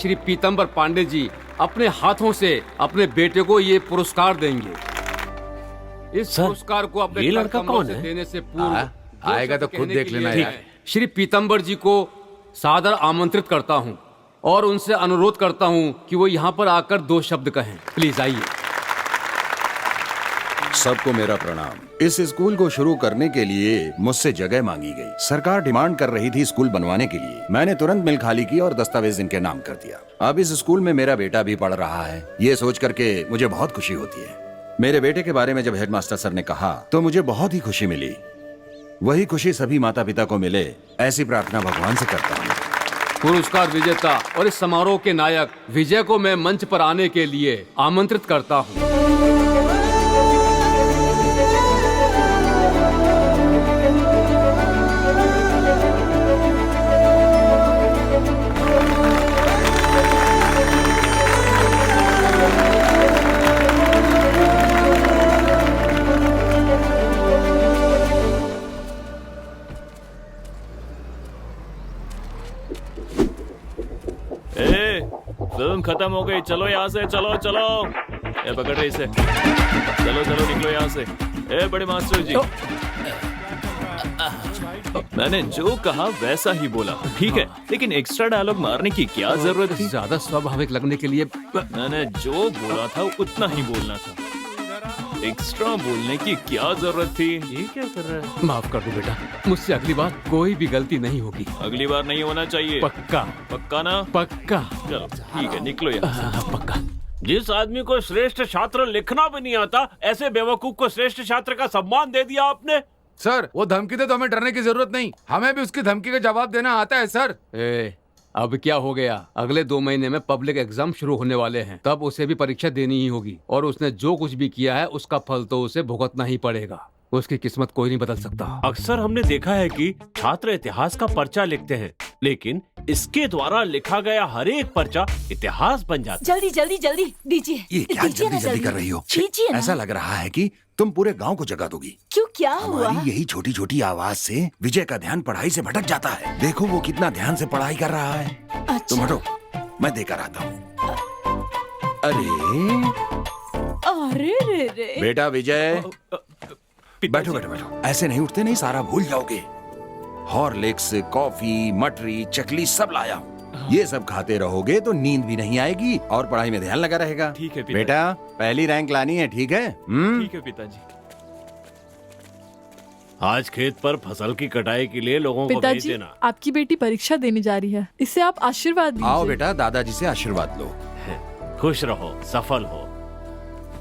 श्री पीतम्बर पांडे जी अपने हाथों से अपने बेटे को ये पुरस्कार देंगे। इस पुरस्कार को अपने ये लड़का कौन है? देने से पूर्व आएगा तो खुद देख लेना यार। श्री पीतम्बर जी को सादर आमंत्रित करता हूँ और उनसे अनुरोध करता हूँ कि वो यहाँ पर आकर 2 शब्द कहें। प्लीज आइए। सबको मेरा प्रणाम। इस स्कूल को शुरू करने के लिए मुझसे जगह मांगी गई। सरकार डिमांड कर रही थी स्कूल बनवाने के लिए। मैंने तुरंत मिल खाली की और दस्तावेज इनके नाम कर दिया। अब इस स्कूल में मेरा बेटा भी पढ़ रहा है। ये सोच करके मुझे बहुत खुशी होती है। मेरे बेटे के बारे में जब हेडमास्टर सर ने कहा तो मुझे बहुत ही खुशी मिली। वही खुशी सभी माता पिता को मिले, ऐसी प्रार्थना भगवान से करता हूँ। पुरस्कार विजेता और इस समारोह के नायक विजय को मैं मंच पर आने के लिए आमंत्रित करता हूँ। फिल्म खत्म हो गई, चलो यहाँ से, चलो चलो। ए पकड़ रहे इसे, चलो चलो निकलो यहाँ से। ए बड़े मास्टर जी, मैंने जो कहा वैसा ही बोला, ठीक है? लेकिन एक्स्ट्रा डायलॉग मारने की क्या जरूरत थी? ज्यादा स्वाभाविक लगने के लिए मैंने जो बोला था उतना ही बोलना था। एक्स्ट्रा बोलने की क्या जरूरत थी? ये क्या कर रहा है? माफ कर दो बेटा, मुझसे अगली बार कोई भी गलती नहीं होगी। अगली बार नहीं होना चाहिए। पक्का? पक्का ना? पक्का। चलो ठीक है, निकलो यहाँ से। पक्का। जिस आदमी को श्रेष्ठ छात्र लिखना भी नहीं आता, ऐसे बेवकूफ को श्रेष्ठ छात्र का सम्मान दे दिया आपने। सर वो धमकी दे तो हमें डरने की जरूरत नहीं, हमें भी उसकी धमकी का जवाब देना आता है सर। अब क्या हो गया? अगले 2 महीने में पब्लिक एग्जाम शुरू होने वाले हैं, तब उसे भी परीक्षा देनी ही होगी और उसने जो कुछ भी किया है उसका फल तो उसे भुगतना ही पड़ेगा। उसकी किस्मत कोई नहीं बदल सकता। अक्सर हमने देखा है कि छात्र इतिहास का पर्चा लिखते हैं, लेकिन इसके द्वारा लिखा गया हर एक पर्चा इतिहास बन जाता है। जल्दी जल्दी जल्दी दीजिए। ये क्या जल्दी जल्दी कर रही हो? दीजिए ना। ऐसा लग रहा है कि तुम पूरे गांव को जगा दोगी। क्यों, क्या हुआ? हमारी यही छोटी छोटी आवाज से विजय का ध्यान पढ़ाई से भटक जाता है। देखो वो कितना ध्यान से पढ़ाई कर रहा है। अच्छा। तुम हटो, मैं देकर आता हूँ। अरे रे रे। बेटा विजय, बैठो बैठो बैठो। ऐसे नहीं उठते, नहीं सारा भूल जाओगे। हॉर्लिक्स, कॉफी, मटरी, चकली सब लाया हूँ। ये सब खाते रहोगे तो नींद भी नहीं आएगी और पढ़ाई में ध्यान लगा रहेगा। ठीक है बेटा, पहली रैंक लानी है, ठीक है? ठीक है पिताजी। आज खेत पर फसल की कटाई के लिए लोगों को भेज देना। आपकी बेटी परीक्षा देने जा रही है, इससे आप आशीर्वाद दीजिए। आओ बेटा, दादाजी से आशीर्वाद लो। खुश रहो, सफल हो।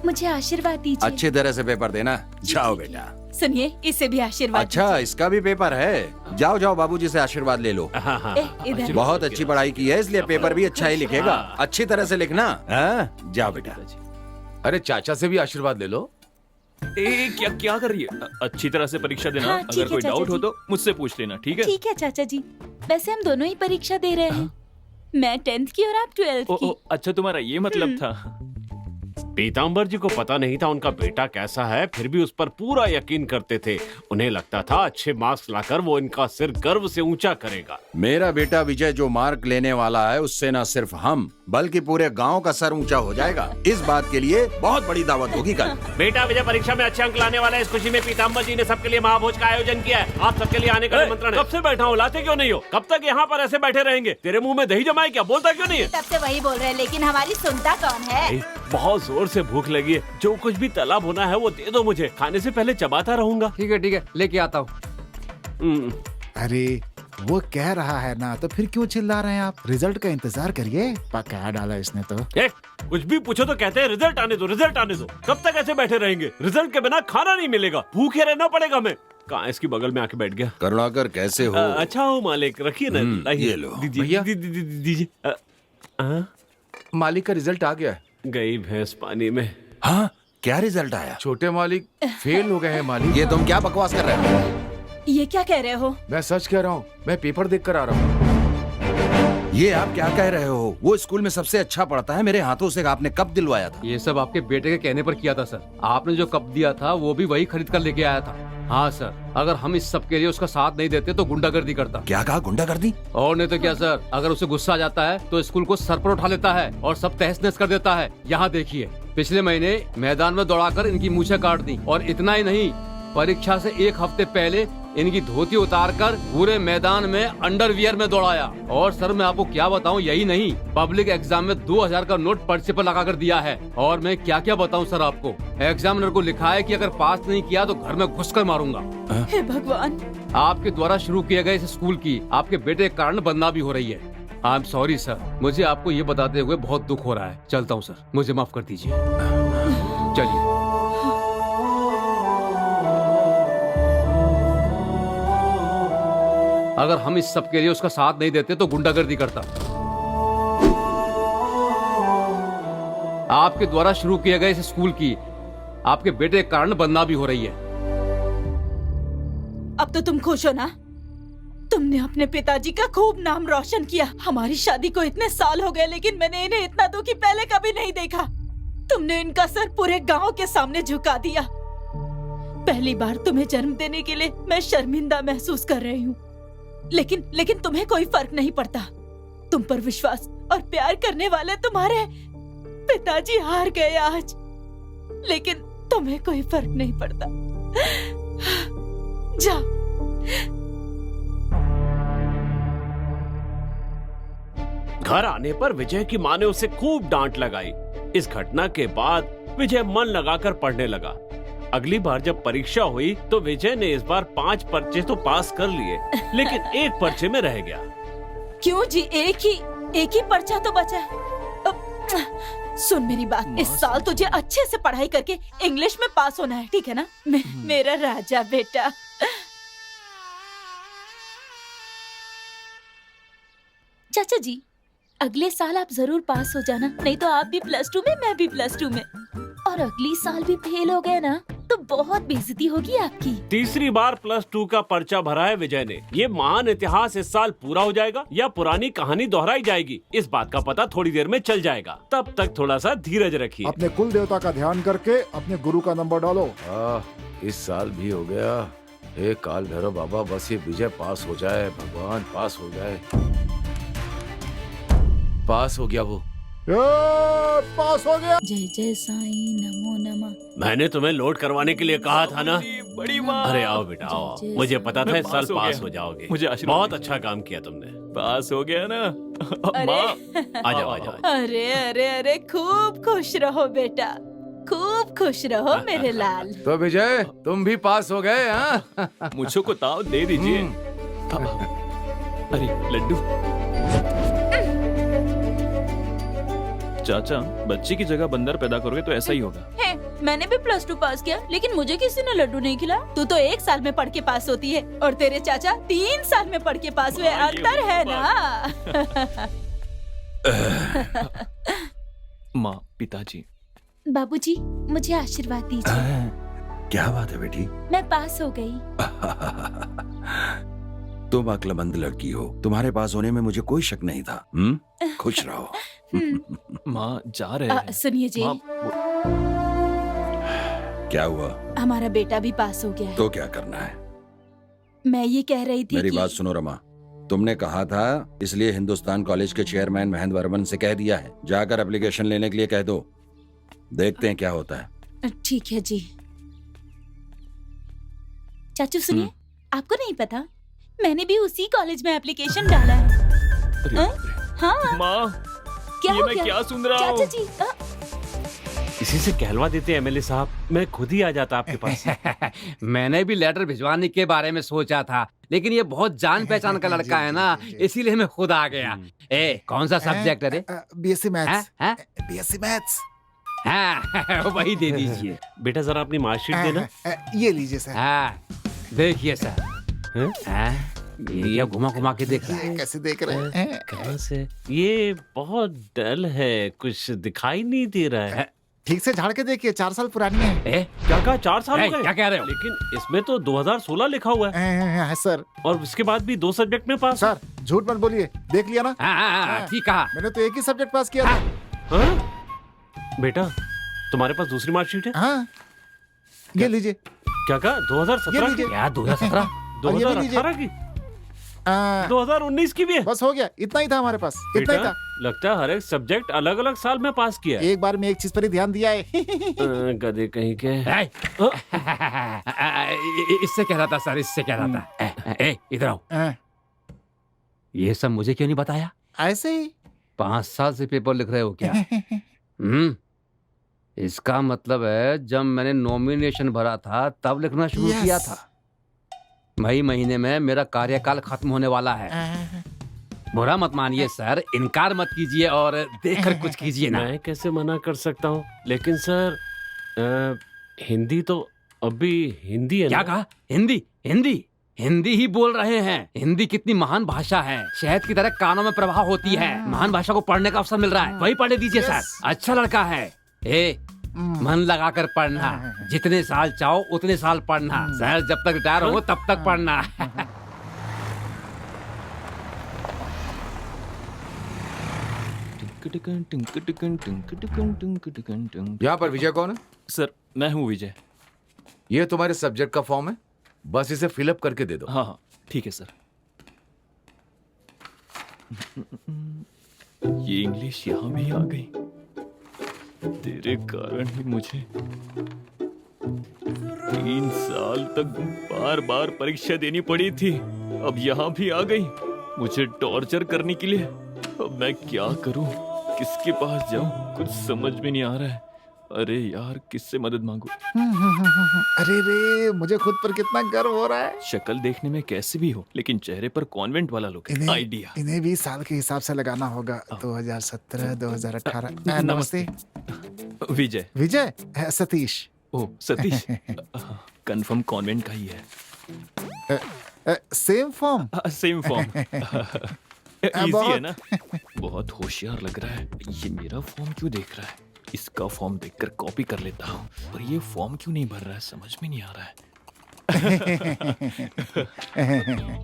मुझे आशीर्वाद दीजिए। अच्छी तरह से पेपर देना। जाओ बेटा। सुनिए, इसे भी आशीर्वाद अच्छा, इसका भी पेपर है? जाओ जाओ, बाबूजी से आशीर्वाद ले लो। इधर। बहुत अच्छी पढ़ाई की है, इसलिए पेपर भी अच्छा ही लिखेगा। अच्छी तरह से लिखना। जाओ बेटा। अरे चाचा से भी आशीर्वाद ले लो। क्या क्या कर रही है? अच्छी तरह से परीक्षा देना। हाँ, ठीक अगर है, कोई चाचा डाउट हो जी। तो मुझसे पूछ लेना, ठीक है? ठीक है चाचा जी। वैसे हम दोनों ही परीक्षा दे रहे हैं। मैं 10th की और आप 12th की। अच्छा, तुम्हारा ये मतलब था। पीताम्बर जी को पता नहीं था उनका बेटा कैसा है, फिर भी उस पर पूरा यकीन करते थे। उन्हें लगता था अच्छे मार्क्स लाकर वो इनका सिर गर्व से ऊंचा करेगा। मेरा बेटा विजय जो मार्क लेने वाला है, उससे न सिर्फ हम बल्कि पूरे गांव का सर ऊंचा हो जाएगा। इस बात के लिए बहुत बड़ी दावत होगी कल। बेटा विजय परीक्षा में अच्छे अंक लाने वाला है, इस खुशी में पीताम्बर जी ने सबके लिए महाभोज का आयोजन किया है। आप सबके लिए आने का निमंत्रण है। कब से बैठा हूँ, लाते क्यों नहीं हो? कब तक यहाँ पर ऐसे बैठे रहेंगे? तेरे मुंह में दही जमाए क्या? बोलता क्यों नहीं है? तब से वही बोल रहे हैं, लेकिन हमारी सुनता कौन है? बहुत जोर से भूख लगी है, जो कुछ भी तला भुना है वो दे दो मुझे, खाने से पहले चबाता रहूंगा। ठीक है, लेके आता हूँ। अरे वो कह रहा है ना, तो फिर क्यों चिल्ला रहे हैं आप? रिजल्ट का इंतजार करिए, पका डाला इसने तो। कुछ भी पूछो तो कहते हैं रिजल्ट आने दो, रिजल्ट आने दो। कब तक ऐसे बैठे रहेंगे? रिजल्ट के बिना खाना नहीं मिलेगा, भूखे रहना पड़ेगा हमें। कहाँ इसकी बगल में आके बैठ गया। करुणाकर कैसे हो? अच्छा हो मालिक, रखिए ना। ये लो। भैया दीजिए। मालिक का रिजल्ट आ गया है। गई भैंस पानी में। हाँ, क्या रिजल्ट आया? छोटे मालिक फेल हो गए हैं मालिक। ये तुम क्या बकवास कर रहे हो? ये क्या कह रहे हो? मैं सच कह रहा हूँ, मैं पेपर देख कर आ रहा हूँ। ये आप क्या कह रहे हो? वो स्कूल में सबसे अच्छा पढ़ता है, मेरे हाथों से आपने कप दिलवाया था। ये सब आपके बेटे के कहने पर किया था सर। आपने जो कप दिया था वो भी वही खरीद कर लेके आया था। हाँ सर, अगर हम इस सब के लिए उसका साथ नहीं देते तो गुंडागर्दी करता। क्या कहा, गुंडागर्दी? और नहीं तो क्या सर, अगर उसे गुस्सा आ जाता है तो स्कूल को सर पर उठा लेता है और सब तहस नहस कर देता है। यहाँ देखिए, पिछले महीने मैदान में दौड़ाकर इनकी मूछें काट दी। और इतना ही नहीं, परीक्षा से एक हफ्ते पहले इनकी धोती उतारकर पूरे मैदान में अंडरवियर में दौड़ाया। और सर मैं आपको क्या बताऊं, यही नहीं, पब्लिक एग्जाम में 2000 का नोट पर्चे पर लगाकर दिया है। और मैं क्या क्या बताऊं सर आपको, एग्जामिनर को लिखा है कि अगर पास नहीं किया तो घर में घुसकर मारूंगा। हे भगवान। आपके द्वारा शुरू किए गए इस स्कूल की आपके बेटे के कारण बदनामी हो रही है। आई एम सॉरी सर, मुझे आपको ये बताते हुए बहुत दुख हो रहा है। चलता हूँ सर, मुझे माफ कर दीजिए। चलिए। अगर हम इस सब के लिए उसका साथ नहीं देते तो गुंडागर्दी करता। आपके द्वारा शुरू किए गए इस स्कूल की आपके बेटे के कारण बदनामी हो रही है। अब तो तुम खुश हो ना? तुमने अपने पिताजी का खूब नाम रोशन किया। हमारी शादी को इतने साल हो गए, लेकिन मैंने इन्हें इतना दुखी पहले कभी नहीं देखा। तुमने इनका सर पूरे गांव के सामने झुका दिया। पहली बार तुम्हें जन्म देने के लिए मैं शर्मिंदा महसूस कर रही हूँ, लेकिन तुम्हें कोई फर्क नहीं पड़ता। तुम पर विश्वास और प्यार करने वाले तुम्हारे पिताजी हार गए आज, लेकिन तुम्हें कोई फर्क नहीं पड़ता। जाओ। घर आने पर विजय की माँ ने उसे खूब डांट लगाई। इस घटना के बाद विजय मन लगाकर पढ़ने लगा। अगली बार जब परीक्षा हुई तो विजय ने इस बार 5 पर्चे तो पास कर लिए, लेकिन एक पर्चे में रह गया। क्यों जी, एक ही पर्चा तो बचा है। अब, सुन मेरी बात, इस साल तुझे अच्छे से पढ़ाई करके इंग्लिश में पास होना है, ठीक है ना? मेरा राजा बेटा। चाचा जी, अगले साल आप जरूर पास हो जाना, नहीं तो आप भी +2 में, मैं भी +2 में। और अगली साल भी फेल हो गए ना तो बहुत बेइज्जती होगी आपकी। तीसरी बार +2 का पर्चा भरा है विजय ने। ये महान इतिहास इस साल पूरा हो जाएगा या पुरानी कहानी दोहराई जाएगी, इस बात का पता थोड़ी देर में चल जाएगा। तब तक थोड़ा सा धीरज रखिए। अपने कुल देवता का ध्यान करके अपने गुरु का नंबर डालो। इस साल भी हो गया। हे काल भैरव बाबा, बस ये विजय पास हो जाए, भगवान पास हो जाए। पास हो गया वो। पास हो गया। जय जय साईं, नमो नमः। मैंने तुम्हें लोड करवाने के लिए कहा था ना। बड़ी माँ। अरे आओ बेटा आओ, मुझे पता था इस साल पास हो जाओगे। मुझे आशीर्वाद बहुत दीजिए। अच्छा काम किया तुमने। पास हो गया ना। अरे। माँ। आ जाओ आ जाओ। अरे अरे अरे, खूब खुश रहो बेटा, खूब खुश रहो मेरे लाल। तो विजय, तुम भी पास हो गए? हाँ, मुझको को ताव दे दीजिए। अरे लड्डू। चाचा, बच्चे की जगह बंदर पैदा करोगे तो ऐसा ही होगा। है, मैंने भी +2 पास किया, लेकिन मुझे किसी ने लड्डू नहीं खिलाया। तू तो 1 साल में पढ़ के पास होती है और तेरे चाचा 3 साल में पढ़ के पास हुए। अंतर है ना? माँ, पिताजी। बाबूजी, मुझे आशीर्वाद दीजिए। क्या बात है बेटी? मैं पास हो गई। तुम अक्लमंद लड़की हो, तुम्हारे पास होने में मुझे कोई शक नहीं था। खुश रहो। माँ जा रहे हैं। सुनिए जी, माँ, क्या हुआ? हमारा बेटा भी पास हो गया है। तो क्या करना है? मैं ये कह रही थी मेरी कि... बात सुनो रमा, तुमने कहा था, इसलिए हिंदुस्तान कॉलेज के चेयरमैन महेंद्र वर्मन से कह दिया है, जाकर एप्लीकेशन लेने के लिए कह दो। देखते हैं क्या होता है। ठीक है जी। चाचू सुनिए, आपको नहीं पता, मैंने भी उसी कॉलेज में एप्लीकेशन डाला है। अरे बाप रे। हाँ, माँ, क्या ये हो मैं गया? क्या सुन रहा चाचा हूँ? जी, इसी से कहलवा देते एमएलए साहब, मैं खुद ही आ जाता आपके पास। मैंने भी लेटर भिजवाने के बारे में सोचा था, लेकिन ये बहुत जान पहचान का लड़का है ना, इसीलिए मैं खुद आ गया। ए, कौन सा सब्जेक्ट है रे? BSc maths. हैं? BSc maths. हाँ, वही दे दीजिए। बेटा जरा अपनी मार्कशीट देना। ये लीजिए सर। हाँ, देखिए सर। हैं? हाँ, ये घुमा घुमा के देख रहा है। कैसे देख रहे हैं? कहाँ से? ये बहुत डल है, कुछ दिखाई नहीं दे रहा है। ठीक से झाड़ के देखिए, 4 साल पुरानी है। ए, क्या कहा, 4 साल हो ए, गए? क्या कह रहे हो? लेकिन इसमें तो 2016 लिखा हुआ है सर। और उसके बाद भी 2 सब्जेक्ट में पास। सर झूठ मत बोलिए, देख लिया ना? हाँ, ठीक कहा। मैंने तो एक ही सब्जेक्ट पास किया था। हाँ? बेटा, तुम्हारे पास दूसरी मार्कशीट है? हाँ, ये लीजिए। क्या कहा? ये 2017 लीजिए। की? क्या 2017? और ये भी लीजिए। 2018 की? आ, 2019 की भी है? बस हो गया, इतना ही था हमारे पास, इतना ही बेटा, था। लगता है हर एक सब्जेक्ट अलग अलग साल में पास किया है। एक बार में एक चीज पर ही ध्यान दिया है। गधे कहीं के। इससे कह रहा था सर, इससे कह रहा था। इधर आओ। आ, ये सब मुझे क्यों नहीं बताया? ऐसे ही। 5 साल से पेपर लिख रहे हो क्या? इसका मतलब है जब मैंने नॉमिनेशन भरा था तब लिखना शुरू Yes. किया था। मई महीने में मेरा कार्यकाल खत्म होने वाला है। बुरा मत मानिए सर, इनकार मत कीजिए और देखकर कुछ कीजिए ना। मैं कैसे मना कर सकता हूँ? लेकिन सर हिंदी तो अभी हिंदी है क्या ना? कहा? हिंदी? हिंदी हिंदी ही बोल रहे हैं। हिंदी कितनी महान भाषा है, शहद की तरह कानों में प्रवाह होती है। महान भाषा को पढ़ने का अवसर मिल रहा है, वही पढ़ने दीजिए सर। अच्छा लड़का है। मन लगाकर पढ़ना, जितने साल चाहो उतने साल पढ़ना। सर जब तक रिटायर हो तब तक पढ़ना। यहाँ पर विजय कौन है? सर मैं हूँ विजय। ये तुम्हारे सब्जेक्ट का फॉर्म है, बस इसे फिलअप करके दे दो। हाँ हाँ ठीक है सर। ये इंग्लिश यहाँ भी आ गई। तेरे कारण ही मुझे 3 साल तक बार बार परीक्षा देनी पड़ी थी। अब यहाँ भी आ गई मुझे टॉर्चर करने के लिए। अब मैं क्या करूं, किसके पास जाऊं, कुछ समझ में नहीं आ रहा है। अरे यार किससे मदद मांगू? अरे रे, मुझे खुद पर कितना गर्व हो रहा है। शक्ल देखने में कैसे भी हो लेकिन चेहरे पर कॉन्वेंट वाला लुक है। आइडिया। इन्हें भी साल के हिसाब से लगाना होगा। 2017, 2018। नमस्ते विजय। विजय, सतीश। ओ सतीश। कंफर्म कॉन्वेंट का ही है। Same form. Same form. Easy है ना? बहुत होशियार लग रहा है। ये मेरा फॉर्म क्यों देख रहा है? इसका फॉर्म देखकर कॉपी कर लेता हूँ। पर ये फॉर्म क्यों नहीं भर रहा है, समझ में नहीं आ रहा है।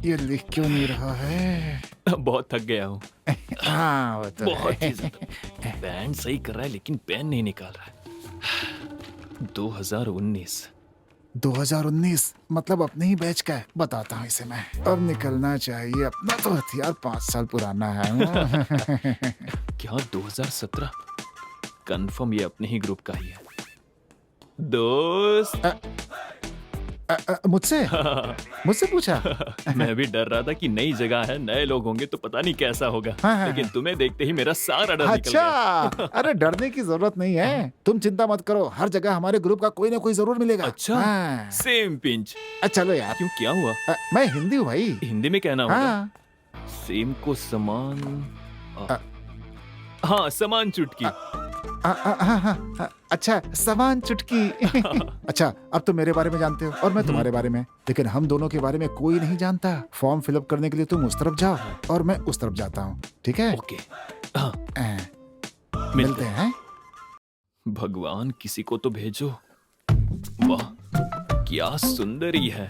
ये लिख क्यों नहीं रहा है? बहुत थक गया हूँ। हाँ वो तो बहुत है। ही ज्यादा। बैंड सही कर रहा है लेकिन पेन नहीं निकाल रहा है। 2019 मतलब अपने ही बैच का है। बताता हूँ इसे मैं। अब निकलना चाहिए, अपना तो हथियार 5 साल पुराना है। क्या 2017? कंफर्म ये अपने ही ग्रुप का ही है। दोस्त। मुझसे पूछा। मैं भी डर रहा था कि नई जगह है, नए लोग होंगे तो पता नहीं कैसा होगा। हाँ। लेकिन तुम्हें देखते ही मेरा सारा डर निकल गया। अच्छा, अरे डरने की जरूरत नहीं है। तुम चिंता मत करो, हर जगह हमारे ग्रुप का कोई ना कोई जरूर मिलेगा। अच्छा। हाँ। Same pinch. चलो यार। क्यों, क्या हुआ? मैं हिंदी हूँ भाई। हिंदी में कहना होगा। हाँ। सेम को समान। हाँ समान चुटकी। अच्छा, समान चुटकी। अच्छा, अब तो मेरे बारे में जानते हो और मैं तुम्हारे बारे में, लेकिन हम दोनों के बारे में कोई नहीं जानता। फॉर्म फिलअप करने के लिए तुम उस तरफ जाओ और मैं उस तरफ जाता हूँ, ठीक है? ओके। हाँ। मिलते हैं। भगवान किसी को तो भेजो। वाह क्या सुंदरी है।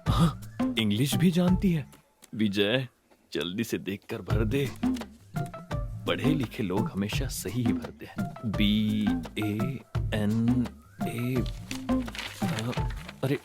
हाँ, इंग्लिश भी जानती है। विजय जल्दी से देखकर भर दे। पढ़े लिखे लोग हमेशा सही ही भरते हैं। BANA। अरे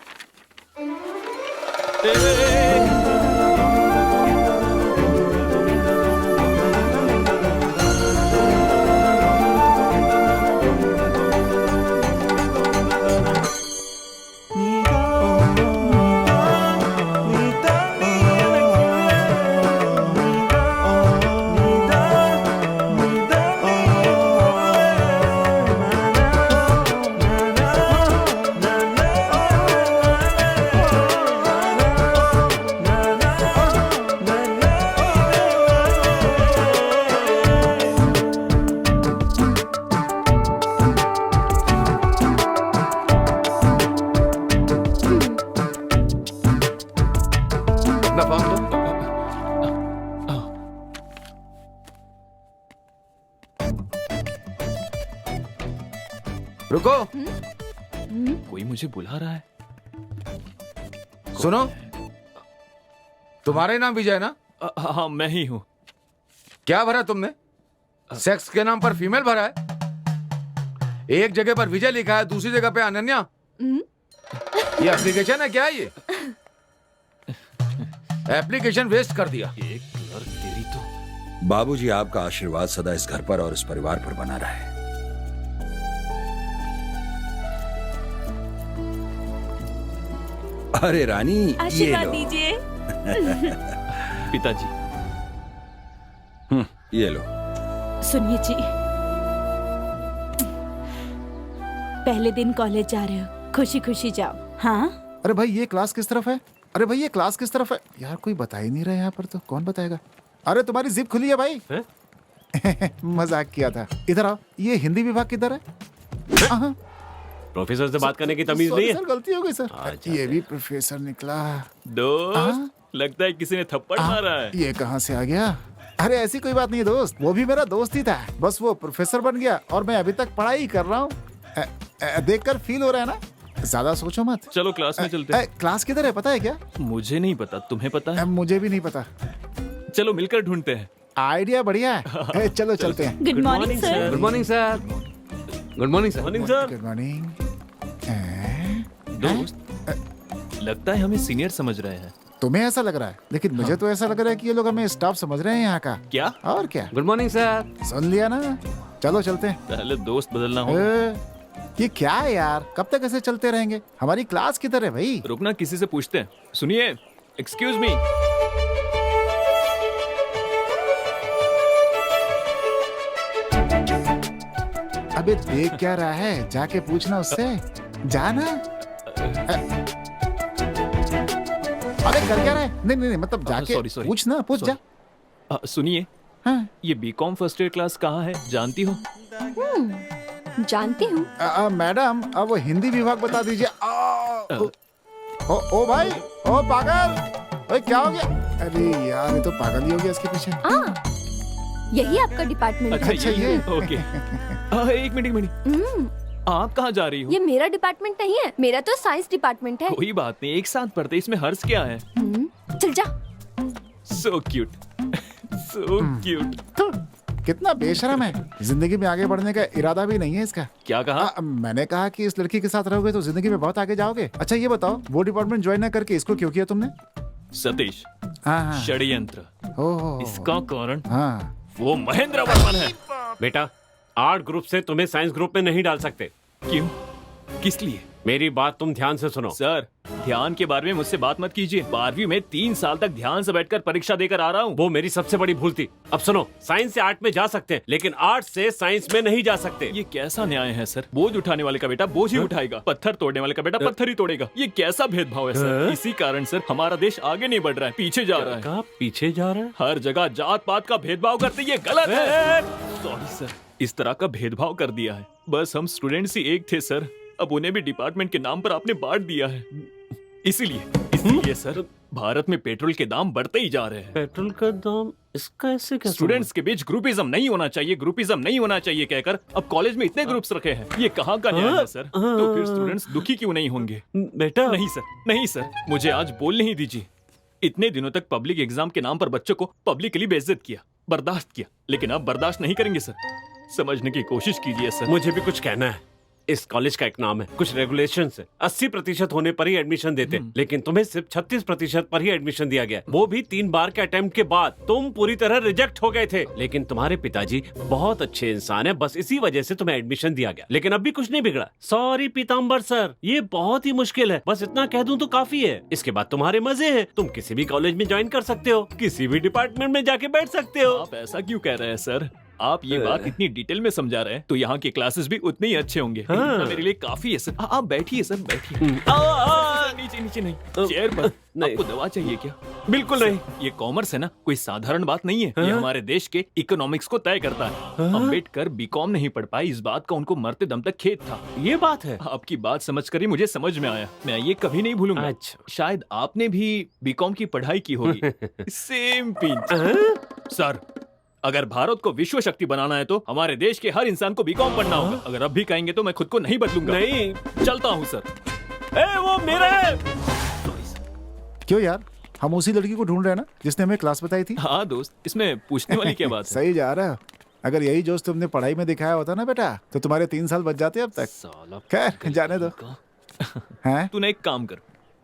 अपना फॉर्म दो। रुको, कोई मुझे बुला रहा है। सुनो, तुम्हारा ही नाम विजय है ना? हाँ मैं ही हूँ। क्या भरा तुमने? सेक्स के नाम पर फीमेल भरा है? एक जगह पर विजय लिखा है, दूसरी जगह पे अनन्या। ये एप्लीकेशन है क्या? ये एप्लीकेशन वेस्ट कर दिया। एक क्लर्क तेरी तो। बाबूजी, आपका आशीर्वाद सदा इस घर पर और इस परिवार पर बना रहे। अरे रानी, ये आशीर्वाद लो। दीजिए। पिताजी, ये लो। सुनिए जी, पहले दिन कॉलेज जा रहे हो, खुशी खुशी जाओ। हाँ, अरे भाई ये क्लास किस तरफ है? अरे भाई ये क्लास किस तरफ है? यार कोई बता ही नहीं रहा यहाँ पर, तो कौन बताएगा? अरे तुम्हारी जिप खुली है भाई। मजाक किया था। इधर आओ। ये हिंदी विभाग किधर है? हाँ। प्रोफेसर से बात करने की तमीज नहीं है। सर गलती हो गई सर। ये भी प्रोफेसर निकला। दोस्त, लगता है किसी ने थप्पड़ मारा है। ये कहाँ से आ गया? अरे ऐसी कोई बात नहीं है दोस्त, वो भी मेरा दोस्त ही था, बस वो प्रोफेसर बन गया और मैं अभी तक पढ़ाई कर रहा हूँ। देखकर फील हो रहा है ना? ज्यादा सोचो मत। चलो क्लास में चलते हैं। क्लास किधर है पता है क्या? मुझे नहीं पता, तुम्हें पता है? मुझे भी नहीं पता। चलो मिलकर ढूंढते हैं। आइडिया बढ़िया है। चलो चलते हैं। Good morning sir. Good morning sir. Good morning sir. Morning sir. Good morning. दोस्त, लगता है हमें सीनियर समझ रहे हैं। तुम्हें ऐसा लग रहा है, लेकिन मुझे तो ऐसा लग रहा है कि ये लोग हमें स्टाफ समझ रहे हैं यहाँ का। क्या? और क्या? Good morning sir. सुन लिया ना? चलो चलते हैं। पहले दोस्त बदलना हो। ये क्या है यार, कब तक ऐसे चलते रहेंगे? हमारी क्लास किधर है भाई? रुकना, किसी से पूछते हैं। सुनिए, एक्सक्यूज मी। अबे देख क्या रहा है, जाके पूछना उससे। जाना। अरे कर क्या रहा है? नहीं नहीं मतलब जाके sorry. पूछना, पूछ जा। सुनिए, हाँ। ये बीकॉम फर्स्ट ईयर क्लास कहाँ है, जानती हो? जानती हूँ। मैडम, अब वो हिंदी विभाग बता दीजिए। ओ भाई, ओ पागल, ओए क्या हो गया? अरे यार, ये तो पागल ही हो गया इसके पीछे। यही आपका डिपार्टमेंट है। अच्छा ये। ओके। एक मिनट। आप कहाँ जा रही हो? ये मेरा डिपार्टमेंट नहीं है, मेरा तो साइंस डिपार्टमेंट है। कोई बात नहीं, एक साथ पढ़ते, इसमें हर्ष क्या है? चल जा। So cute, so cute. कितना बेशरम है। जिंदगी में आगे बढ़ने का इरादा भी नहीं है इसका। क्या कहा? मैंने कहा कि इस लड़की के साथ रहोगे तो जिंदगी में बहुत आगे जाओगे। अच्छा ये बताओ, वो डिपार्टमेंट ज्वाइन न करके इसको क्यों किया तुमने? सतीश, हाँ। षड्यंत्र। इसका कारण हाँ। वो महेंद्र वर्मन है। बेटा, आर्ट ग्रुप से तुम्हें साइंस ग्रुप में नहीं डाल सकते। क्यों? किस लिए? मेरी बात तुम ध्यान से सुनो। सर, ध्यान के बारे में मुझसे बात मत कीजिए। 12वीं में 3 साल तक ध्यान से बैठकर परीक्षा देकर आ रहा हूँ। वो मेरी सबसे बड़ी भूल थी। अब सुनो, साइंस से आर्ट में जा सकते हैं, लेकिन आर्ट से साइंस में नहीं जा सकते। ये कैसा न्याय है सर? बोझ उठाने वाले का बेटा बोझ ही उठाएगा, पत्थर तोड़ने वाले का बेटा पत्थर ही तोड़ेगा। ये कैसा भेदभाव है सर? इसी कारण सर हमारा देश आगे नहीं बढ़ रहा है, पीछे जा रहा है। कहाँ पीछे जा रहा है? हर जगह जात पात का भेदभाव करते, ये गलत है। सॉरी सर, इस तरह का भेदभाव कर दिया है। बस हम स्टूडेंट्स ही एक थे सर, अब उन्हें भी डिपार्टमेंट के नाम पर आपने बांट दिया है। इसीलिए सर, भारत में पेट्रोल के दाम बढ़ते ही जा रहे हैं। पेट्रोल का दाम इसका ऐसे कैसे? स्टूडेंट्स के बीच ग्रुपिज्म नहीं होना चाहिए, ग्रुपिज्म नहीं होना चाहिए कहकर अब कॉलेज में इतने ग्रुप्स रखे हैं। ये कहाँ का न्याय है सर? तो फिर स्टूडेंट्स दुखी क्यों नहीं होंगे? बेटा नहीं सर, नहीं सर, मुझे आज बोलने ही दीजिए। इतने दिनों तक पब्लिक एग्जाम के नाम पर बच्चों को पब्लिकली बेइज्जत किया, बर्दाश्त किया, लेकिन अब बर्दाश्त नहीं करेंगे सर। समझने की कोशिश कीजिए सर। मुझे भी कुछ कहना है। इस कॉलेज का एक नाम है, कुछ रेगुलेशन है। 80% होने पर ही एडमिशन देते, लेकिन तुम्हें सिर्फ 36% पर ही एडमिशन दिया गया, वो भी 3 बार के अटेम्प्ट के बाद। तुम पूरी तरह रिजेक्ट हो गए थे, लेकिन तुम्हारे पिताजी बहुत अच्छे इंसान है, बस इसी वजह से तुम्हें एडमिशन दिया गया। लेकिन अब भी कुछ नहीं बिगड़ा। सॉरी पीताम्बर सर, ये बहुत ही मुश्किल है, बस इतना कह दूं तो काफी है। इसके बाद तुम्हारे मजे हैं, तुम किसी भी कॉलेज में ज्वाइन कर सकते हो, किसी भी डिपार्टमेंट में जाके बैठ सकते हो। आप ऐसा क्यों कह रहे हैं सर? आप ये बात इतनी डिटेल में समझा रहे हैं तो यहाँ के क्लासेस भी उतने ही अच्छे होंगे। हाँ। मेरे लिए काफी है सर। आप बैठिए सर, बैठिए। नीचे नीचे नहीं, चेयर पर। नहीं। आपको दवा चाहिए क्या? बिल्कुल नहीं। ये कॉमर्स है ना, कोई साधारण बात नहीं है। ये हमारे देश के इकोनॉमिक्स को तय करता है। अम्बेडकर बीकॉम नहीं पढ़ पाए, इस बात का उनको मरते दम तक खेद था। ये बात है। आपकी बात समझकर ही मुझे समझ में आया, मैं ये कभी नहीं भूलूंगा। अच्छा। शायद आपने भी बीकॉम की पढ़ाई की होगी। Same pinch. सर, अगर भारत को विश्व शक्ति बनाना है तो हमारे देश के हर इंसान को बीकॉम पढ़ना होगा। अगर अब भी कहेंगे तो मैं खुद को नहीं बदलूंगा। नहीं, चलता हूँ सर। वो मेरा है। क्यों यार, हम उसी लड़की को ढूंढ रहे हैं ना जिसने हमें क्लास बताई थी। हाँ दोस्त, इसमें पूछने वाली क्या बात है? सही जा रहा है। अगर यही जोश तुमने पढ़ाई में दिखाया होता ना बेटा, तो तुम्हारे 3 साल बच जाते अब तक। साला खैर जाने दो। हैं? तूने एक काम कर,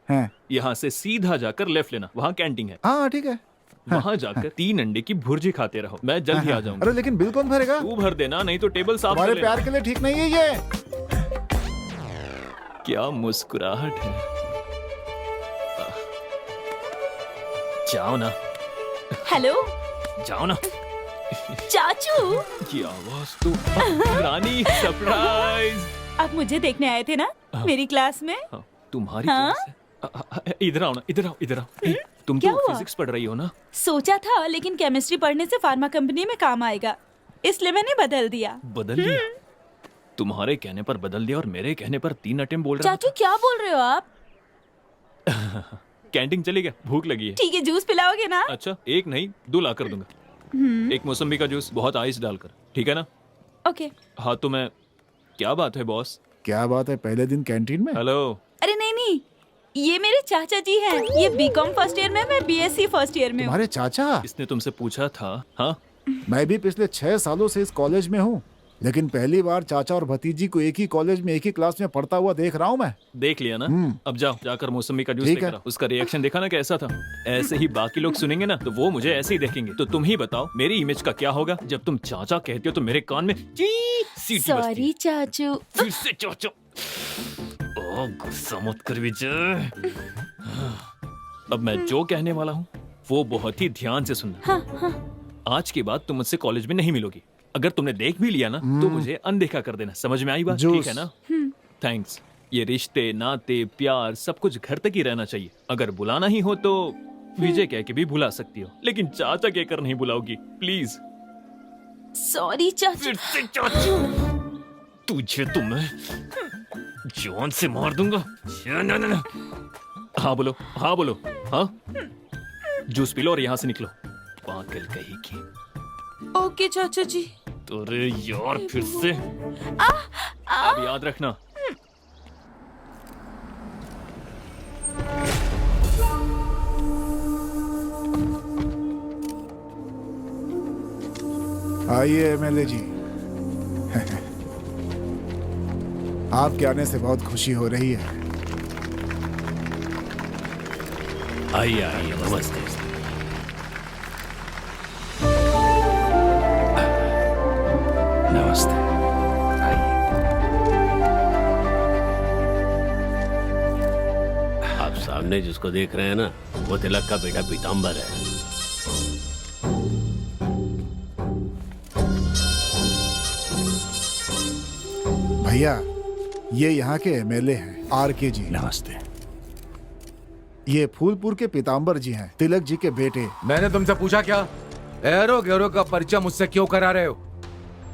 हैं? यहाँ से सीधा जाकर लेफ्ट लेना, वहाँ कैंटीन है। हाँ ठीक है। वहाँ जाकर 3 अंडे की भुर्जी खाते रहो, मैं जल्द ही आ जाऊंगा। अरे लेकिन बिल कौन भरेगा? तू भर देना, नहीं तो टेबल साफ कर तुम्हारे लेना। प्यार के लिए ठीक नहीं है ये। क्या मुस्कुराहट है। जाओ ना, हेलो जाओ ना। चाचू, की आवाज तो रानी सरप्राइज। आप मुझे देखने आए थे ना मेरी क्लास में? हाँ, तुम्हारी हाँ? क्लास है? इधर आओ ना, इधर आओ, इधर आओ। ए, तुम क्या तो हुआ? फिजिक्स पढ़ रही हो ना? सोचा था, लेकिन केमिस्ट्री पढ़ने से फार्मा कंपनी में काम आएगा, इसलिए मैंने बदल दिया। बदल दिया? तुम्हारे कहने पर बदल दिया और मेरे कहने पर 3 अटेम्प्ट बोल रहा चाचू क्या बोल रहे हो आप? था। कैंटीन चली गया, भूख लगी है। ठीक है, जूस पिलाओगे ना? अच्छा, एक नहीं 2 ला कर दूंगा। एक मौसम्बी का जूस, बहुत आइस डालकर, ठीक है ना? ओके। हाँ तो मैं, क्या बात है बॉस? क्या बात है, पहले दिन कैंटीन में? हेलो। अरे नहीं नहीं, ये मेरे चाचा जी हैं। ये बीकॉम फर्स्ट ईयर में, मैं बीएससी फर्स्ट ईयर में हूँ। तुम्हारे चाचा? इसने तुमसे पूछा था? हाँ, मैं भी पिछले 6 सालों से इस कॉलेज में हूँ, लेकिन पहली बार चाचा और भतीजी को एक ही कॉलेज में एक ही क्लास में पढ़ता हुआ देख रहा हूँ मैं। देख लिया ना? अब जाओ, जाकर मौसम्बी का जूस ठीक लेकर है। आओ। उसका रिएक्शन देखा ना कैसा था? ऐसे ही बाकी लोग सुनेंगे ना तो वो मुझे ऐसे ही देखेंगे। तो तुम ही बताओ मेरी इमेज का क्या होगा? जब तुम चाचा कहते हो तो मेरे कान में ची सीटी बजती है। सॉरी चाचू। फिर से चाचा। ओ, गुस्सा मत कर विजय। अब मैं जो कहने वाला हूँ वो बहुत ही ध्यान से सुनना। हाँ, आज के बाद तुम मुझसे कॉलेज में नहीं मिलोगी। अगर तुमने देख भी लिया ना तो मुझे अनदेखा कर देना। समझ में आई बात? जूस। ठीक है ना? थैंक्स। ये रिश्ते, नाते, प्यार सब कुछ घर तक ही रहना चाहिए। अगर बुलाना ही हो तो विजय कह के भी बुला सकती हो, लेकिन चाचा कहकर नहीं बुलाओगी प्लीज। सॉरी चाचू। फिर से चाचू। तुझे तो मैं जान से मार दूंगा। ना। हाँ बोलो, हाँ बोलो। हाँ, जूस पी लो और यहाँ से निकलो, पागल कहीं की। ओके चाचा जी। अरे यार, फिर से। अब याद रखना। आइए एमएलए जी। आपके आने से बहुत खुशी हो रही है। आइए आइए, नमस्ते। नमस्ते। आप सामने जिसको देख रहे हैं ना, वो तिलक का बेटा पीताम्बर है। भैया, ये यहाँ के एमएलए हैं, आरके जी। नमस्ते। ये फूलपुर के पीताम्बर जी हैं, तिलक जी के बेटे। मैंने तुमसे पूछा क्या? एरो गैरो का परिचय मुझसे क्यों करा रहे हो?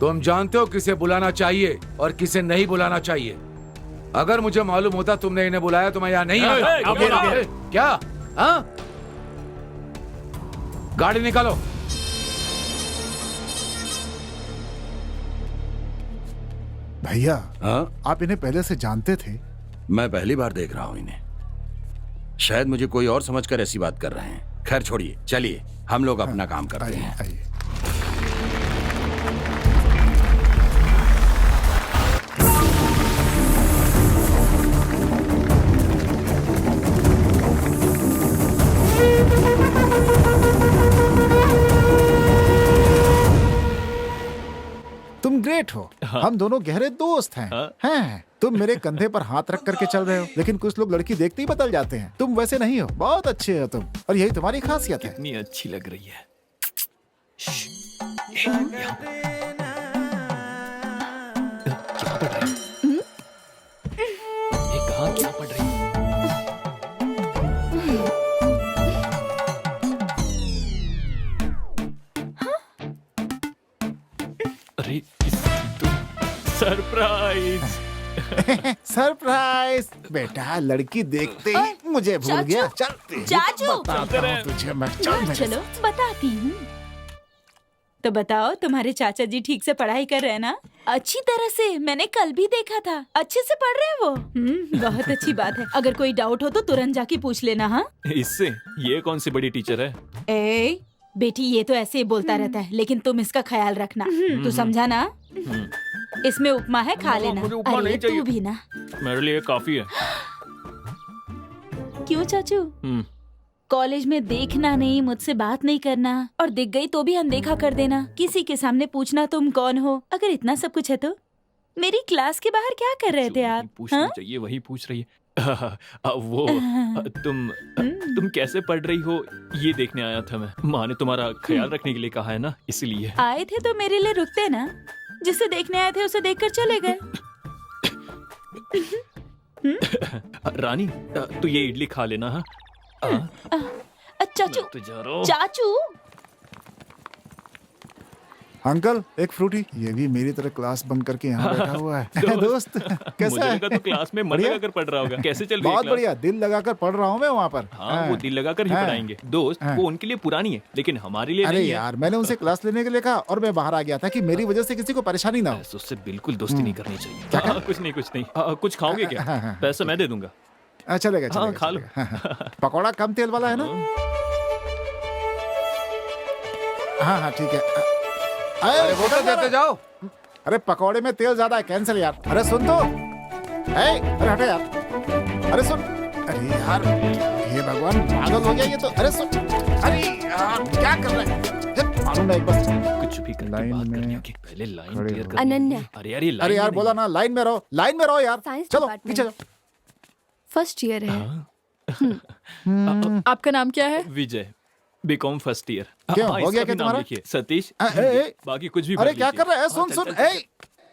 तुम जानते हो किसे बुलाना चाहिए और किसे नहीं बुलाना चाहिए। अगर मुझे मालूम होता तुमने इन्हें बुलाया तो मैं यहाँ नहीं आता। क्या? हाँ? गाड़ी निकालो। भैया, हाँ, आप इन्हें पहले से जानते थे? मैं पहली बार देख रहा हूँ इन्हें। शायद मुझे कोई और समझकर ऐसी बात कर रहे हैं। खैर छोड़िए, चलिए हम लोग अपना काम करते आइए हैं। आइए। तुम ग्रेट हो। हम दोनों गहरे दोस्त हैं। हैं। तुम मेरे कंधे पर हाथ रख करके चल रहे हो, लेकिन कुछ लोग लड़की देखते ही बदल जाते हैं। तुम वैसे नहीं हो, बहुत अच्छे हो तुम, और यही तुम्हारी खासियत है। कितनी अच्छी लग रही है। क्या पढ़ रही है? ये कहाँ क्या पढ़ रही है? अरे इसकी तो सरप्राइज। सरप्राइज। बेटा, लड़की देखते ही मुझे भूल गया। चल चाचू। बताता हूँ तुझे मैं। चल मेरे चलो बताती हूँ। तो बताओ, तुम्हारे चाचा जी ठीक से पढ़ाई कर रहे हैं ना? अच्छी तरह से, मैंने कल भी देखा था। अच्छे से पढ़ रहे हैं वो। बहुत अच्छी बात है। अगर कोई डाउट हो तो तुरंत जाके पूछ लेना। हाँ, इससे ये कौन सी बड़ी टीचर है? ए, बेटी ये तो ऐसे ही बोलता रहता है, लेकिन तुम इसका ख्याल रखना। तू समझा ना? इसमें उपमा है, खा लेना। मुझे उपमा अरे नहीं चाहिए। तू भी ना। मेरे लिए काफी है। क्यों चाचू? कॉलेज में देखना नहीं, मुझसे बात नहीं करना, और दिख गई तो भी अनदेखा कर देना, किसी के सामने पूछना तुम कौन हो। अगर इतना सब कुछ है तो मेरी क्लास के बाहर क्या कर रहे थे आप? पूछना हाँ? चाहिए, वही पूछ रही है। वो तुम कैसे पढ़ रही हो ये देखने आया था मैं। माँ ने तुम्हारा ख्याल रखने के लिए कहा है ना, इसलिए। आए थे तो मेरे लिए रुकते ना। जिसे देखने आए थे उसे देखकर चले गए। रानी, तू ये इडली खा लेना। हाँ चाचू, मैं तो जा रहा हूँ। चाचू। अंकल एक फ्रूटी। ये भी मेरी तरह क्लास बंक करके यहाँ बैठा हुआ है। दोस्त कैसा मुझे है? लगा तो क्लास में मन बढ़िया? लगाकर पढ़ रहा होगा। कैसे चल रही है बहुत क्लास? बढ़िया, दिल लगाकर पढ़ रहा हूँ मैं वहाँ पर। हाँ, वो दिल लगाकर ही हाँ। पढ़ाएंगे। दोस्त, हाँ। वो उनके लिए पुरानी है, लेकिन हमारे लिए अरे नहीं है। यार, मैंने उनसे क्लास लेने के लिए कहा और मैं बाहर आ गया था कि मेरी वजह से किसी को परेशानी ना हो। बस उससे बिल्कुल दोस्ती नहीं करनी चाहिए। कुछ नहीं। कुछ खाओगे क्या? हाँ। पैसा मैं दे दूंगा। चलेगा हाँ, चलेगा, खा लो। चलेगा। पकौड़ा कम तेल वाला है ना? हाँ ठीक है। अरे वो तो देते जाओ। अरे पकौड़े में तेल ज्यादा है, कैंसिल यार। अरे सुन तो। अरे हटे यार। अरे सुन। अरे यार, ये भगवान पागल हो गया ये तो। अरे सुन। अरे यार, क्या कर रहा है? मालूम ना एक बार। कुछ भी करके लाइन बात में करनी होगी। पहले लाइन खड़े क्लियर हो। कर। अनन्या। अरे यार, ये लाइन अरे यार में बोला ना, लाइन में रहो, लाइन में रहो यार। साइंस चलो डिपार्टमेंट। पीछे जाओ। फर्स्ट ईयर है। आपका नाम क्या है? नहीं। विजय, बीकॉम फर्स्ट ईयर। क्यों, हो गया क्या तुम्हारा? सतीश। ए, बाकी कुछ भी अरे भर क्या लीजिए। कर रहा है? सुन चल, सुन। चल, चल,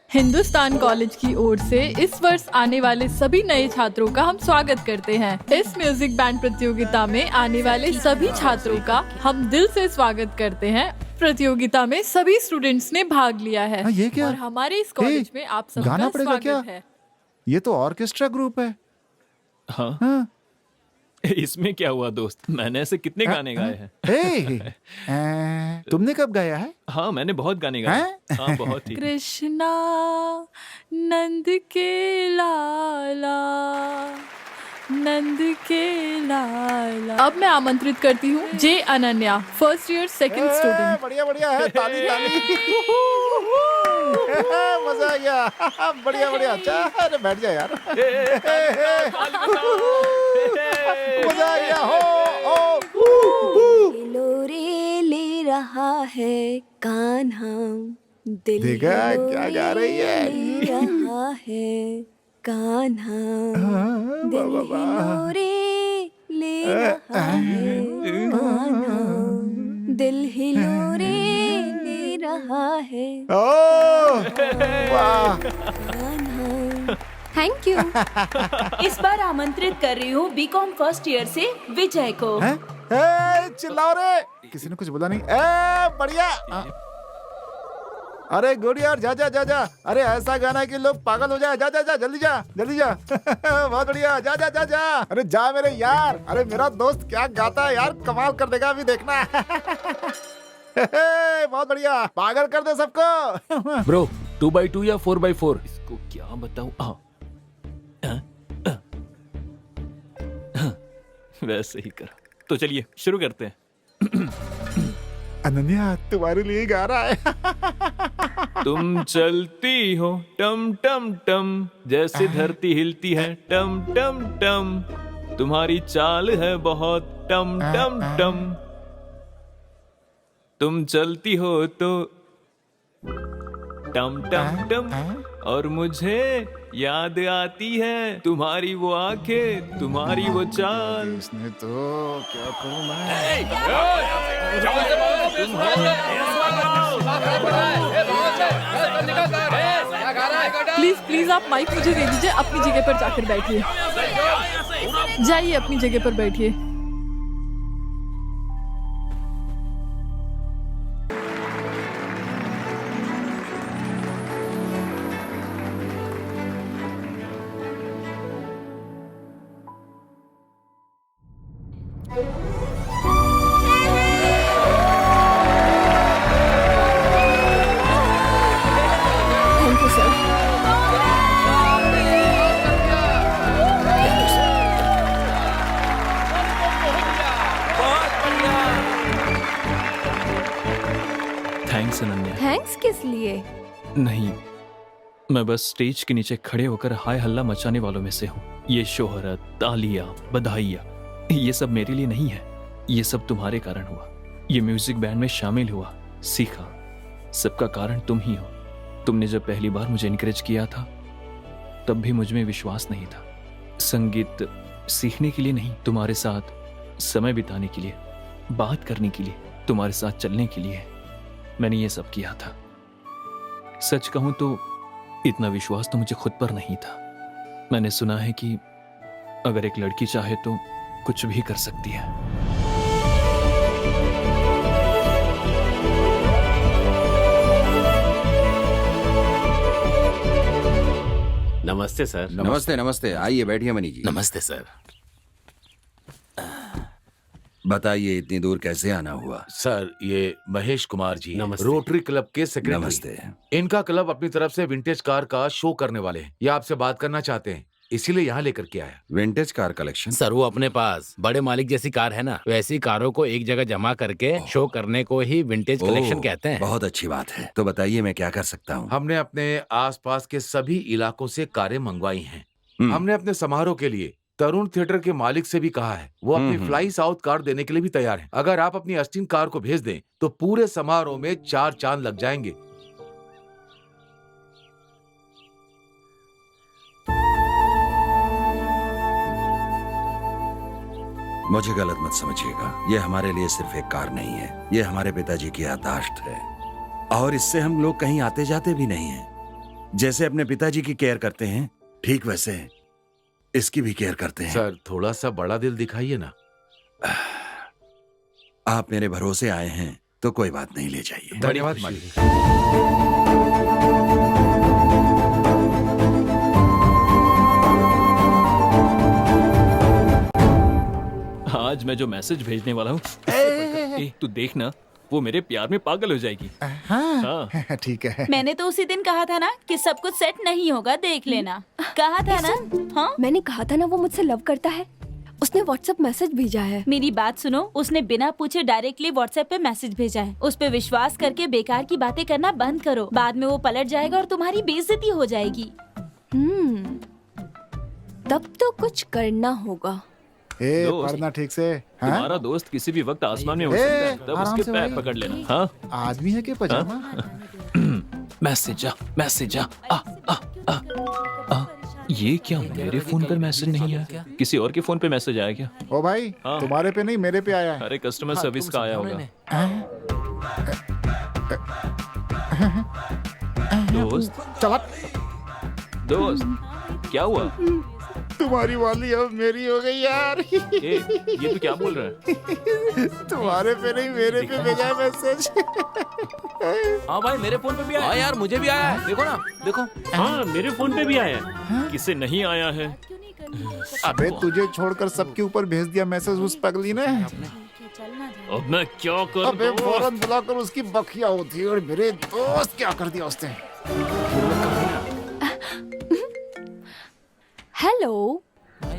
हिंदुस्तान कॉलेज की ओर से इस वर्ष आने वाले सभी नए छात्रों का हम स्वागत करते हैं। इस म्यूजिक बैंड प्रतियोगिता में आने वाले सभी छात्रों का हम दिल से स्वागत करते हैं। प्रतियोगिता में सभी स्टूडेंट्स ने भाग लिया है ये क्या? और हमारे इस कॉलेज में आप सबका गाना पड़ेगा स्वागत क्या? है। ये तो ऑर्केस्ट्रा ग्रुप है। हाँ। हाँ। इसमें क्या हुआ दोस्त? मैंने ऐसे कितने गाने गाए हैं। तुमने कब गाया है? हाँ, मैंने बहुत गाने गाए हैं। हाँ, बहुत ही। कृष्णा नंद के लाला, नंद के लाला। अब मैं आमंत्रित करती हूँ J Ananya, first year second student. बढ़िया बढ़िया है, ताली ताली। मजा आ गया। बढ़िया बढ़िया। अच्छा, अरे बैठ जा यार। मजा आ गया। लोरे ले रहा है कान्हा, दिल देखा क्या गा रही है? ले रहा है कान्हा, दिल हिलोरे ले रहा है कान्हा, दिल हिलोरे ले रहा है वाह। कान्हा। Thank you. इस बार आमंत्रित कर रही हूँ बीकॉम फर्स्ट ईयर से विजय को। चिल्लाओ रे, किसी ने कुछ बोला नहीं। बढ़िया। अरे गुड यार, जा जा जा जा। अरे ऐसा गाना कि लोग पागल हो जाए। जा जा जा, जल्दी जा जल्दी जा। बहुत बढ़िया, जा जा जा जा। अरे जा मेरे यार। अरे मेरा दोस्त क्या गाता है यार, कमाल कर देगा, अभी देखना। बहुत बढ़िया, पागल कर दे सबको। ब्रो 2x2 या 4x4? इसको क्या बताऊं? वैसे ही कर। तो चलिए शुरू करते हैं। अनन्या तुम्हारे लिए गा रहा है। तुम चलती हो टम टम टम, जैसे धरती हिलती है टम टम टम, तुम्हारी चाल है बहुत टम टम टम, तुम चलती हो तो टम टम टम, और मुझे याद आती है तुम्हारी वो आंखें, तुम्हारी वो चाल। इसने तो क्या करूं मैं? प्लीज प्लीज आप माइक मुझे दे दीजिए, अपनी जगह पर जाकर बैठिए। जाइए अपनी जगह पर बैठिए। Thank you sir. Thanks Ananya. Thanks किस लिए? नहीं, मैं बस स्टेज के नीचे खड़े होकर हाय हल्ला मचाने वालों में से हूँ। ये शोहरत, तालियां, बधाइयाँ, ये सब मेरे लिए नहीं है। ये सब तुम्हारे कारण हुआ। ये म्यूजिक बैंड में शामिल हुआ, सीखा, सबका कारण तुम ही हो। तुमने जब पहली बार मुझे इनकरेज किया था तब भी मुझ में विश्वास नहीं था। संगीत सीखने के लिए नहीं, तुम्हारे साथ समय बिताने के लिए, बात करने के लिए, तुम्हारे साथ चलने के लिए मैंने ये सब किया था। सच कहूं तो इतना विश्वास तो मुझे खुद पर नहीं था। मैंने सुना है कि अगर एक लड़की चाहे तो कुछ भी कर सकती है। नमस्ते सर। नमस्ते नमस्ते, आइए बैठिए मनी जी। नमस्ते सर। बताइए इतनी दूर कैसे आना हुआ? सर, ये महेश कुमार जी हैं, नमस्ते। रोटरी क्लब के सेक्रेटरी। नमस्ते। इनका क्लब अपनी तरफ से विंटेज कार का शो करने वाले हैं। ये आपसे बात करना चाहते हैं, इसीलिए यहाँ लेकर के आया। Vintage car collection? सर वो अपने पास बड़े मालिक जैसी कार है ना, वैसी कारों को एक जगह जमा करके शो करने को ही विंटेज कलेक्शन ओह, कहते हैं। बहुत अच्छी बात है। तो बताइए मैं क्या कर सकता हूँ? हमने अपने आसपास के सभी इलाकों से कारें मंगवाई हैं। हमने अपने समारोह के लिए तरुण थिएटर के मालिक से भी कहा है, वो अपनी फ्लाई साउथ कार देने के लिए भी तैयार हैं। अगर आप अपनी अस्टीन कार को भेज दें तो पूरे समारोह में 4 चांद लग जाएंगे। मुझे गलत मत समझिएगा, ये हमारे लिए सिर्फ एक कार नहीं है, ये हमारे पिताजी की याददाश्त है। और इससे हम लोग कहीं आते जाते भी नहीं हैं। जैसे अपने पिताजी की केयर करते हैं, ठीक वैसे इसकी भी केयर करते हैं। सर, थोड़ा सा बड़ा दिल दिखाइए ना। आप मेरे भरोसे आए हैं तो कोई बात नहीं, ले जाइए। धन्यवाद मालिक। आज मैं जो मैसेज भेजने वाला हूँ, तू देखना, वो मेरे प्यार में पागल हो जाएगी। हाँ ठीक है। मैंने तो उसी दिन कहा था ना कि सब कुछ सेट नहीं होगा, देख लेना। कहा था ना? हाँ, मैंने कहा था ना वो मुझसे लव करता है। उसने व्हाट्सएप मैसेज भेजा है। मेरी बात सुनो, उसने बिना पूछे डायरेक्टली व्हाट्सएप पे मैसेज भेजा है। उस पे विश्वास करके बेकार की बातें करना बंद करो, बाद में वो पलट जाएगा और तुम्हारी बेइज्जती हो जाएगी। तब तो कुछ करना होगा। ए, दोस्त, पढ़ना ठीक से। हाँ? तुम्हारा दोस्त किसी भी वक्त आसमान में उड़ सकता है, तब आराम उसके से पैर भाई। पकड़ लेना। हाँ, आदमी है कि पजामा? मैसेज आ। ये क्या मेरे फोन पर मैसेज नहीं आया? किसी और के फोन पे मैसेज आया क्या? ओ भाई, हाँ। तुम्हारे पे नहीं मेरे पे आया है। अरे कस्टमर सर्विस का आया होगा। दोस्त क्या हुआ? तुम्हारी वाली अब मेरी हो गई यार। ये तू क्या बोल रहा है? तुम्हारे पे नहीं मेरे पे भेजा है मैसेज। हाँ भाई, मेरे फोन पे भी आया। हाँ यार, मुझे भी आया है। देखो ना, देखो। हाँ, मेरे फोन पे भी आया है। किसे नहीं आया है? अबे तुझे छोड़कर सबके ऊपर भेज दिया मैसेज उस पगली ने। अब मैं क्या करूं? अबे फौरन बुलाकर उसकी बखिया होती और मेरे दोस्त क्या कर दिया उसने। हेलो।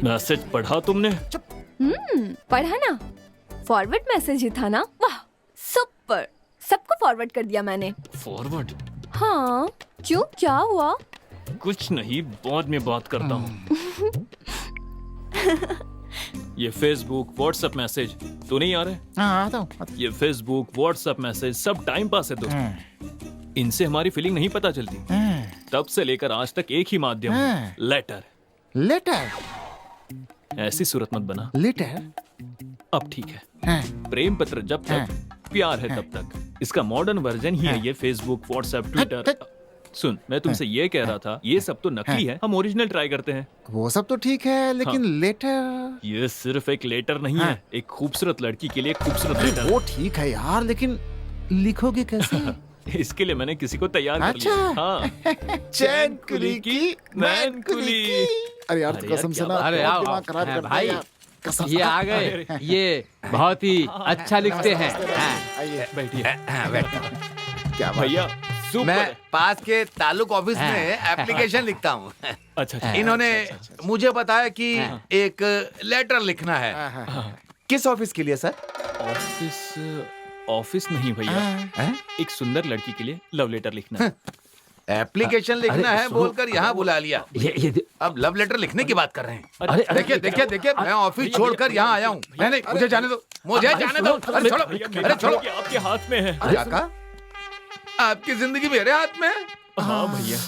मैसेज पढ़ा तुमने? पढ़ा ना, फॉरवर्ड मैसेज ही था ना। वाह, सुपर। सबको फॉरवर्ड कर दिया मैंने। फॉरवर्ड? हाँ, क्यों, क्या हुआ? कुछ नहीं, बाद में बात करता हूँ। ये फेसबुक व्हाट्सएप मैसेज तो नहीं आ रहे? हाँ, आता हूँ। ये फेसबुक व्हाट्सएप मैसेज सब टाइम पास है दोस्त। इनसे हमारी फीलिंग नहीं पता चलती। तब से लेकर आज तक एक ही माध्यम है, लेटर। लेटर? ऐसी सूरत मत बना। लेटर? अब ठीक है। प्रेम पत्र जब तक, प्यार है तब तक। इसका मॉडर्न वर्जन ही है ये फेसबुक, व्हाट्सएप, ट्विटर। सुन, मैं तुमसे ये कह रहा था, ये सब तो नकली है, हम ओरिजिनल ट्राई करते हैं। वो सब तो ठीक है, लेकिन लेटर? ये सिर्फ एक लेटर नहीं है, एक खूबसूरत लड़की के लिए एक खूबसूरत लेटर। वो ठीक है यार, लेकिन लिखोगे कैसे? इसके लिए मैंने किसी को तैयार कर अच्छा। लिया। हाँ। चैन कुली की मैन कुली। अरे यार, अरे कसम यार, से क्या ना, बात अरे बहुत आओ, दिमाग खराब हाँ, करता है भाई, यार। कसम ये से। आ गए, ये बहुत ही अच्छा लिखते हैं। आइए, बैठिए। क्या बात? भैया सुपर मैं है। पास के तालुक ऑफिस में एप्लीकेशन लिखता हूँ। अच्छा। इन्होंने मुझे बताया कि एक लेटर लिखना है। किस ऑफिस के लिए सर? ऑफिस ऑफिस नहीं भैया, हैं? एक सुंदर लड़की के लिए लव लेटर लिखना है। एप्लीकेशन लिखना है बोलकर यहाँ बुला लिया। अब लव लेटर लिखने की बात कर रहे हैं। अरे देखिए देखिए देखिए, मैं ऑफिस छोड़कर यहाँ आया हूँ। नहीं नहीं, मुझे जाने दो, मुझे जाने दो। अरे छोड़ो, अरे छोड़ो। आपके हाथ में है। क्या कहा? आपकी जिंदगी मेरे हाथ में है? हाँ भैया।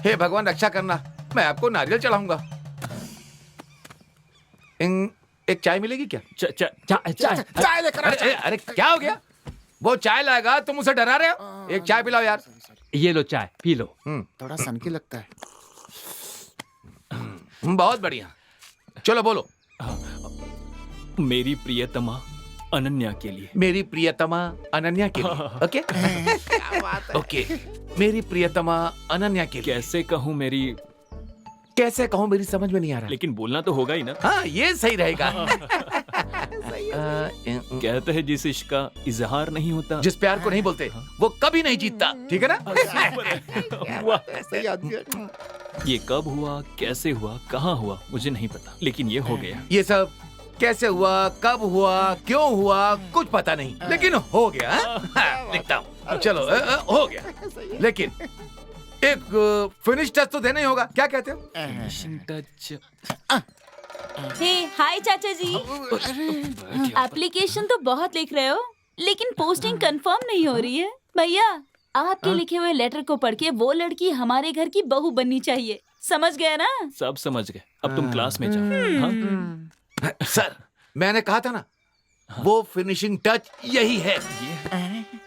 हे भगवान रक्षा करना, मैं आपको नारियल चढ़ाऊंगा। एक चाय मिलेगी क्या? चाय लेकर आ। अरे अरे क्या हो गया? वो चाय लाएगा, तुम उसे डरा रहे हो? एक चाय पिलाओ यार। ये लो चाय, पी लो। थोड़ा सनकी लगता है। बहुत बढ़िया, चलो बोलो। मेरी प्रियतमा अनन्या के लिए। मेरी प्रियतमा अनन्या के लिए। ओके ओके, मेरी प्रियतमा अनन्या के लिए। कैसे कहूँ मेरी, कैसे कहूँ, मेरी समझ में नहीं आ रहा। लेकिन बोलना तो होगा ही ना। हाँ, ये सही रहेगा। कहते हैं जिस इश्क का इजहार नहीं होता, जिस प्यार को नहीं बोलते वो कभी नहीं जीतता, ठीक है ना? वाह, सही आदमी है। ये कब हुआ, कैसे हुआ, कहाँ हुआ, मुझे नहीं पता, लेकिन ये हो गया। ये सब कैसे हुआ, कब हुआ, क्यों हुआ, कुछ पता नहीं, लेकिन हो गया। हाँ, लिखता हूँ। चलो हो गया, लेकिन एक फिनिश टच तो देना ही होगा। क्या कहते हो? Finishing touch. हे हाय चाचा जी, एप्लीकेशन तो बहुत लिख रहे हो, लेकिन पोस्टिंग कंफर्म नहीं हो रही है। भैया, आपके लिखे हुए लेटर को पढ़ के वो लड़की हमारे घर की बहू बननी चाहिए, समझ गए ना? सब समझ गए, अब तुम क्लास में जाओ। हाँ? सर, मैंने कहा था ना, वो फिनिशिंग टच यही है।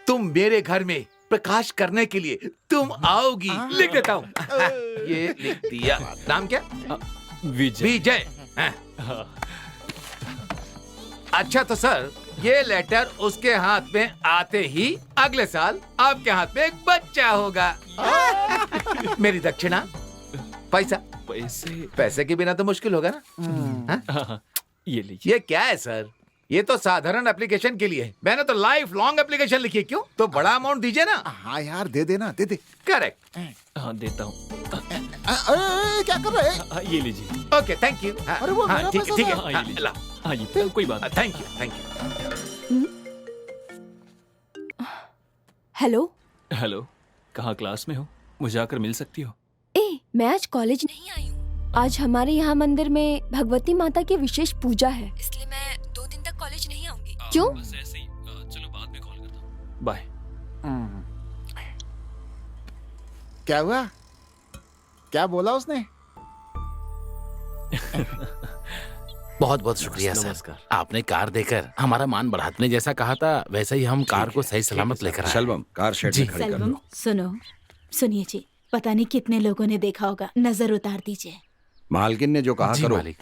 तुम मेरे घर में प्रकाश करने के लिए तुम आओगी। लिख देता हूँ। ये लिख दिया। नाम क्या? विजय। विजय। अच्छा तो सर, ये लेटर उसके हाथ में आते ही अगले साल आपके हाथ में एक बच्चा होगा। मेरी दक्षिणा, पैसा। पैसे के बिना तो मुश्किल होगा ना? हाँ, ये लीजिए। ये क्या है सर? ये तो साधारण एप्लीकेशन के लिए है। मैंने तो लाइफ लॉन्ग एप्लीकेशन लिखी है। क्यों? तो बड़ा अमाउंट दीजिए ना। हाँ यार, दे देना, दे दे। करेक्ट। हाँ देता हूँ। क्या कर रहे हैं? ये लीजिए। Okay, thank you. अरे वो मेरा ठीक पैसा ठीक है। था। हाँ, ला। हाँ ये कोई बात नहीं। Thank you, thank you. Hello. Hello, कहाँ क्लास में हो? मुझे आकर मिल सकती हो? मैं आज कॉलेज नहीं आई हूँ। आज हमारे यहाँ मंदिर में भगवती माता की विशेष पूजा है, इसलिए मैं 2 दिन तक कॉलेज नहीं आऊंगी। क्यों? बस ऐसे ही। चलो बाद में कॉल करता हूँ। बाय। क्या हुआ? क्या बोला उसने? बहुत बहुत शुक्रिया सर। नमस्कार। आपने कार देकर हमारा मान बढ़ा। आपने जैसा कहा था वैसे ही हम कार को सही सलामत लेकर आए। शलवम, कार शेड में खड़ी कर सेल्वम, लो। सुनो, सुनिए जी, पता नहीं कितने लोगों ने देखा होगा, नजर उतार दीजिए। मालकिन ने जो कहा जी करो। मालिक।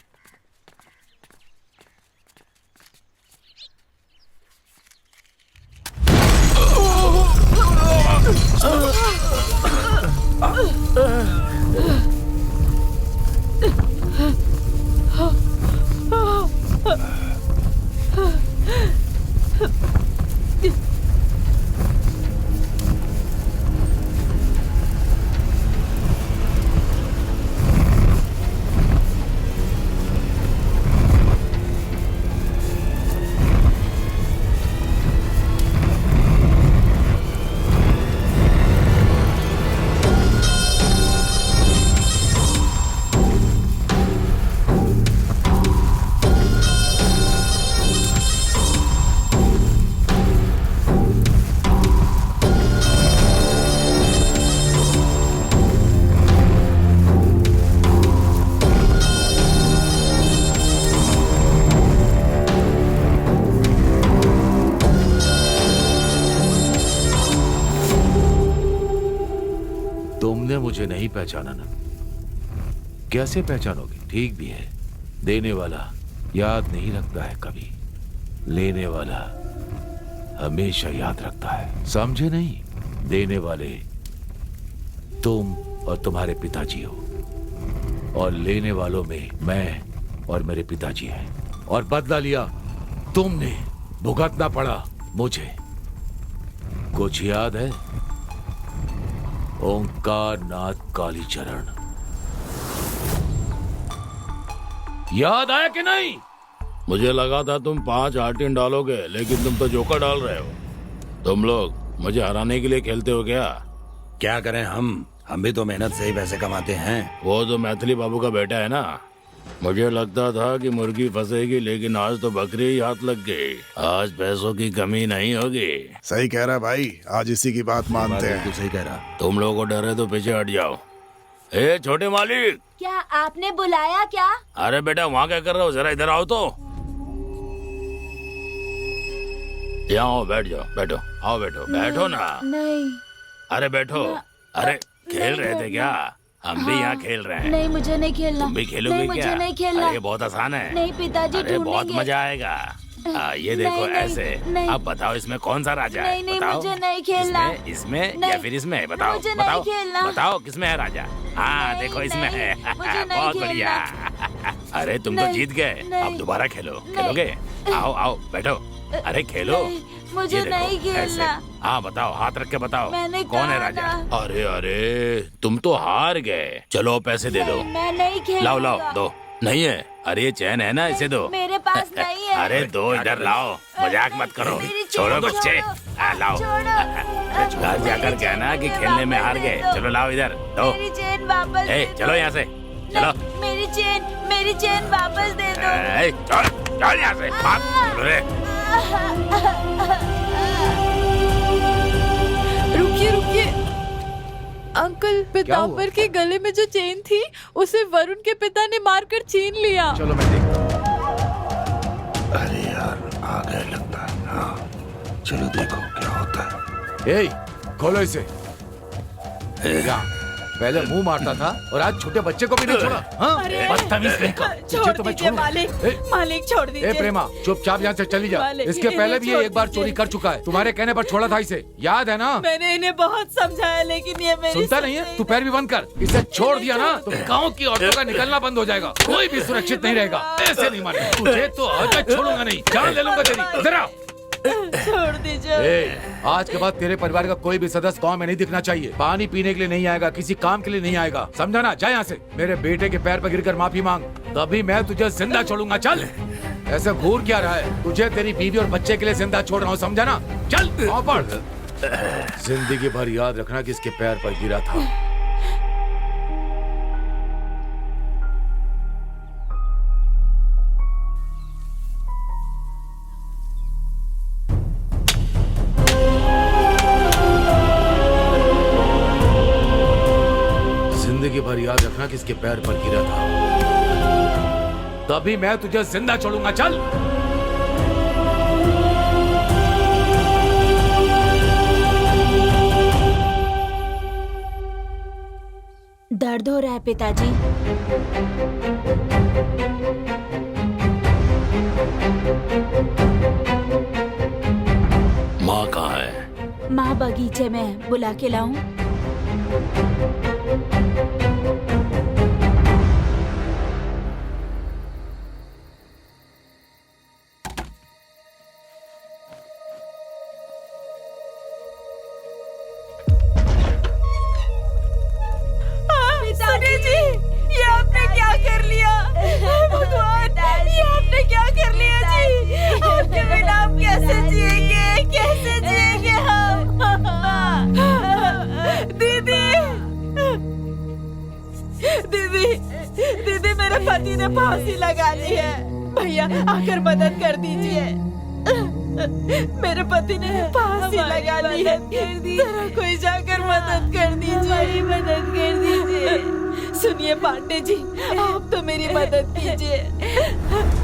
तुमने मुझे नहीं पहचाना ना? कैसे पहचानोगे? ठीक भी है, देने वाला याद नहीं रखता है कभी, लेने वाला हमेशा याद रखता है। समझे नहीं? देने वाले तुम और तुम्हारे पिताजी हो, और लेने वालों में मैं और मेरे पिताजी हैं। और बदला लिया तुमने, भुगतना पड़ा मुझे। कुछ याद है? ओंकार नाथ कालीचरण, याद आया कि नहीं? मुझे लगा था तुम 5 आर्टिन डालोगे, लेकिन तुम तो जोकर डाल रहे हो। तुम लोग मुझे हराने के लिए खेलते हो क्या? क्या करें हम भी तो मेहनत से ही पैसे कमाते हैं। वो तो मैथिली बाबू का बेटा है ना। मुझे लगता था कि मुर्गी फंसेगी, लेकिन आज तो बकरी ही हाथ लग गई। आज पैसों की कमी नहीं होगी। सही कह रहा है भाई, आज इसी की बात मानते हैं। तू सही कह रहा। तुम लोगों को डर है तो पीछे हट जाओ। ए छोटे मालिक, क्या आपने बुलाया क्या? अरे बेटा वहाँ क्या कर रहे हो, जरा इधर आओ तो। यहाँ आओ, बैठ जाओ, बैठो, आओ बैठो, बैठो ना। नहीं अरे बैठो। अरे खेल रहे थे क्या? हम भी यहाँ खेल रहे हैं। नहीं, मुझे नहीं खेलना। तुम भी खेलोगे नहीं, क्या? मुझे नहीं खेलना। अरे ये बहुत आसान है। नहीं पिताजी, अरे बहुत ढूंढेंगे। मजा आएगा। ये देखो नहीं, नहीं, ऐसे। नहीं। अब बताओ इसमें कौन सा राजा है? नहीं, नहीं, बताओ। मुझे नहीं खेलना। इसमें या नहीं, फिर इसमें? बताओ, मुझे नहीं बताओ, खेलना। बताओ किसमें है राजा? हाँ नहीं, देखो इसमें नहीं, है। मुझे नहीं बहुत बढ़िया। अरे तुम तो नहीं, जीत गए। नहीं, अब दोबारा खेलो। नहीं। खेलोगे? आओ आओ बैठो। अरे खेलो। नहीं, मुझे ये देखो, नहीं खेलना। ऐसे। हाँ बताओ, हाथ रख के बताओ। मैंने कौन है कहा राजा? ना। अरे अरे तुम तो हार गए। चलो पैसे दे दो। मैं नहीं खेलूंगा। लाओ लाओ दो। नहीं है? अरे ये चैन है ना, इसे दो। मेरे पास नहीं है। अरे दो, इधर लाओ। मजाक मत करो। मेरी छोड़ो चैन बच्चे। छोड़ो। लाओ। छोड़ो। घर जाकर कहना कि खेलने में हार गए। चलो लाओ इधर दो। मेरी चेन वापस ए दे चलो दो। यहाँ से। चलो। नहीं, मेरी चेन वापस दे दो। ए, चल चल यहाँ से। भाग। चलो रे। रुकिए रुकिए अंकल, पीताम्बर के गले में जो चेन थी उसे वरुण के पिता ने मारकर छीन लिया। चलो मैं देखता हूँ। अरे यार आ गए लगता है। हाँ चलो देखो क्या होता है। ए, खोलो इसे। क्या? पहले मुंह मारता था और आज छोटे बच्चे को भी नहीं छोड़ा। हाँ? अरे, बदतमीज कहीं का। छोड़ तुझे तो मैं दीजिए छोड़ूंगा। मालिक। ए, मालिक छोड़ दीजिए। ए प्रेमा, चुपचाप यहाँ से चली जा। मालिक, इसके पहले भी ये छोड़ एक बार दीजिए। चोरी कर चुका है। तुम्हारे कहने पर छोड़ा था इसे, याद है ना? मैंने इन्हें बहुत समझाया, लेकिन ये मेरी सुनता नहीं है? तू पैर भी बंद कर। इसे छोड़ दिया ना तो गांव की औरतों का निकलना बंद हो जाएगा। कोई भी सुरक्षित नहीं रहेगा। ऐसे नहीं माने तुझे तो आज मैं छोड़ूंगा नहीं। जान ले लूंगा तेरी। जरा छोड़ दीजिए। ए, आज के बाद तेरे परिवार का कोई भी सदस्य गांव में नहीं दिखना चाहिए। पानी पीने के लिए नहीं आएगा, किसी काम के लिए नहीं आएगा, समझा ना? जा यहाँ से। मेरे बेटे के पैर पर गिरकर माफी मांग, तभी मैं तुझे जिंदा छोड़ूंगा। चल। ऐसे घूर क्या रहा है? तुझे तेरी बीवी और बच्चे के लिए जिंदा छोड़ रहा हूँ, समझा ना? चल पाँव पड़। जिंदगी भर याद रखना कि इसके पैर पर गिरा था। जिंदगी भर याद रखना कि इसके पैर पर गिरा था, तभी मैं तुझे जिंदा छोड़ूंगा। चल। दर्द हो रहा है पिताजी? माँ कहाँ है? माँ बगीचे में है, बुला के लाऊं? सुनिए जी, ये आपने क्या कर लिया? भगवान, ये आपने क्या कर लिया जी? आपके बिना हम कैसे जिएंगे? कैसे जिएंगे हम? दीदी, दीदी, दीदी, मेरे पति ने फांसी लगा ली है। भैया आकर मदद कर दीजिए। मेरे पति ने फांसी लगा ली है। जरा कोई जाकर मदद कर दीजिए। मदद कर दीजिए। सुनिए पांडे जी, आप तो मेरी मदद कीजिए।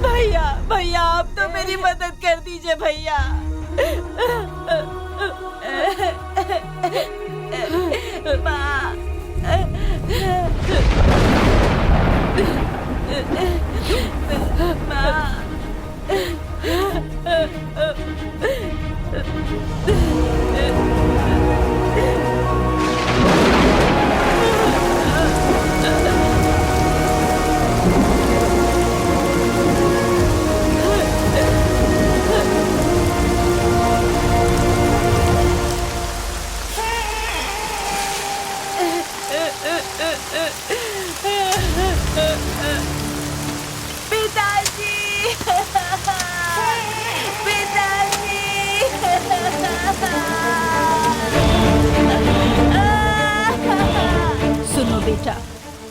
भैया, भैया आप तो मेरी मदद कर दीजिए भैया। माँ। पिताजी।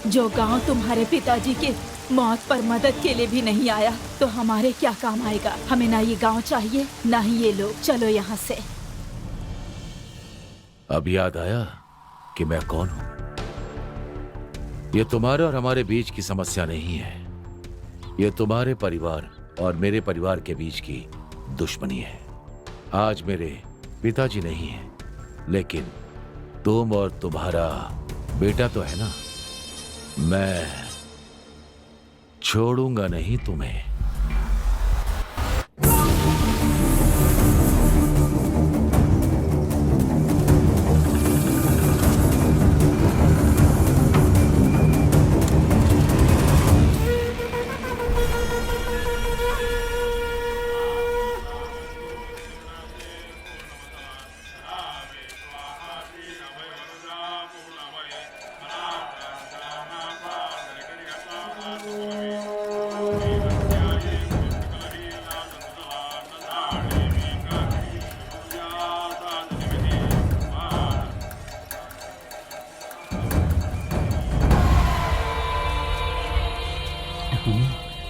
जो गांव तुम्हारे पिताजी के मौत पर मदद के लिए भी नहीं आया तो हमारे क्या काम आएगा। हमें ना ये गांव चाहिए ना ही ये लोग। चलो यहाँ से। अब याद आया कि मैं कौन हूं। ये तुम्हारे और हमारे बीच की समस्या नहीं है, ये तुम्हारे परिवार और मेरे परिवार के बीच की दुश्मनी है। आज मेरे पिताजी नहीं है, लेकिन तुम और तुम्हारा बेटा तो है ना। मैं छोड़ूंगा नहीं तुम्हें।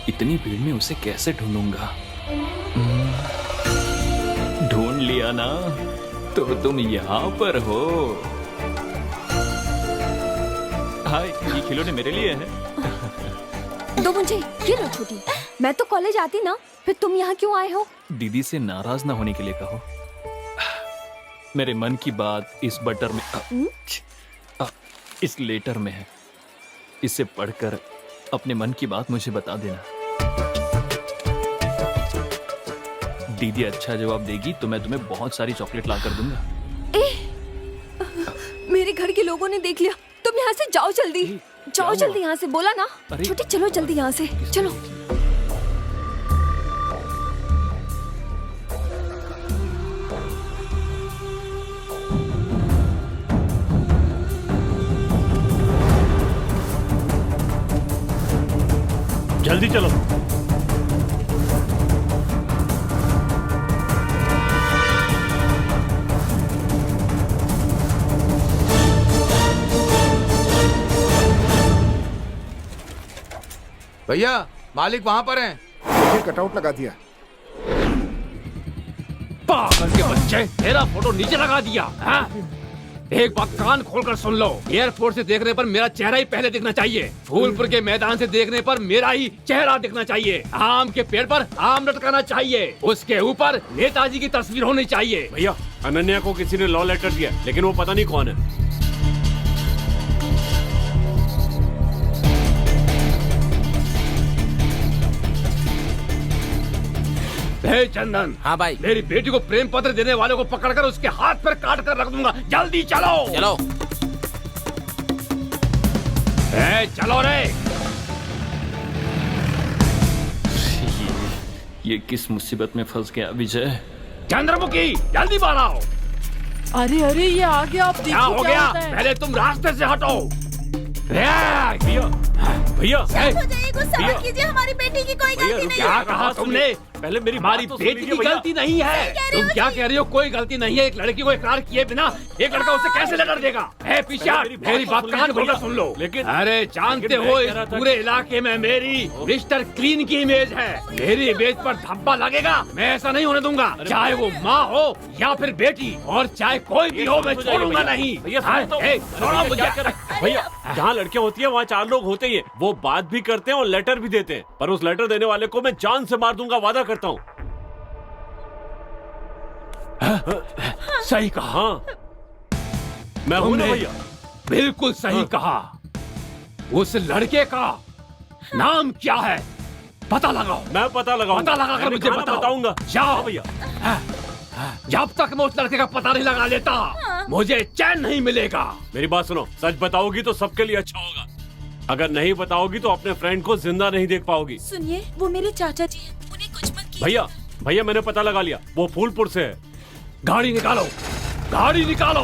इतनी भीड़ में उसे कैसे ढूंढूंगा? ढूंढ लिया ना, तो तुम यहाँ पर हो। हाय, ये खिलौने मेरे लिए हैं। दो मुझे ये लो छोटी। मैं तो कॉलेज आती ना, फिर तुम यहाँ क्यों आए हो? दीदी से नाराज ना होने के लिए कहो। मेरे मन की बात इस बटर में इस लेटर में है। इसे पढ़कर अपने मन की बात मुझे बता देना। दीदी अच्छा जवाब देगी तो मैं तुम्हें बहुत सारी चॉकलेट ला कर दूंगा। मेरे घर के लोगों ने देख लिया। तुम यहाँ से जाओ जल्दी, जाओ जल्दी यहाँ से। बोला ना छोटी, चलो जल्दी यहाँ से चलो। जल्दी चलो। भैया, मालिक वहां पर हैं। देखिए कटआउट लगा दिया। पागल के बच्चे, मेरा फोटो नीचे लगा दिया। हाँ? एक बात कान खोलकर सुन लो। एयरपोर्ट से देखने पर मेरा चेहरा ही पहले दिखना चाहिए। फूलपुर के मैदान से देखने पर मेरा ही चेहरा दिखना चाहिए। आम के पेड़ पर आम लटकाना चाहिए। उसके ऊपर नेताजी की तस्वीर होनी चाहिए। भैया, अनन्या को किसी ने लॉ लेटर दिया, लेकिन वो पता नहीं कौन है। हे चंदन। हाँ भाई। मेरी बेटी को प्रेम पत्र देने वाले को पकड़कर उसके हाथ पर काट कर रख दूंगा। जल्दी चलो। चलो। चलो रे। ये किस मुसीबत में फंस गया विजय? चंद्रमुखी, जल्दी बाहर आओ। अरे अरे ये आ गया। आप क्या हो देखो गया? होता है। पहले तुम रास्ते से हटो। भैया, भैया, गुस्सा मत कीजिए, हमारी बेटी की कोई गलती नहीं क्या है। कहा तुमने? पहले मेरी हमारी बात तो बेटी सुन की लीजिए गलती नहीं है। तुम क्या कह रही हो? कोई गलती नहीं है। एक लड़की को इकरार किए बिना एक लड़का उसे कैसे लेटर देगा? है पीछा, मेरी बात कान खोलकर सुन लो। लेकिन अरे जानते हो, इस पूरे इलाके में मेरी मिस्टर क्लीन की इमेज है। मेरी इमेज पर धब्बा लगेगा, मैं ऐसा नहीं होने दूंगा। चाहे वो माँ हो या फिर बेटी, और चाहे कोई भी हो, मैं छोड़ूंगा नहीं। छोड़ो मुझे। भैया, जहाँ लड़कियाँ होती है वहाँ 4 लोग होते ही हैं। वो बात भी करते हैं और लेटर भी देते हैं, पर उस लेटर देने वाले को मैं जान से मार दूंगा, वादा करता हूँ। सही कहा। हाँ, मैं हूं ना भैया। बिल्कुल सही कहा। उस लड़के का नाम क्या है? पता लगाओ। मैं पता लगाऊंगा। पता लगाकर मुझे बताऊंगा। जाओ भैया। जब तक मैं उस लड़के का पता नहीं लगा लेता, मुझे चैन नहीं मिलेगा। मेरी बात सुनो, सच बताओगी तो सबके लिए अच्छा होगा। अगर नहीं बताओगी तो अपने फ्रेंड को जिंदा नहीं देख पाओगी। सुनिए, वो मेरे चाचा जी हैं, उन्हें कुछ मत कीजिए। भैया, भैया मैंने पता लगा लिया, वो फूलपुर से है। गाड़ी निकालो, गाड़ी निकालो।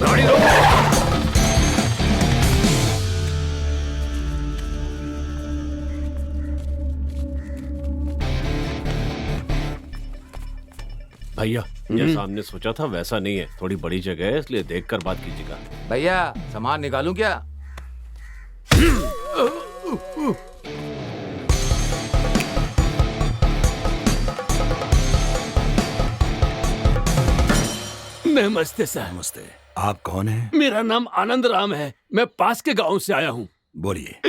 गाड़ी रोको। भैया जैसा हमने सोचा था वैसा नहीं है, थोड़ी बड़ी जगह है इसलिए देखकर बात कीजिएगा। भैया सामान निकालूं क्या? नमस्ते सर। नमस्ते। आप कौन हैं? मेरा नाम आनंद राम है, मैं पास के गांव से आया हूँ। बोलिए।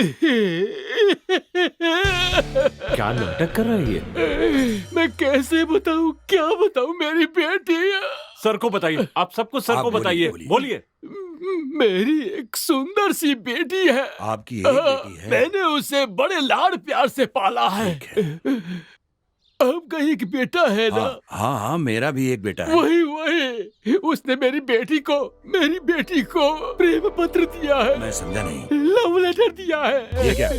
क्या नाटक कर रहा है ये? मैं कैसे बताऊँ, क्या बताऊँ, मेरी बेटी। सर को बताइए, आप सब कुछ सर आप को बताइए, बोलिए। बोलिए। मेरी एक सुंदर सी बेटी है। आपकी एक बेटी है? मैंने उसे बड़े लाड प्यार से पाला है। आपका एक बेटा है ना? हाँ हाँ, मेरा भी एक बेटा है। वही उसने मेरी बेटी को प्रेम पत्र दिया है। मैं समझा नहीं। लव लेटर दिया है। ये क्या?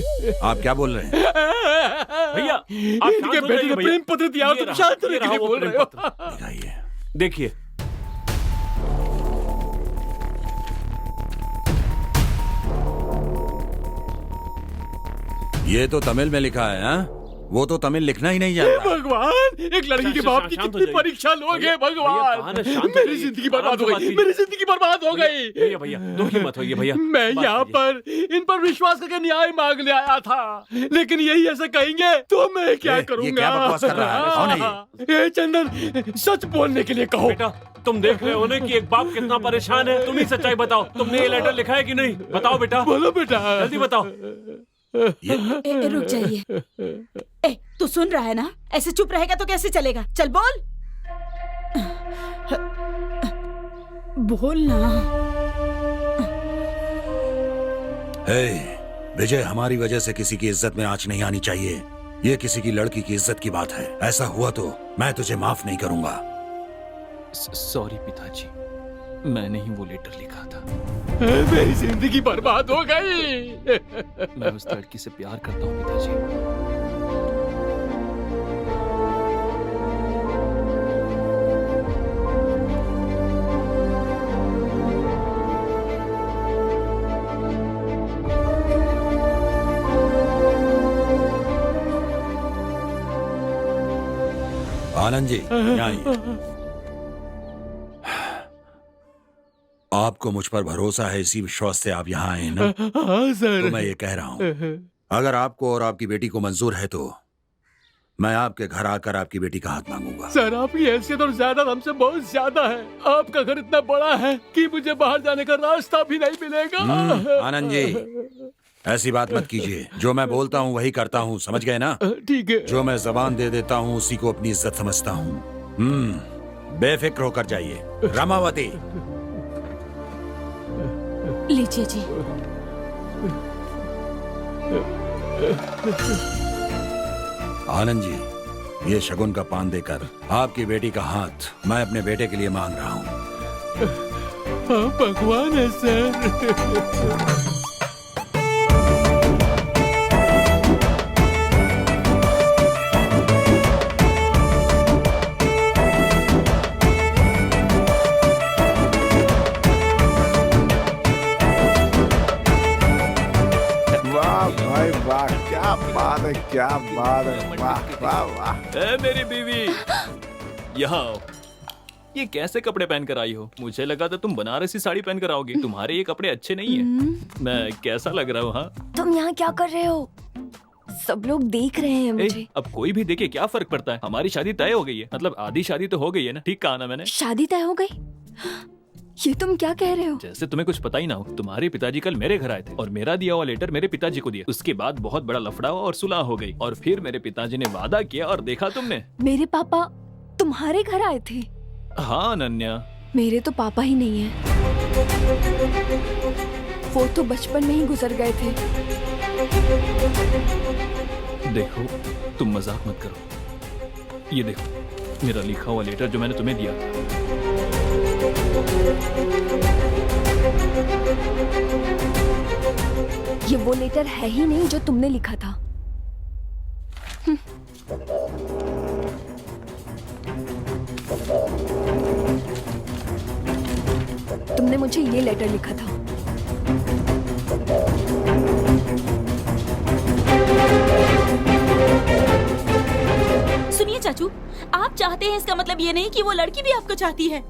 आप क्या बोल रहे हैं? भैया, आप इनके शांत हो बेटे जाइए ने भैया। प्रेम पत्र दिया और ये तुम रहा, शांत ये रहने के रहा लिए वो बोल प्रेम रहे हो। पत्र। दिखाइए। देखिए, ये तो तमिल में लिखा है। हाँ, वो तो तमिल लिखना ही नहीं जानता। भगवान, एक लड़की के बाप की शांत हो कितनी जाइए। परीक्षा लोगे भैया, भगवान। कहाँ ना, शांत हो मेरी जाइए। जिंदगी बर्बाद हो आराम से गई, बात मेरी जिंदगी बर्बाद हो गई। भैया भैया दुखी मत होइए भैया। मैं बात यहाँ कीजिए। पर इन पर विश्वास करके न्याय मांगने आया था, लेकिन यही ऐसे कहेंगे तो मैं क्या ये करूँगा? क्या बकवास कर रहा है? कौन है ये चंदन, सच बोलने के लिए कहो। बेटा, तुम देख रहे हो ना कि एक बाप कितना परेशान है। तुम ही सच्चाई बताओ, तुमने ये लेटर लिखा है कि नहीं? बताओ बेटा, बोलो बेटा, जल्दी बताओ। रुक जाइए। तू सुन रहा है ना? ऐसे चुप रहेगा तो कैसे चलेगा? चल बोल, बोल ना। विजय, हमारी वजह से किसी की इज्जत में आंच नहीं आनी चाहिए। ये किसी की लड़की की इज्जत की बात है। ऐसा हुआ तो मैं तुझे माफ नहीं करूंगा। सॉरी पिताजी, मैंने ही वो लेटर लिखा था। मेरी जिंदगी बर्बाद हो गई। मैं उस लड़की से प्यार करता हूँ पिताजी। आनंद जी, यहाँ आइए। आपको मुझ पर भरोसा है, इसी विश्वास से आप यहाँ आए हैं ना? हाँ सर। तो मैं ये कह रहा हूँ, अगर आपको और आपकी बेटी को मंजूर है तो मैं आपके घर आकर आपकी बेटी का हाथ मांगूंगा। सर, आपकी हैसियत और जायदाद हमसे बहुत ज्यादा है। आपका घर इतना बड़ा है कि मुझे बाहर जाने का रास्ता भी नहीं मिलेगा। आनंद जी, ऐसी बात मत कीजिए। जो मैं बोलता हूँ वही करता हूँ, समझ गए ना? ठीक है। जो मैं जबान दे देता हूँ उसी को अपनी इज्जत समझता हूँ। बेफिक्र होकर जाइए। रमावती, लीजिए जी। आनंद जी, ये शगुन का पान देकर आपकी बेटी का हाथ मैं अपने बेटे के लिए मांग रहा हूँ। हाँ, भगवान है सर। वाह भाई वाह, क्या बात है, क्या बात है, वाह वाह वाह। ए मेरी बीवी, यहाँ आओ। ये कैसे कपड़े पहन कर आई हो? मुझे लगा था तुम बनारसी साड़ी पहन कर आओगी। तुम्हारे ये कपड़े अच्छे नहीं है। मैं कैसा लग रहा हूँ? हाँ, तुम यहाँ क्या कर रहे हो? सब लोग देख रहे हैं मुझे। अब कोई भी देखे क्या फर्क पड़ता है? हमारी शादी तय हो गई है, मतलब आधी शादी तो हो गई है ना। ठीक कहा ना मैंने? शादी तय हो गई? ये तुम क्या कह रहे हो? जैसे तुम्हें कुछ पता ही ना हो। तुम्हारे पिताजी कल मेरे घर आए थे और मेरा दिया हुआ लेटर मेरे पिताजी को दिया। उसके बाद बहुत बड़ा लफड़ा हुआ और सुलह हो गई। और फिर मेरे पिताजी ने वादा किया और देखा तुमने। मेरे पापा तुम्हारे घर आए थे? हाँ अनन्या, मेरे तो पापा ही नहीं है। वो तो बचपन में ही गुजर गए थे। देखो तुम मजाक मत करो। ये देखो मेरा लिखा हुआ लेटर जो मैंने तुम्हें दिया था। ये वो लेटर है ही नहीं जो तुमने लिखा था। तुमने मुझे ये लेटर लिखा था। सुनिए चाचू, आप चाहते हैं इसका मतलब ये नहीं कि वो लड़की भी आपको चाहती है।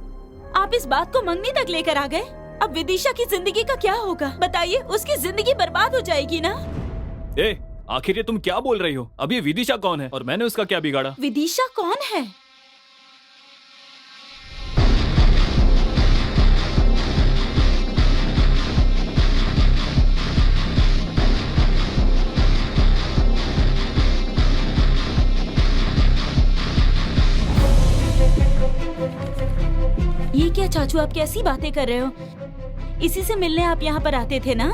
आप इस बात को मंगनी तक लेकर आ गए। अब विदिशा की जिंदगी का क्या होगा बताइए? उसकी जिंदगी बर्बाद हो जाएगी ना। ए, आखिर ये तुम क्या बोल रही हो? अब ये विदिशा कौन है और मैंने उसका क्या बिगाड़ा? विदिशा कौन है? ये क्या चाचू, आप कैसी बातें कर रहे हो? इसी से मिलने आप यहाँ पर आते थे ना?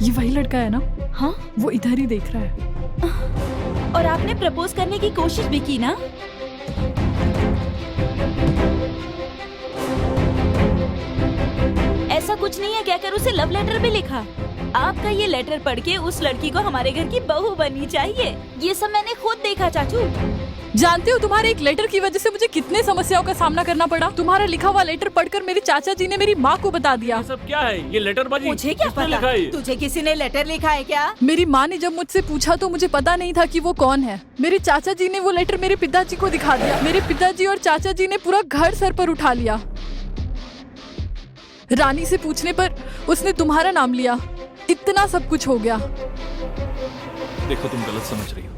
ये वही लड़का है ना? हाँ, वो इधर ही देख रहा है। और आपने प्रपोज करने की कोशिश भी की ना? ऐसा कुछ नहीं है, कहकर उसे लव लेटर भी लिखा। आपका ये लेटर पढ़ के उस लड़की को हमारे घर की बहू बननी चाहिए। ये सब मैंने खुद देखा चाचू। जानते हो तुम्हारे एक लेटर की वजह से मुझे कितने समस्याओं का सामना करना पड़ा। तुम्हारा लिखा हुआ लेटर पढ़कर मेरे चाचा जी ने मेरी माँ को बता दिया। ये सब क्या है? ये लेटर बाजी मुझे क्या किसने पता? लिखा है? तुझे किसी ने लेटर लिखा है क्या? मेरी माँ ने जब मुझसे पूछा तो मुझे पता नहीं था कि वो कौन है। मेरे चाचा जी ने वो लेटर मेरे पिताजी को दिखा दिया। मेरे पिताजी और चाचा जी ने पूरा घर सर पर उठा लिया। रानी से पूछने पर उसने तुम्हारा नाम लिया। इतना सब कुछ हो गया। देखो, तुम गलत समझ रही हो।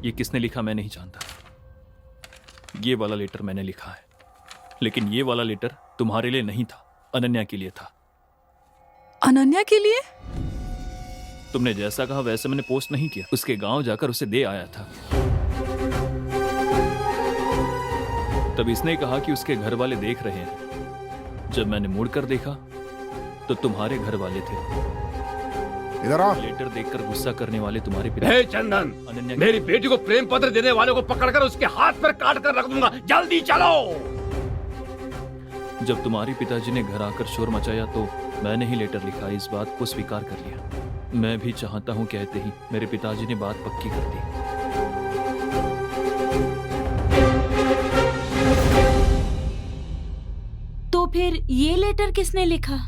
ये किसने लिखा मैं नहीं जानता। ये वाला लेटर मैंने लिखा है, लेकिन ये वाला लेटर तुम्हारे लिए नहीं था, अनन्या के लिए था। अनन्या के लिए? तुमने जैसा कहा वैसे मैंने पोस्ट नहीं किया, उसके गांव जाकर उसे दे आया था। तब इसने कहा कि उसके घर वाले देख रहे हैं। जब मैंने मुड़कर देखा तो तुम्हारे घर वाले थे। इधर आओ। लेटर देखकर गुस्सा करने वाले तुम्हारे पिता। हे चंदन, अनन्या मेरी बेटी को प्रेम पत्र देने वाले को पकड़कर उसके हाथ पर काट कर रख दूंगा। जल्दी चलो। जब तुम्हारे पिताजी ने घर आकर शोर मचाया तो मैंने ही लेटर लिखा, इस बात को स्वीकार कर लिया। मैं भी चाहता हूँ कहते ही मेरे पिताजी ने बात पक्की कर दी। तो फिर ये लेटर किसने लिखा?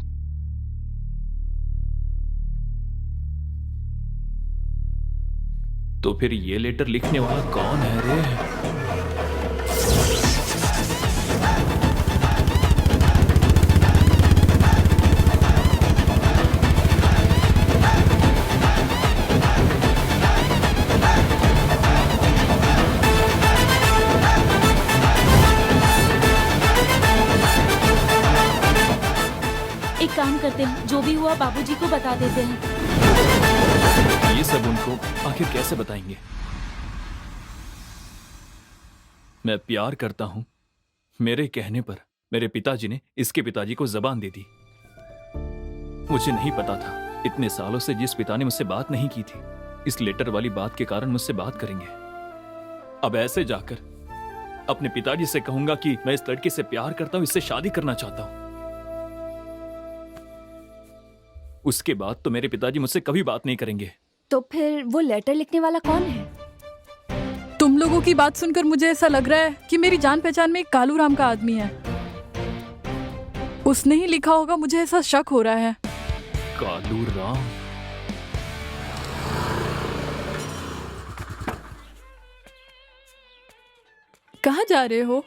तो फिर ये लेटर लिखने वाला कौन है रे? एक काम करते हैं, जो भी हुआ बाबूजी को बता देते हैं। ये सब उनको आखिर कैसे बताएंगे? मैं प्यार करता हूं, मेरे कहने पर मेरे पिताजी ने इसके पिताजी को जबान दे दी। मुझे नहीं पता था इतने सालों से जिस पिता ने मुझसे बात नहीं की थी, इस लेटर वाली बात के कारण मुझसे बात करेंगे। अब ऐसे जाकर अपने पिताजी से कहूंगा कि मैं इस लड़के से प्यार करता हूं, इससे शादी करना चाहता हूं। उसके बाद तो मेरे पिताजी मुझसे कभी बात नहीं करेंगे। तो फिर वो लेटर लिखने वाला कौन है? तुम लोगों की बात सुनकर मुझे ऐसा लग रहा है कि मेरी जान पहचान में एक कालू राम का आदमी है। उसने ही लिखा होगा, मुझे ऐसा शक हो रहा है। कालू राम? कहाँ जा रहे हो?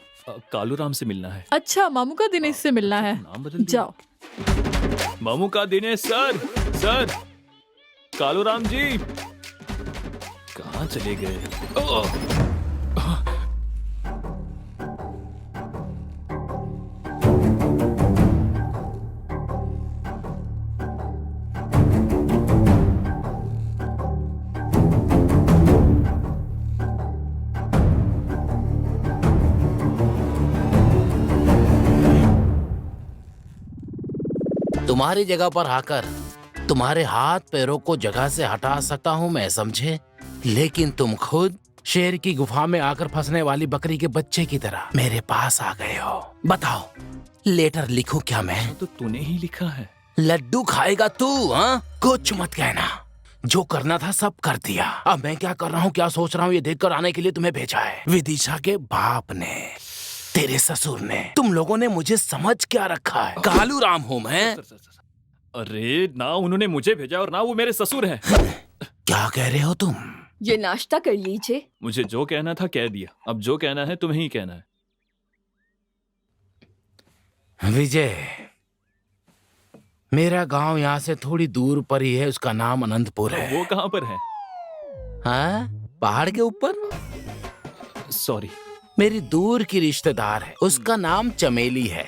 कालू राम से मिलना है। अच्छा, मामू का दिनेश से मिलना है। नाम बदल दिया। जाओ। मामू का दिनेश सर। सर, कालू राम जी कहाँ चले गए? तुम्हारी जगह पर आकर तुम्हारे हाथ पैरों को जगह से हटा सकता हूँ मैं, समझे? लेकिन तुम खुद शेर की गुफा में आकर फंसने वाली बकरी के बच्चे की तरह मेरे पास आ गए हो। बताओ, लेटर लिखूं क्या मैं? तो तूने ही लिखा है। लड्डू खाएगा तू? हाँ, कुछ मत कहना। जो करना था सब कर दिया। अब मैं क्या कर रहा हूँ, क्या सोच रहा हूँ, ये देखकर आने के लिए तुम्हें भेजा है। विदिशा के बाप ने, तेरे ससुर ने, तुम लोगों ने मुझे समझ क्या रखा है? कालू राम हूँ मैं। अरे ना, उन्होंने मुझे भेजा और ना वो मेरे ससुर हैं। क्या कह रहे हो तुम? ये नाश्ता कर लीजिए। मुझे जो कहना था कह दिया, अब जो कहना है तुम्हें ही कहना है। विजय, मेरा गांव यहाँ से थोड़ी दूर पर ही है, उसका नाम अनंतपुर है। वो कहाँ पर है? हाँ, पहाड़ के ऊपर। सॉरी। मेरी दूर की रिश्तेदार है, उसका नाम चमेली है।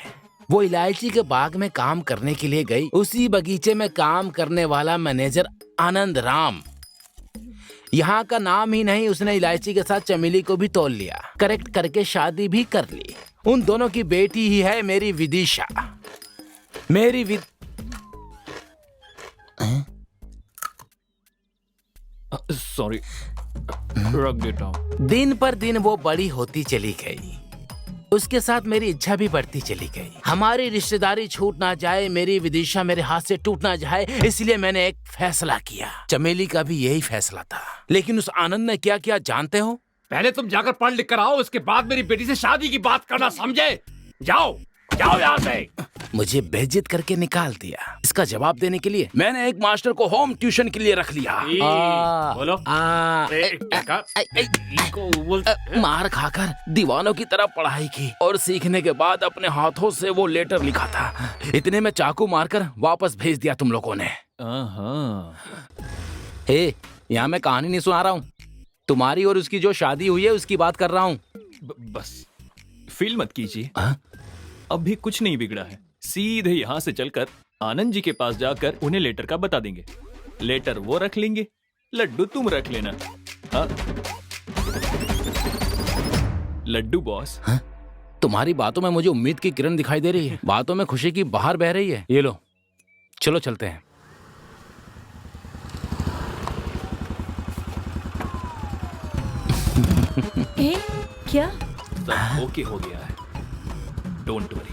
वो इलायची के बाग में काम करने के लिए गई। उसी बगीचे में काम करने वाला मैनेजर आनंद राम, यहाँ का नाम ही नहीं, उसने इलायची के साथ चमेली को भी तोल लिया, करेक्ट करके शादी भी कर ली। उन दोनों की बेटी ही है मेरी विदिशा। सॉरी, रख देता हूँ। दिन पर दिन वो बड़ी होती चली गई, उसके साथ मेरी इच्छा भी बढ़ती चली गई। हमारी रिश्तेदारी छूट ना जाए, मेरी विदिशा मेरे हाथ से टूट ना जाए, इसलिए मैंने एक फैसला किया। चमेली का भी यही फैसला था, लेकिन उस आनंद ने क्या किया जानते हो? पहले तुम जाकर पढ़ लिख कर आओ, उसके बाद मेरी बेटी से शादी की बात करना, समझे? जाओ जाओ यहाँ से। मुझे बेइज्जत करके निकाल दिया। इसका जवाब देने के लिए मैंने एक मास्टर को होम ट्यूशन के लिए रख लिया। बोलो। मार खाकर दीवानों की तरह पढ़ाई की और सीखने के बाद अपने हाथों से वो लेटर लिखा था। इतने में चाकू मारकर वापस भेज दिया तुम लोगों ने। यहाँ मैं कहानी नहीं सुना रहा हूँ, तुम्हारी और उसकी जो शादी हुई है उसकी बात कर रहा हूँ। बस फील मत कीजिए, अभी कुछ नहीं बिगड़ा है। सीधे यहाँ से चलकर आनंद जी के पास जाकर उन्हें लेटर का बता देंगे। लेटर वो रख लेंगे, लड्डू तुम रख लेना। हाँ? लड्डू बॉस। हाँ? तुम्हारी बातों में मुझे उम्मीद की किरण दिखाई दे रही है, बातों में खुशी की बहार बह रही है। ये लो, चलो चलते हैं। क्या? सब ओके हो गया है, डोंट वरी।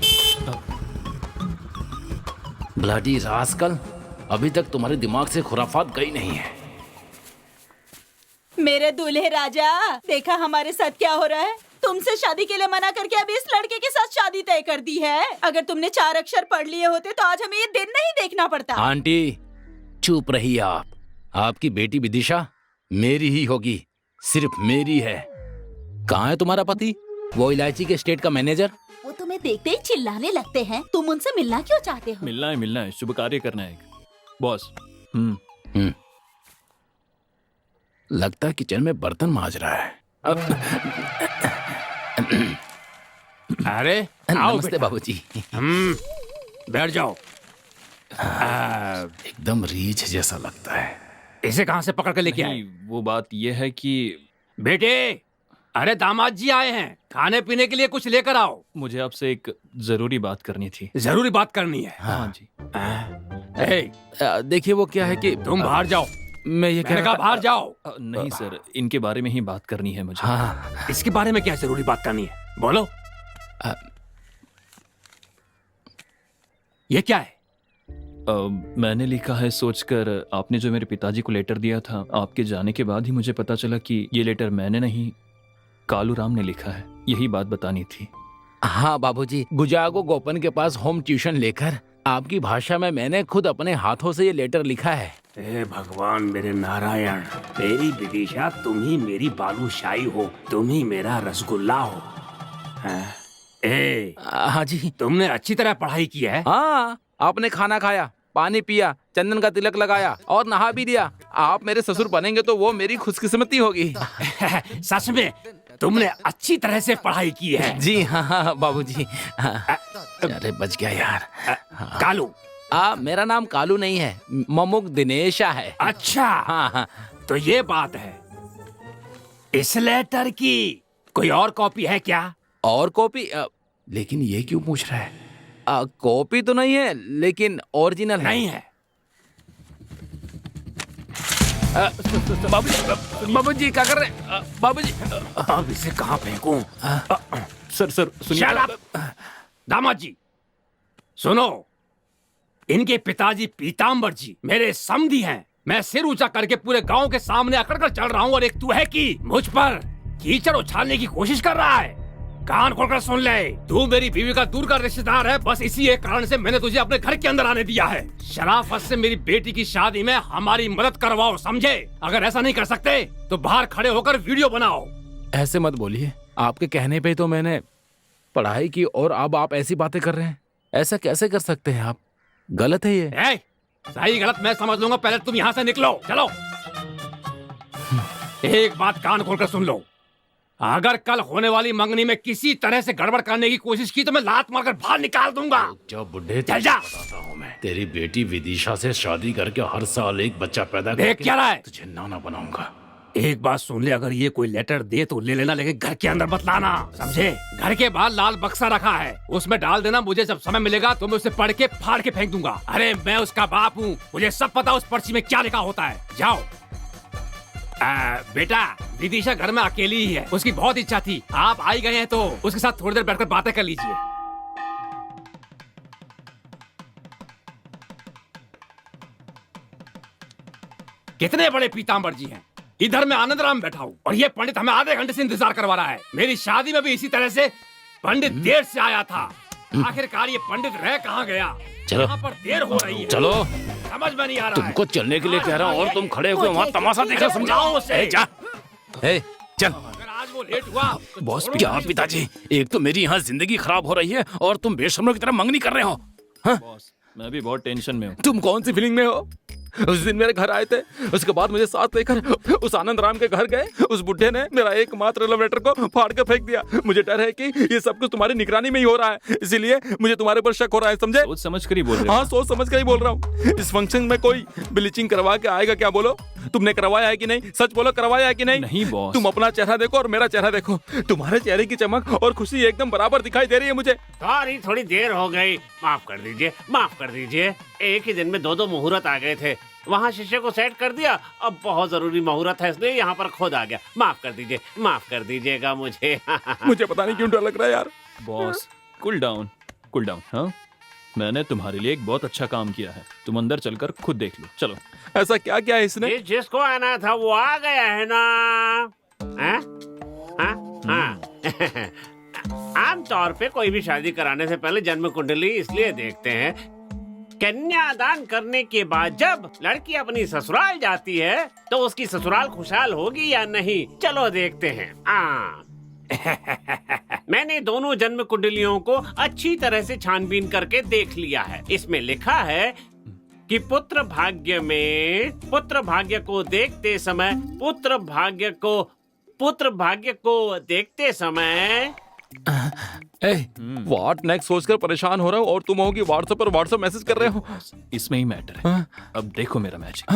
ब्लडी रास्कल, अभी तक तुम्हारे दिमाग से खुराफात गई नहीं है। मेरे दूल्हे राजा, देखा हमारे साथ क्या हो रहा है? तुमसे शादी के लिए मना करके अभी इस लड़के के साथ शादी तय कर दी है। अगर तुमने 4 अक्षर पढ़ लिए होते तो आज हमें ये दिन नहीं देखना पड़ता। आंटी चुप रहिए आप। आपकी बेटी विदिशा मेरी ही होगी, सिर्फ मेरी है। कहाँ है तुम्हारा पति, वो इलायची के स्टेट का मैनेजर? वो तुम्हें देखते ही चिल्लाने लगते हैं। तुम उनसे मिलना क्यों चाहते हो? मिलना है, शुभ कार्य करना है बॉस। लगता है किचन में बर्तन मांज रहा है। अरे नमस्ते बाबूजी। बैठ जाओ। एकदम रीछ जैसा लगता है। इसे कहाँ से पकड़ कर लेके आए? वो बात ये है कि बेटे, अरे दामाद जी आए हैं, खाने पीने के लिए कुछ लेकर आओ। मुझे आपसे एक जरूरी बात करनी थी। जरूरी बात करनी है? हाँ जी। देखिए वो क्या है कि तुम बाहर जाओ। मैं ये कह रहा था, बाहर जाओ। नहीं सर, इनके बारे में ही बात करनी है मुझे। हाँ। इसके बारे में क्या जरूरी बात करनी है, बोलो। ये क्या है? मैंने लिखा है सोचकर, आपने जो मेरे पिताजी को लेटर दिया था, आपके जाने के बाद ही मुझे पता चला कि ये लेटर मैंने नहीं, कालू राम ने लिखा है। यही बात बतानी थी। हाँ बाबूजी, गुजागो गोपन के पास होम ट्यूशन लेकर आपकी भाषा में मैंने खुद अपने हाथों से ये लेटर लिखा है। हे भगवान मेरे नारायण, मेरी विदिशा, तुम ही मेरी बालूशाही हो, तुम ही मेरा रसगुल्ला हो। हाँ जी। तुमने अच्छी तरह पढ़ाई की है? हाँ, आपने खाना खाया, पानी पिया, चंदन का तिलक लगाया और नहा भी दिया। आप मेरे ससुर बनेंगे तो वो मेरी खुशकिस्मती होगी। सच में तुमने अच्छी तरह से पढ़ाई की है। जी हाँ बाबूजी। अरे बच गया यार। कालू? मेरा नाम कालू नहीं है, ममुक दिनेशा है। अच्छा। हाँ। तो ये बात है। इस लेटर की कोई और कॉपी है क्या? और कॉपी? लेकिन ये क्यों पूछ रहा है? कॉपी तो नहीं है, लेकिन ओरिजिनल नहीं है। बाबूजी क्या कर रहे? बाबूजी अब इसे कहाँ फेंकूं? सर सुनिए। दामाद जी सुनो, इनके पिताजी पीताम्बर जी मेरे समधी हैं। मैं सिर ऊंचा करके पूरे गांव के सामने अकड़ कर चल रहा हूँ और एक तू है कि मुझ पर कीचड़ उछालने की कोशिश कर रहा है। कान खोलकर सुन ले, तू मेरी बीवी का दूर का रिश्तेदार है। बस इसी एक कारण से मैंने तुझे अपने घर के अंदर आने दिया है। शराफत से मेरी बेटी की शादी में हमारी मदद करवाओ, समझे? अगर ऐसा नहीं कर सकते तो बाहर खड़े होकर वीडियो बनाओ। ऐसे मत बोलिए, आपके कहने पे तो मैंने पढ़ाई की और अब आप ऐसी बातें कर रहे हैं। ऐसा कैसे कर सकते हैं आप? गलत है ये। सही गलत मैं समझ लूंगा, पहले तुम यहाँ से निकलो। चलो। एक बात कान खोलकर सुन लो, अगर कल होने वाली मंगनी में किसी तरह से गड़बड़ करने की कोशिश की तो मैं लात मारकर बाहर निकाल दूंगा। जो बुढ़े चल जा। बताता हूँ मैं, तेरी बेटी विदिशा से शादी करके हर साल एक बच्चा पैदा देख क्या रहा है? तुझे नाना बनाऊंगा। एक बात सुन ले, अगर ये कोई लेटर दे तो ले लेना, लेकिन घर के अंदर मत लाना, समझे? घर के बाहर लाल बक्सा रखा है, उसमें डाल देना। मुझे जब समय मिलेगा तो मैं उसे पढ़ के फाड़ के फेंक दूंगा। अरे मैं उसका बाप हूँ, मुझे सब पता उस पर्ची में क्या लिखा होता है। जाओ। बेटा, विदिशा घर में अकेली ही है, उसकी बहुत इच्छा थी, आप आई गए हैं तो उसके साथ थोड़ी देर बैठकर बातें कर लीजिए। कितने बड़े पीताम्बर जी हैं। इधर मैं आनंदराम बैठा हूँ और ये पंडित हमें आधे घंटे से इंतजार करवा रहा है। मेरी शादी में भी इसी तरह से पंडित देर से आया था। आखिरकार ये पंडित रह कहाँ गया? चलो। यहाँ पर देर हो रही है। चलो। समझ में नहीं आ रहा तुमको चलने के लिए कह रहा हूँ और तुम खड़े हुए वहाँ तमाशा देखा, समझाओ उसे। ए, जा। ए, चल। अगर आज वो लेट हुआ तो बॉस, छोड़ो क्या नहीं पिताजी, एक तो मेरी यहाँ जिंदगी खराब हो रही है और तुम बेशर्मों की तरह मंगनी कर रहे हो। हाँ? बॉस, मैं भी बहुत टेंशन में हूँ। तुम कौन सी फीलिंग में हो? उस दिन मेरे घर आए थे, उसके बाद मुझे साथ लेकर उस आनंद राम के घर गए। उस बुढ़े ने मेरा एकमात्र लव लेटर को फाड़ कर फेंक दिया। मुझे डर है कि ये सब कुछ तुम्हारी निगरानी में ही हो रहा है, इसीलिए मुझे तुम्हारे पर शक हो रहा है, समझे? सोच समझ कर ही बोल रहे हो। हाँ, सोच समझ कर ही बोल रहा हूँ। इस फंक्शन में कोई ब्लीचिंग करवा के आएगा क्या? बोलो, तुमने करवाया है कि नहीं? सच बोलो, करवाया है कि नहीं? नहीं बॉस। तुम अपना चेहरा देखो और मेरा चेहरा देखो, तुम्हारे चेहरे की चमक और खुशी एकदम बराबर दिखाई दे रही है मुझे। सॉरी, थोड़ी देर हो गई, माफ कर दीजिए, माफ कर दीजिए। एक ही दिन में दो मुहूर्त आ गए थे, वहाँ शीशे को सेट कर दिया, अब बहुत जरूरी मुहूर्त है इसलिए यहाँ पर खुद आ गया। माफ कर दीजिए, माफ कर दीजिएगा मुझे। मुझे पता नहीं क्यों डर लग रहा है यार। Boss, cool down, cool down. हाँ, मैंने तुम्हारे लिए एक बहुत अच्छा काम किया है, तुम अंदर चलकर खुद देख लो। चलो। ऐसा क्या क्या है इसने? जिसको आना था वो आ गया है ना? हाँ? हाँ? आमतौर पे कोई भी शादी कराने से पहले जन्म कुंडली इसलिए देखते हैं, कन्यादान करने के बाद जब लड़की अपनी ससुराल जाती है तो उसकी ससुराल खुशहाल होगी या नहीं, चलो देखते हैं। मैंने दोनों जन्म कुंडलियों को अच्छी तरह से छानबीन करके देख लिया है। इसमें लिखा है कि पुत्र भाग्य को देखते समय व्हाट नेक्स्ट सोचकर परेशान हो रहा हूँ और तुम होगी व्हाट्सएप पर व्हाट्सएप मैसेज कर रहे हो। इसमें ही मैटर है। अब देखो मेरा मैजिक।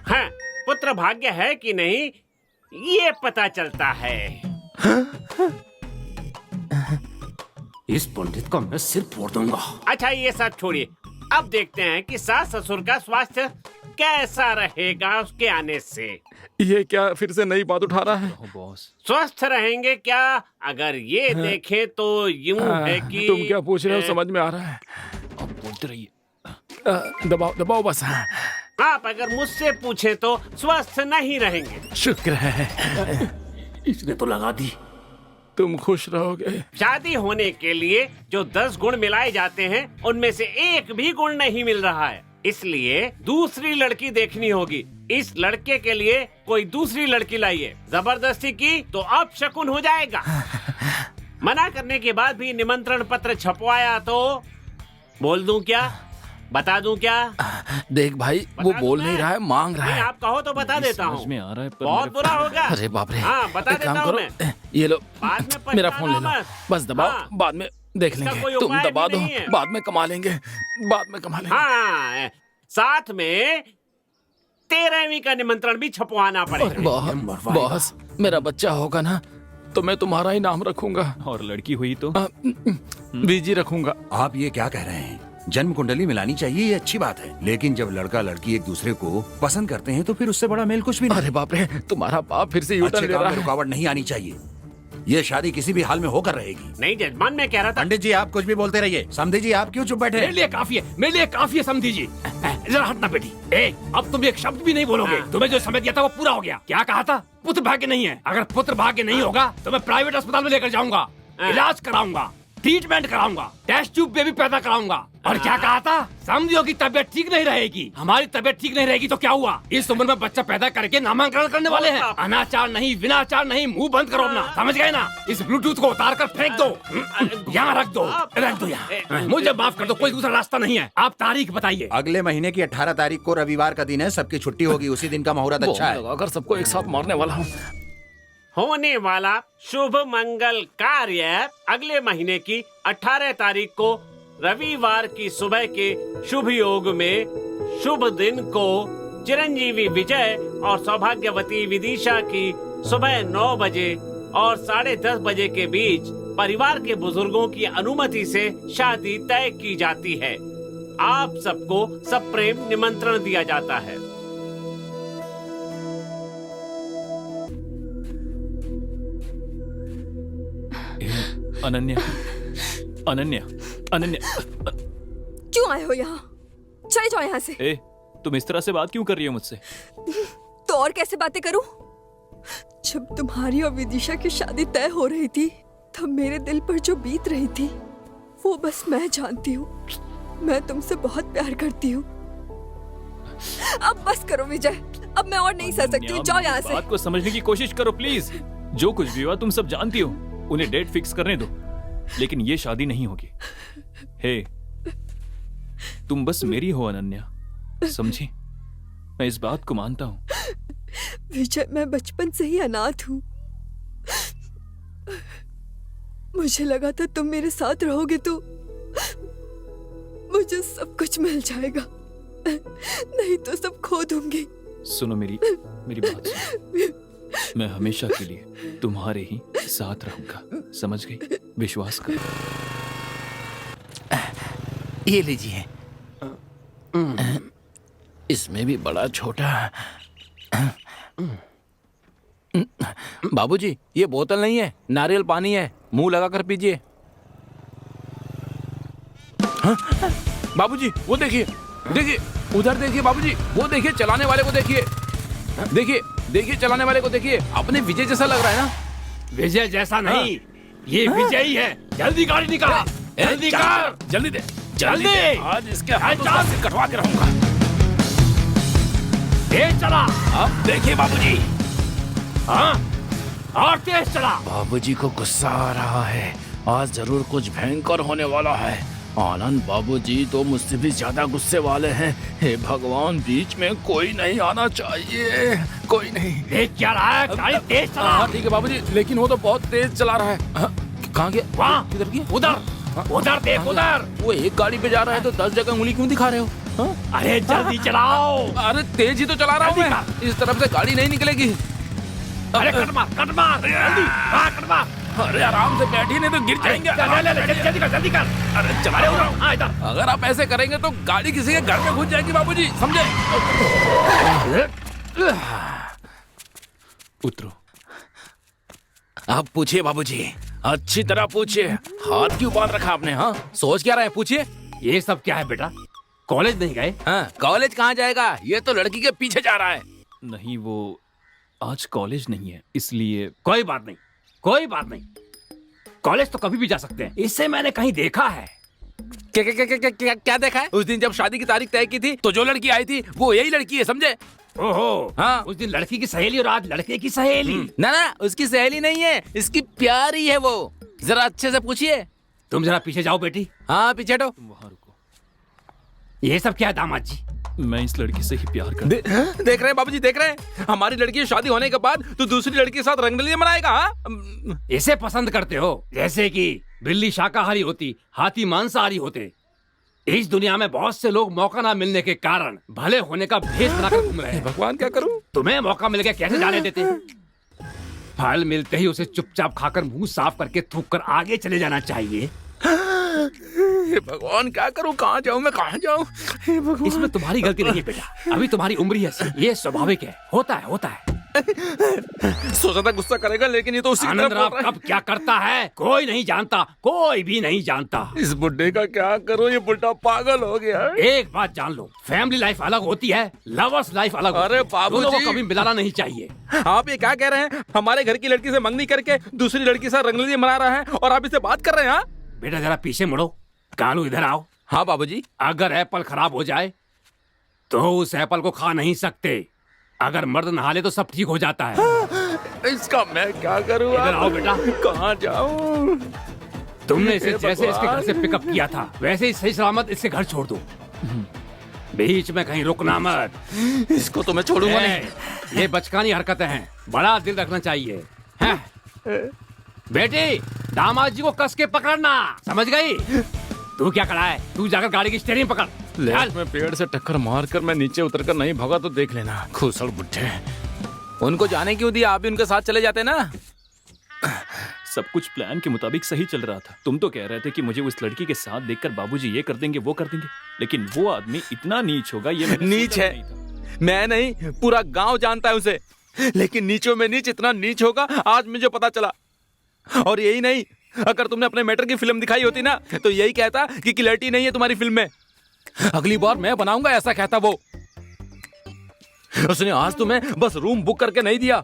हाँ, पुत्र भाग्य है कि नहीं ये पता चलता है। इस पंडित का मैं सिर फोड़ दूंगा। अच्छा, ये सब छोड़िए, अब देखते हैं कि सास ससुर का स्वास्थ्य कैसा रहेगा उसके आने से। ये क्या फिर से नई बात उठा रहा है? बॉस, स्वस्थ रहेंगे क्या? अगर ये देखें तो यूं है कि तुम क्या पूछ रहे हो समझ में आ रहा है। अब बोलते रहिए। दबाओ दबाओ बस। आप अगर मुझसे पूछे तो स्वस्थ नहीं रहेंगे। शुक्र है, इसने तो लगा दी। तुम खुश रहोगे। शादी होने के लिए जो 10 गुण मिलाए जाते हैं उनमें से एक भी गुण नहीं मिल रहा है, इसलिए दूसरी लड़की देखनी होगी। इस लड़के के लिए कोई दूसरी लड़की लाइए। जबरदस्ती की तो अपशकुन हो जाएगा। मना करने के बाद भी निमंत्रण पत्र छपवाया तो बोल दूं क्या? बता दूं क्या? देख भाई, वो बोल नहीं रहा है, मांग रहा नहीं, है। आप कहो तो बता देता समझ हूँ। में आ रहा है पर बहुत बुरा होगा। अरे बाप रे। हाँ, बता एक काम देता हूँ करो, मैं। ये लो बाद में पछताना मेरा फोन ले लो, मत। बस दबाओ। हाँ। बाद में देख इसका लेंगे। कोई तुम उपाय दबा भी दो, नहीं है। बाद में कमा लेंगे, बाद में कमा लेंगे। हाँ, साथ में 13वीं का निमंत्रण भी छपवाना पड़ेगा। बॉस, मेरा बच्चा होगा ना तो मैं तुम्हारा ही नाम रखूंगा और लड़की हुई तो बीजी रखूंगा। आप ये क्या कह रहे हैं? जन्म कुंडली मिलानी चाहिए, ये अच्छी बात है, लेकिन जब लड़का लड़की एक दूसरे को पसंद करते हैं तो फिर उससे बड़ा मेल कुछ भी नहीं। अरे बाप रे, तुम्हारा बाप फिर से यूटर्न अच्छे ले काम रहा में है। रुकावट नहीं आनी चाहिए। ये शादी किसी भी हाल में होकर रहेगी। नहीं जजमान, मैं कह रहा था। पंडित जी, आप कुछ भी बोलते रहिए। समधी जी, आप क्यों चुप बैठे? मेरे लिए काफी है, मेरे लिए काफी है समझी जी। जरा हटना बेटी। अब तुम एक शब्द भी नहीं बोलोगे। तुम्हें जो समय दिया था वो पूरा हो गया। क्या कहा था? पुत्र भाग्य नहीं है। अगर पुत्र भाग्य नहीं होगा तो मैं प्राइवेट अस्पताल में लेकर जाऊंगा। इलाज कराऊंगा, ट्रीटमेंट कराऊंगा, टेस्ट ट्यूब बेबी पैदा कराऊंगा। और क्या कहा था? समझो की तबीयत ठीक नहीं रहेगी। हमारी तबीयत ठीक नहीं रहेगी तो क्या हुआ? इस उम्र में बच्चा पैदा करके नामांकन करने वाले हैं। अनाचार नहीं, विनाचार नहीं, मुंह बंद करो अपना, समझ गए ना? इस ब्लूटूथ को उतार कर फेंक दो, यहाँ रख दो यहाँ। मुझे माफ कर दो, कोई दूसरा रास्ता नहीं है। आप तारीख बताइए। अगले महीने की 18 तारीख को रविवार का दिन है, सबकी छुट्टी होगी, उसी दिन का मुहूर्त अच्छा है। लगाकर सबको एक साथ मारने वाला हूँ। होने वाला शुभ मंगल कार्य अगले महीने की 18 तारीख को रविवार की सुबह के शुभ योग में शुभ दिन को चिरंजीवी विजय और सौभाग्यवती विदिशा की सुबह 9 बजे और 10:30 बजे के बीच परिवार के बुजुर्गों की अनुमति से शादी तय की जाती है। आप सबको सप्रेम निमंत्रण दिया जाता है। अनन्या, अनन्या, अनन्या, क्यों आए हो यहाँ? चले जाओ यहाँ से। ए, तुम इस तरह से बात क्यों कर रही हो मुझसे? तो और कैसे बातें करूं? जब तुम्हारी और विदिशा की शादी तय हो रही थी तब मेरे दिल पर जो बीत रही थी वो बस मैं जानती हूँ। मैं तुमसे बहुत प्यार करती हूँ। अब बस करो विजय, अब मैं और नहीं सह सकती हूँ। जाओ यहाँ से। बात को समझने की कोशिश करो प्लीज। जो कुछ भी हुआ तुम सब जानती हो। उन्हें डेट फिक्स करने दो, लेकिन ये शादी नहीं होगी। हे, तुम बस मेरी हो अनन्या, समझी? मैं इस बात को मानता हूँ। विजय, मैं बचपन से ही अनाथ हूँ। मुझे लगा था तुम मेरे साथ रहोगे तो मुझे सब कुछ मिल जाएगा, नहीं तो सब खो दूंगी। सुनो मेरी बात सुनो। मैं हमेशा के लिए तुम्हारे ही साथ रहूंगा, समझ गई? विश्वास करो। ये लीजिए। इसमें भी बड़ा छोटा। बाबूजी, ये बोतल नहीं है, नारियल पानी है, मुंह लगाकर पीजिए। हाँ? बाबूजी, वो देखिए, देखिए उधर देखिए बाबूजी, वो देखिए चलाने वाले को देखिए, देखिए देखिए चलाने वाले को देखिए। अपने विजय जैसा लग रहा है ना? विजय जैसा नहीं, ये विजय ही है। जल्दी गाड़ी निकाल, जल्दी कर, जल्दी दे, जल्दी। आज इसके हाथों से कटवा के रहूंगा। तेज चला। अब देखिए बाबूजी। हाँ, और तेज चला। बाबूजी को गुस्सा आ रहा है, आज जरूर कुछ भयंकर होने वाला है। आनंद बाबूजी तो मुझसे भी ज्यादा गुस्से वाले हैं। हे भगवान, बीच में कोई नहीं आना चाहिए, कोई नहीं। देख क्या रहा है? गाड़ी तेज चला। हाँ ठीक है बाबूजी, लेकिन वो तो बहुत तेज चला रहा है। कहाँ गया? वहाँ, किधर गया? उधर, उधर देख, उधर। वो एक गाड़ी पे जा रहा है तो 10 जगह उंगली क्यों दिखा रहे हो? हाँ? अरे जल्दी चलाओ। अरे तेज ही तो चला रहा हूँ मैं, इस तरफ से गाड़ी नहीं निकलेगी। अरे कट मार, जल्दी, हाँ कट मार। अरे आराम से बैठिए, नहीं तो गिर जाएंगे। जल्दी कर। अरे चला हाँ इधर। अगर आप ऐसे करेंगे तो गाड़ी किसी के घर में घुस जाएगी बाबूजी, समझे? उतरो। आप पूछिए बाबूजी, अच्छी तरह पूछिए। हाथ क्यों बांध रखा आपने? हाँ, सोच क्या रहे हैं? पूछिए। ये सब क्या है बेटा? कॉलेज नहीं गए? हाँ, कॉलेज कहाँ जाएगा? ये तो लड़की के पीछे जा रहा है। नहीं, वो आज कॉलेज नहीं है, इसलिए। कोई बात नहीं, कोई बात नहीं। कॉलेज तो कभी भी जा सकते हैं, इससे मैंने कहीं देखा है। क्या देखा है? उस दिन जब शादी की तारीख तय की थी तो जो लड़की आई थी वो यही लड़की है, समझे? ओहो, हाँ। उस दिन लड़की की सहेली और आज लड़के की सहेली। ना ना, उसकी सहेली नहीं है, इसकी प्यारी है वो। जरा अच्छे से पूछिए। तुम जरा पीछे जाओ बेटी। हाँ पीछे हटो। वहाँ रुको। ये सब क्या है दामाद जी? मैं इस लड़की से ही प्यार करता देख रहे हैं बाबूजी, देख रहे हैं? हमारी लड़की की शादी होने के बाद तो दूसरी लड़की के साथ रंगरलियां मनाएगा। हाँ? इसे पसंद करते हो? जैसे कि बिल्ली शाकाहारी होती, हाथी मांसाहारी होते। इस दुनिया में बहुत से लोग मौका ना मिलने के कारण भले होने का भेष बनाकर घूम रहे हैं। भगवान क्या करूं? तुम्हें मौका मिल गया, कैसे जाने देते? फल मिलते ही उसे चुपचाप खाकर मुंह साफ करके थूक कर आगे चले जाना चाहिए। हे भगवान क्या करूं? कहाँ जाऊं मैं, कहाँ जाऊं? हे भगवान। इसमें तुम्हारी गलती नहीं है बेटा, अभी तुम्हारी उम्र ही ऐसी, ये स्वाभाविक है, होता है। सोचा था गुस्सा करेगा, लेकिन ये तो उसी की आनंद तरफ राव बोल रहा कब क्या करता है कोई नहीं जानता, कोई भी नहीं जानता। है। इस बुड्ढे का क्या करो, ये बुड्ढा पागल हो गया है। एक बात जान लो, फैमिली लाइफ अलग होती है, लवर्स लाइफ अलग होती अरे है। बाबूजी! दोनों को कभी मिलाना नहीं चाहिए। आप ये क्या कह रहे हैं? हमारे घर की लड़की से मंगनी करके दूसरी लड़की से रंगली मना रहा है और आप इससे बात कर रहे हैं? हाँ? बेटा जरा पीछे मुड़ो, कालू इधर आओ। हाँ बाबूजी। अगर एप्पल खराब हो जाए तो उस एप्पल को खा नहीं सकते। अगर मर्द नहा ले तो सब ठीक हो जाता है। इसका मैं क्या करूँ? इधर आओ बेटा। कहाँ जाऊँ? तुमने इसे हे जैसे इसके घर से भगवान। पिकअप किया था वैसे ही सही सलामत इससे घर छोड़ दो। बीच में कहीं रुकना मत। इसको तो मैं छोड़ूंगा नहीं। ये बचकानी हरकतें हैं, बड़ा दिल रखना चाहिए। हैं? बेटी दामाद जी को कस के पकड़ना, समझ गई? तू क्या खड़ा है, तू जाकर गाड़ी की स्टीयरिंग पकड़। लेफ्ट में पेड़ से टक्कर मारकर मैं नीचे उतरकर नहीं भागा तो देख लेना। खुसड़ बुड्ढे, उनको जाने क्यों दिया? आप भी उनके साथ चले जाते ना। सब कुछ प्लान के मुताबिक सही चल रहा था। तुम तो कह रहे थे कि मुझे उस लड़की के साथ देखकर बाबूजी ये कर देंगे वो कर देंगे, लेकिन वो आदमी इतना नीच होगा ये मैंने नीच सोचा है। नहीं था। मैं नहीं, पूरा गांव जानता है उसे। लेकिन नीचों में नीच इतना नीच होगा आज मुझे पता चला। और यही नहीं, अगर तुमने अपने मैटर की फिल्म दिखाई होती ना तो यही कहता कि क्लैरिटी नहीं है तुम्हारी फिल्म में। अगली बार मैं बनाऊंगा ऐसा कहता वो। उसने आज तुम्हें बस रूम बुक करके नहीं दिया।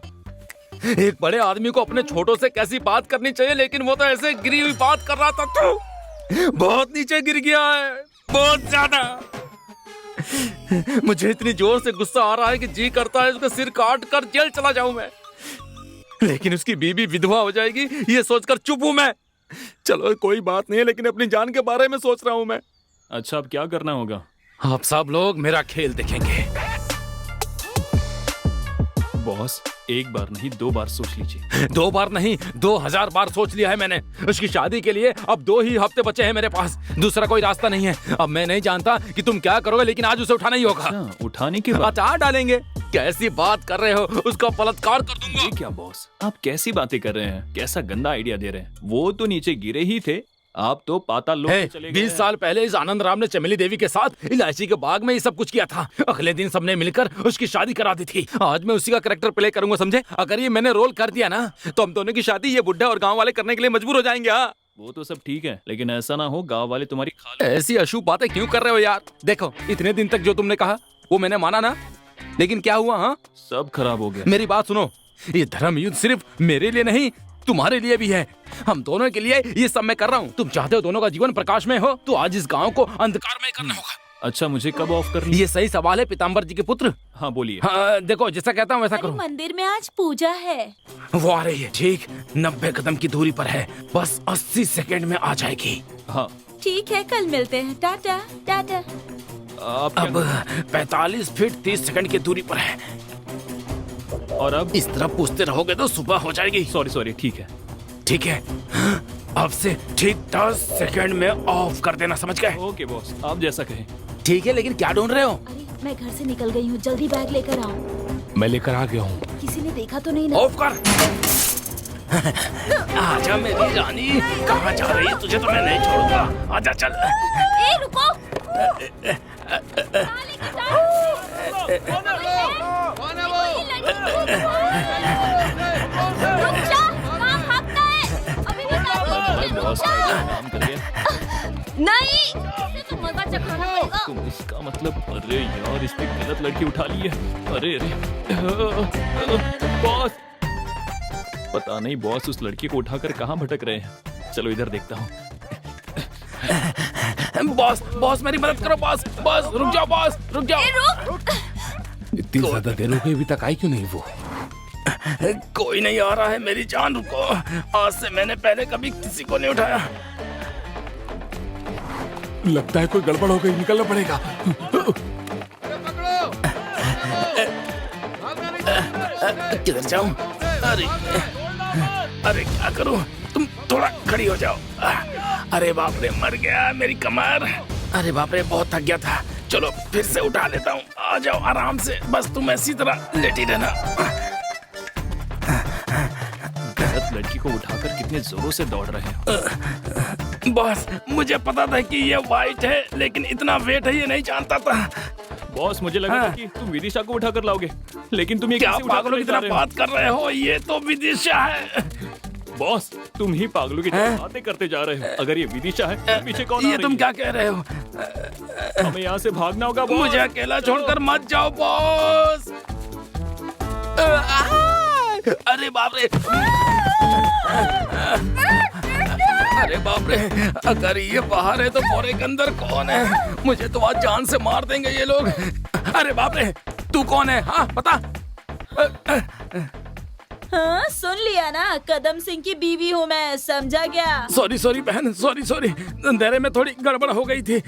एक बड़े आदमी को अपने छोटों से कैसी बात करनी चाहिए, लेकिन वो तो ऐसे गिरी हुई बात कर रहा था। तो बहुत नीचे गिर गया है, बहुत ज्यादा। मुझे इतनी जोर से गुस्सा आ रहा है कि जी करता है उसका सिर काट कर जेल चला जाऊं मैं, लेकिन उसकी बीवी विधवा हो जाएगी ये सोचकर चुप हूं मैं। चलो कोई बात नहीं है, लेकिन अपनी जान के बारे में सोच रहा हूं मैं। अच्छा अब क्या करना होगा? आप सब लोग मेरा खेल देखेंगे। बॉस एक बार नहीं 2 बार सोच लीजिए। 2 बार नहीं 2000 बार सोच लिया है मैंने। उसकी शादी के लिए अब 2 ही हफ्ते बचे हैं मेरे पास, दूसरा कोई रास्ता नहीं है। अब मैं नहीं जानता कि तुम क्या करोगे, लेकिन आज उसे उठाना ही होगा। अच्छा, उठाने के बाद अचार डालेंगे। कैसी बात कर रहे हो, उसका बलात्कार कर दूंगा। ये क्या बॉस, आप कैसी बातें कर रहे हैं? कैसा गंदा आइडिया दे रहे हैं? वो तो नीचे गिरे ही थे, आप तो पाताल लोक में चले गए। 20 साल पहले इस आनंद राम ने चमेली देवी के साथ इलायची के बाग में ये सब कुछ किया था। अगले दिन सबने मिलकर उसकी शादी करा दी थी। आज मैं उसी का कैरेक्टर प्ले करूंगा, समझे? अगर ये मैंने रोल कर दिया ना तो हम दोनों की शादी ये बुढ़ा और गांव वाले करने के लिए मजबूर हो जाएंगे। हाँ? वो तो सब ठीक है, लेकिन ऐसा ना हो गांव वाले तुम्हारी खाल। ऐसी अशुभ बातें क्यों कर रहे हो यार? देखो इतने दिन तक जो तुमने कहा वो मैंने माना ना, लेकिन क्या हुआ? हाँ सब खराब हो गया। मेरी बात सुनो, ये धर्म युद्ध सिर्फ मेरे लिए नहीं तुम्हारे लिए भी है। हम दोनों के लिए ये सब मैं कर रहा हूँ। तुम चाहते हो दोनों का जीवन प्रकाश में हो, तो आज इस गांव को अंधकार में करना होगा। अच्छा मुझे कब ऑफ करनी? ये सही सवाल है पीताम्बर जी के पुत्र। हाँ बोलिए। हाँ, देखो जैसा कहता हूँ वैसा करो। मंदिर में आज पूजा है। वो आ रही है, ठीक 90 कदम की दूरी पर है, बस 80 सेकंड में आ जाएगी। हाँ ठीक है, कल मिलते हैं। टाटा टाटा। आप अब 45 फीट 30 सेकंड की दूरी पर है। और अब इस तरह पूछते रहोगे तो सुबह हो जाएगी। सॉरी ठीक है। ठीक है, अब से ठीक 10 सेकंड में ऑफ कर देना, समझ गए? ओके बॉस, आप जैसा कहें। ठीक है, लेकिन क्या ढूंढ रहे हो? अरे मैं घर से निकल गई हूँ, जल्दी बैग लेकर आओ। मैं लेकर आ गया हूँ। किसी ने देखा तो नहीं ना? ऑफ कर। आजा मेरी रानी, कहाँ जा रही है? तुझे तो मैं नहीं छोड़ूंगा। आजा चल। ए रुको। बॉस काम करिए। नहीं, तो मजा चखाना पड़ेगा। तुम इसका मतलब, अरे यार इसने गलत लड़की उठा ली है। अरे बॉस, पता नहीं बॉस उस लड़की को उठाकर कहाँ भटक रहे हैं। चलो इधर देखता हूँ। बॉस मेरी मदद करो। बॉस रुक जाओ, बॉस रुक जाओ। इतनी ज्यादा देर हो गई, अभी तक आई क्यों नहीं वो? कोई नहीं आ रहा है मेरी जान, रुको। आज से मैंने पहले कभी किसी को नहीं उठाया। लगता है कोई गड़बड़ हो गई, निकलना पड़ेगा। किधर जाऊं? अरे क्या करूं? तुम थोड़ा खड़ी हो जाओ। अरे बाप रे, मर गया मेरी कमर। अरे बाप रे, बहुत थक गया था। चलो फिर से उठा लेता हूँ। आ जाओ आराम से, बस तुम ऐसी तरह लेटी रहना। गलत लड़की को उठाकर कितने जोरों से दौड़ रहे हैं। बॉस मुझे पता था कि ये वाइट है, लेकिन इतना वेट है ये नहीं जानता था। बॉस मुझे लगा था कि तुम विदिशा को उठा कर लाओगे, लेकिन तुम ये क्या कैसे उठा पागलों की कर ला तरह रहे हो? बात कर रहे हो? ये तो विदिशा है। बॉस तुम ही पागलों की तरह बातें करते जा रहे हो। अगर ये विदिशा है तो पीछे कौन आ ये रही तुम है? क्या कह रहे हो? हमें यहाँ से भागना होगा बॉस। मुझे अकेला छोड़कर मत जाओ बॉस। अरे बाप रे, अरे बाप रे, अगर ये बाहर है तो बोरे के अंदर कौन है? मुझे तो आज जान से मार देंगे ये लोग। अरे बाप रे, तू कौन है? हाँ बता। हाँ सुन लिया ना, कदम सिंह की बीवी हूँ मैं, समझा क्या? सॉरी सॉरी बहन, सॉरी सॉरी, अंधेरे में थोड़ी गड़बड़ हो गई थी।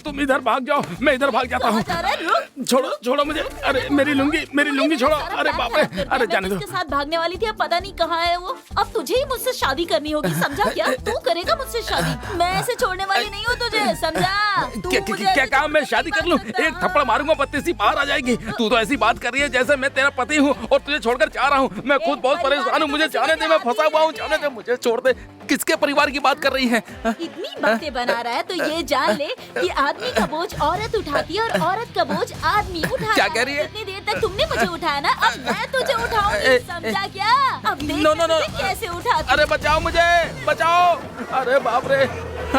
तुम इधर भाग जाओ, मैं इधर भाग जाता हूँ। कहाँ जा रहा है? रुक। छोड़ो छोड़ो मुझे। अरे मेरी लुंगी छोड़ो। अरे बाप रे, अरे जाने दो। उसके साथ भागने वाली थी, अब पता नहीं कहाँ है वो। अब तुझे ही मुझसे शादी करनी होगी, समझा क्या? तू करेगा मुझसे शादी, मैं ऐसे छोड़ने वाली नहीं हूँ तुझे, समझा? तू मुझे क्या ऐसे काम मैं छोड़ शादी मत कर लूं? सकता। एक थप्पड़ मारूंगा, पत्ती सी बाहर आ जाएगी। तू तो ऐसी बात कर रही है जैसे मैं तेरा पति हूँ और तुझे छोड़कर जा रहा हूँ। मैं खुद बहुत परेशान हूँ, मुझे जाने दे, मैं फंसा हुआ हूँ, जाने दे, मुझे छोड़ दे। किसके परिवार की बात कर रही है? इतनी बातें बना रहा है तो ये जान ले कि आदमी का बोझ औरत उठाती है और औरत का बोझ आदमी उठाता है। क्या कह रही है? इतनी देर तक तुमने मुझे उठाया ना, अब मैं तुझे उठाऊंगी, समझा क्या? अब देख नो, नो, नो। तुझे कैसे उठाती। अरे बचाओ मुझे, बचाओ। अरे बाप रे,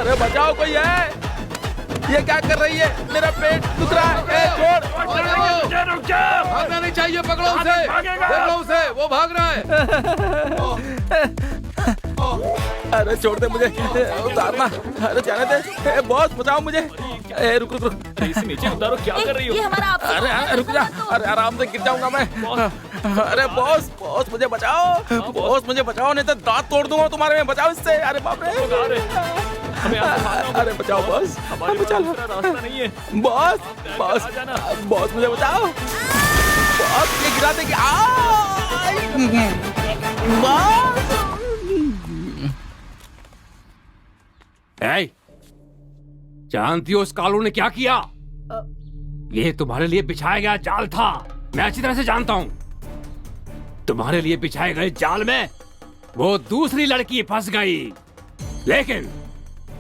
अरे बचाओ, कोई है? ये क्या कर रही है? मेरा पेट दुख रहा है। छोड़। रुक जा। भागना नहीं चाहिए, पकड़ो उसे, देख लो उसे, वो भाग रहा है। अरे छोड़ दे मुझे, उतारना। अरे जाने दे। बॉस बचाओ मुझे। रुक रुक रुक। इसे नीचे उतारो, क्या कर रही हो? ये हमारा आपसी अरे मामला है, रुक जा। समझा तो? अरे आराम से गिर जाऊंगा मैं। अरे बॉस मुझे बचाओ। बॉस मुझे बचाओ, नहीं तो दांत तोड़ दूंगा तुम्हारे में। बचाओ इससे। अरे बाप रे। हमें यहाँ से भागना होगा। अरे बचाओ बॉस, हमारे बचा पास लो। दूसरा रास्ता नहीं है। बॉस आ जाना। बॉस मुझे बचाओ। बॉस ये गिरा देगी। बॉस। ए, जानती हो उस कालू ने क्या किया? ये तुम्हारे लिए बिछाया गया जाल था, मैं अच्छी तरह से जानता हूँ। तुम्हारे लिए बिछाए गए जाल में वो दूसरी लड़की फंस गई, लेकिन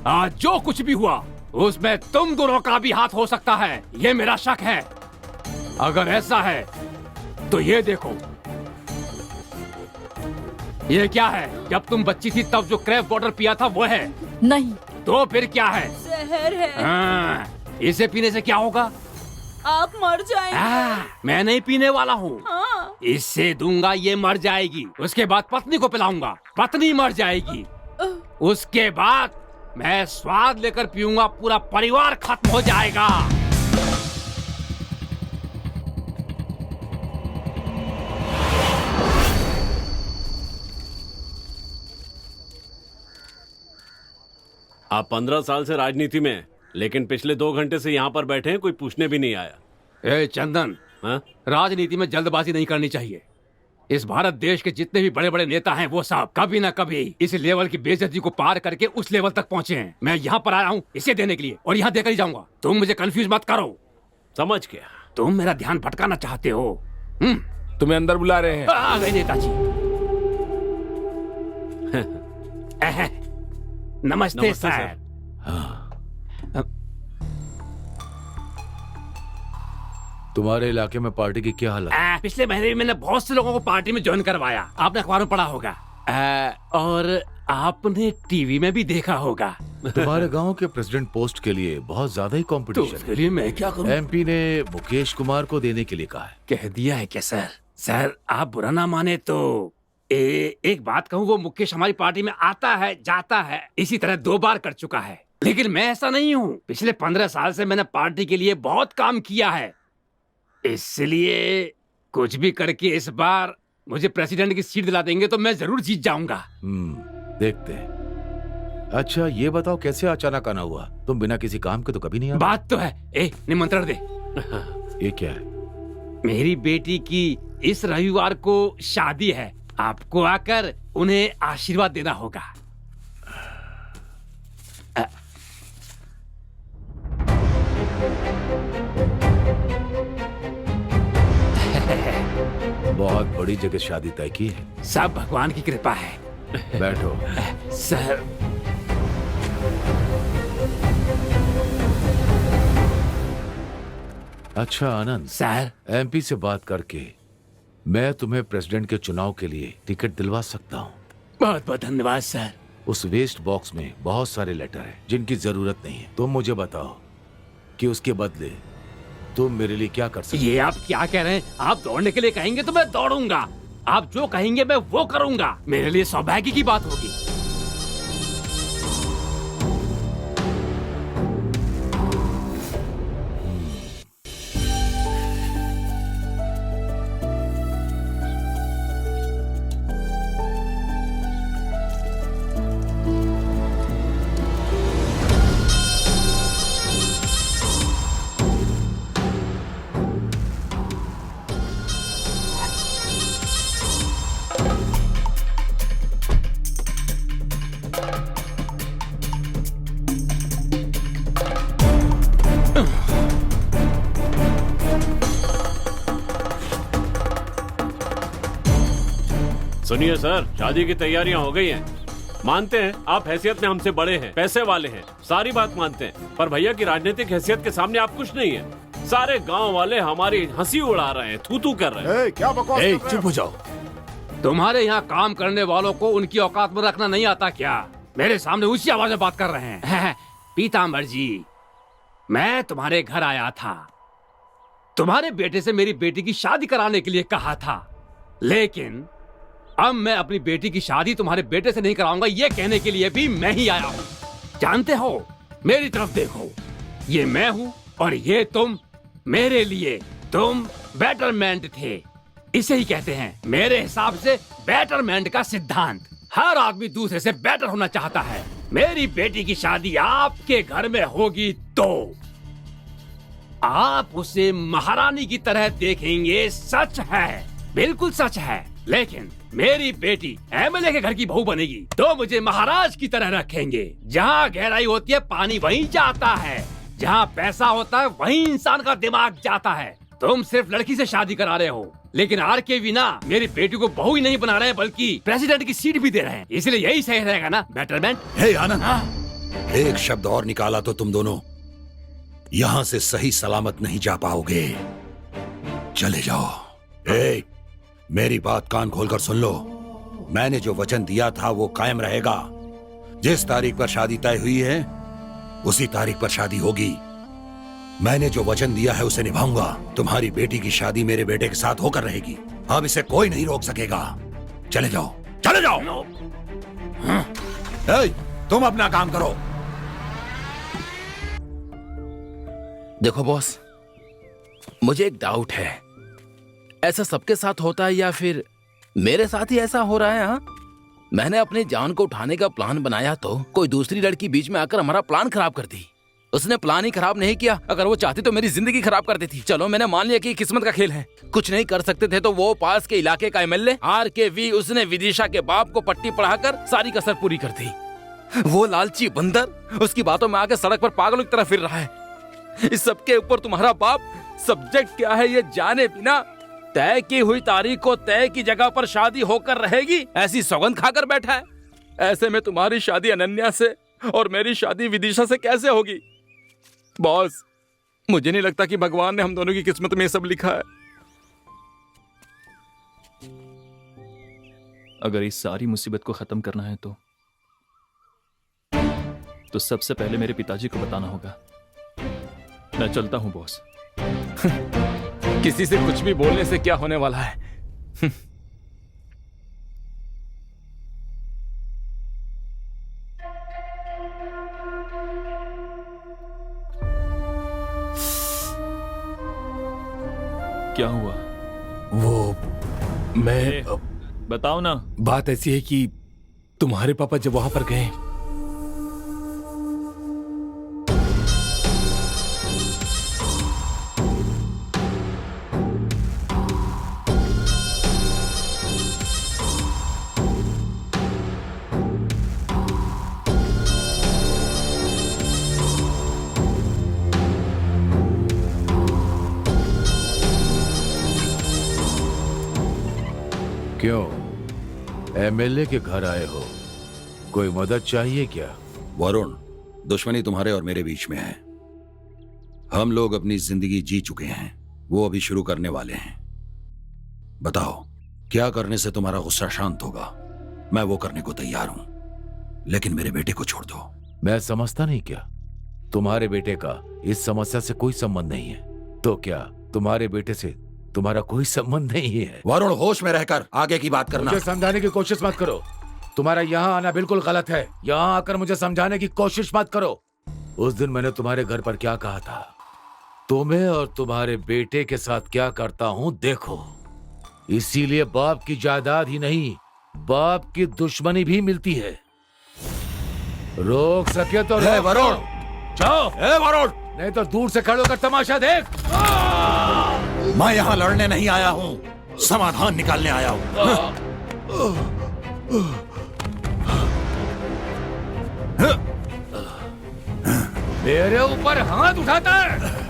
आज जो कुछ भी हुआ उसमें तुम दोनों का भी हाथ हो सकता है, ये मेरा शक है। अगर ऐसा है तो ये देखो, ये क्या है? जब तुम बच्ची थी तब जो क्रैप वाटर पिया था वो है? नहीं। तो फिर क्या है? जहर है। हाँ, इसे पीने से क्या होगा? आप मर जाएंगे। मैं नहीं पीने वाला हूँ। हाँ। इससे दूंगा, ये मर जाएगी। उसके बाद पत्नी को पिलाऊंगा, पत्नी मर जाएगी। उसके बाद मैं स्वाद लेकर पीऊंगा, पूरा परिवार खत्म हो जाएगा। आप 15 साल से राजनीति में हैं, लेकिन पिछले 2 घंटे से यहाँ पर बैठे हैं, कोई पूछने भी नहीं आया। ए चंदन, हाँ? राजनीति में जल्दबाजी नहीं करनी चाहिए। इस भारत देश के जितने भी बड़े बड़े नेता हैं वो सब कभी ना कभी इस लेवल की बेइज्जती को पार करके उस लेवल तक पहुंचे हैं। मैं यहाँ पर आया हूँ इसे देने के लिए, और यहाँ देकर ही जाऊंगा। तुम मुझे कंफ्यूज मत करो। समझ गया। तुम मेरा ध्यान भटकाना चाहते हो। तुम्हें अंदर बुला रहे हैं। आ गए नेताजी। नमस्ते सर। तुम्हारे इलाके में पार्टी की क्या हालत? पिछले महीने भी मैंने बहुत से लोगों को पार्टी में ज्वाइन करवाया, आपने अखबार में पढ़ा होगा। और आपने टीवी में भी देखा होगा। तुम्हारे गांव के प्रेसिडेंट पोस्ट के लिए बहुत ज्यादा ही तो कंपटीशन उसके लिए मैं क्या करूं? एमपी ने मुकेश कुमार को देने के लिए कहा है। कह दिया है क्या सर? सर आप बुरा ना माने तो एक बात कहूँ, वो मुकेश हमारी पार्टी में आता है जाता है, इसी तरह 2 बार कर चुका है। लेकिन मैं ऐसा नहीं हूँ। पिछले 15 साल से मैंने पार्टी के लिए बहुत काम किया है, इसलिए कुछ भी करके इस बार मुझे प्रेसिडेंट की सीट दिला देंगे तो मैं जरूर जीत जाऊंगा। देखते हैं। अच्छा ये बताओ, कैसे अचानक आना हुआ? तुम बिना किसी काम के तो कभी नहीं आते। बात तो है। निमंत्रण दे। ये क्या है? मेरी बेटी की इस रविवार को शादी है, आपको आकर उन्हें आशीर्वाद देना होगा। बहुत बड़ी जगह शादी तय की है। सब भगवान की कृपा है। बैठो। सर अच्छा आनंद, सर। एमपी से बात करके मैं तुम्हें प्रेसिडेंट के चुनाव के लिए टिकट दिलवा सकता हूँ। बहुत बहुत धन्यवाद सर। उस वेस्ट बॉक्स में बहुत सारे लेटर हैं जिनकी जरूरत नहीं है। तुम मुझे बताओ कि उसके बदले तुम मेरे लिए क्या कर सकते हो? ये आप क्या कह रहे हैं? आप दौड़ने के लिए कहेंगे तो मैं दौड़ूंगा। आप जो कहेंगे मैं वो करूंगा। मेरे लिए सौभाग्य की बात होगी। सुनिए सर, शादी की तैयारियां हो गई हैं। मानते हैं आप हैसियत में हमसे बड़े हैं, पैसे वाले हैं, सारी बात मानते हैं, पर भैया की राजनीतिक हैसियत के सामने आप कुछ नहीं है। सारे गांव वाले हमारी हंसी उड़ा रहे हैं, थू थू कर रहे हैं। क्या बकवास कर रहे हो? चुप हो जाओ। तुम्हारे यहाँ काम करने वालों को उनकी औकात में रखना नहीं आता क्या? मेरे सामने उसी आवाज में बात कर रहे हैं। पीताम्बर जी, मैं तुम्हारे घर आया था, तुम्हारे बेटे से मेरी बेटी की शादी कराने के लिए कहा था, लेकिन अब मैं अपनी बेटी की शादी तुम्हारे बेटे से नहीं कराऊंगा ये कहने के लिए भी मैं ही आया हूँ। जानते हो, मेरी तरफ देखो, ये मैं हूँ और ये तुम। मेरे लिए तुम बेटरमेंट थे, इसे ही कहते हैं मेरे हिसाब से बेटरमेंट का सिद्धांत। हर आदमी दूसरे से बेटर होना चाहता है। मेरी बेटी की शादी आपके घर में होगी तो आप उसे महारानी की तरह देखेंगे। सच है, बिल्कुल सच है। लेकिन मेरी बेटी एमएलए के घर की बहू बनेगी तो मुझे महाराज की तरह रखेंगे। जहाँ गहराई होती है पानी वहीं जाता है, जहाँ पैसा होता है वहीं इंसान का दिमाग जाता है। तुम सिर्फ लड़की से शादी करा रहे हो, लेकिन आरकेवी ना मेरी बेटी को बहू ही नहीं बना रहे बल्कि प्रेसिडेंट की सीट भी दे रहे हैं। इसलिए यही सही रहेगा ना बेटरमेंट? हे आनंद, एक शब्द और निकाला तो तुम दोनों यहाँ से सही सलामत नहीं जा पाओगे। चले जाओ। मेरी बात कान खोलकर सुन लो। मैंने जो वचन दिया था वो कायम रहेगा। जिस तारीख पर शादी तय हुई है उसी तारीख पर शादी होगी। मैंने जो वचन दिया है उसे निभाऊंगा। तुम्हारी बेटी की शादी मेरे बेटे के साथ होकर रहेगी। अब इसे कोई नहीं रोक सकेगा। चले जाओ, चले जाओ। तुम अपना काम करो। देखो बॉस, मुझे एक डाउट है, ऐसा सबके साथ होता है या फिर मेरे साथ ही ऐसा हो रहा है? हाँ, मैंने अपनी जान को उठाने का प्लान बनाया तो कोई दूसरी लड़की बीच में आकर हमारा प्लान खराब कर दी। उसने प्लान ही खराब नहीं किया, अगर वो चाहती तो मेरी जिंदगी खराब कर देती। चलो मैंने मान लिया कि किस्मत का खेल है, कुछ नहीं कर सकते थे तो वो पास के इलाके का एमएलए आरकेवी, उसने विदिशा के बाप को पट्टी पढ़ाकर सारी कसर पूरी कर दी। वो लालची बंदर उसकी बातों में आकर सड़क पर पागलों की तरह फिर रहा है। इस सबके ऊपर तुम्हारा बाप सब्जेक्ट क्या है ये जाने बिना तय की हुई तारीख को तय की जगह पर शादी होकर रहेगी ऐसी सौगंध खाकर बैठा है। ऐसे में तुम्हारी शादी अनन्या से और मेरी शादी विदिशा से कैसे होगी? बॉस, मुझे नहीं लगता कि भगवान ने हम दोनों की किस्मत में ये सब लिखा है। अगर इस सारी मुसीबत को खत्म करना है तो सबसे पहले मेरे पिताजी को बताना होगा। मैं चलता हूं बॉस। किसी से कुछ भी बोलने से क्या होने वाला है? क्या हुआ? मैं बताओ ना। बात ऐसी है कि तुम्हारे पापा जब वहां पर गए क्यों एमएलए के घर आए हो? कोई मदद चाहिए क्या? वरुण, दुश्मनी तुम्हारे और मेरे बीच में है। हम लोग अपनी जिंदगी जी चुके हैं, वो अभी शुरू करने वाले हैं। बताओ क्या करने से तुम्हारा गुस्सा शांत होगा? मैं वो करने को तैयार हूं, लेकिन मेरे बेटे को छोड़ दो। मैं समझता नहीं क्या तुम्हारे बेटे का इस समस्या से कोई संबंध नहीं है? तो क्या तुम्हारे बेटे से तुम्हारा कोई संबंध नहीं है? वरुण, होश में रहकर आगे की बात करना। मुझे समझाने की कोशिश मत करो। तुम्हारा यहाँ आना बिल्कुल गलत है। यहाँ आकर मुझे समझाने की कोशिश मत करो। उस दिन मैंने तुम्हारे घर पर क्या कहा था? तुम्हें और तुम्हारे बेटे के साथ क्या करता हूँ देखो। इसीलिए बाप की जायदाद ही नहीं, बाप की दुश्मनी भी मिलती है। रोक सके तो रोक। वरुण, जाओ। वरुण, नहीं तो दूर से खड़े होकर तमाशा देख। मैं यहाँ लड़ने नहीं आया हूँ, समाधान निकालने आया हूँ। मेरे ऊपर हाथ उठाता है।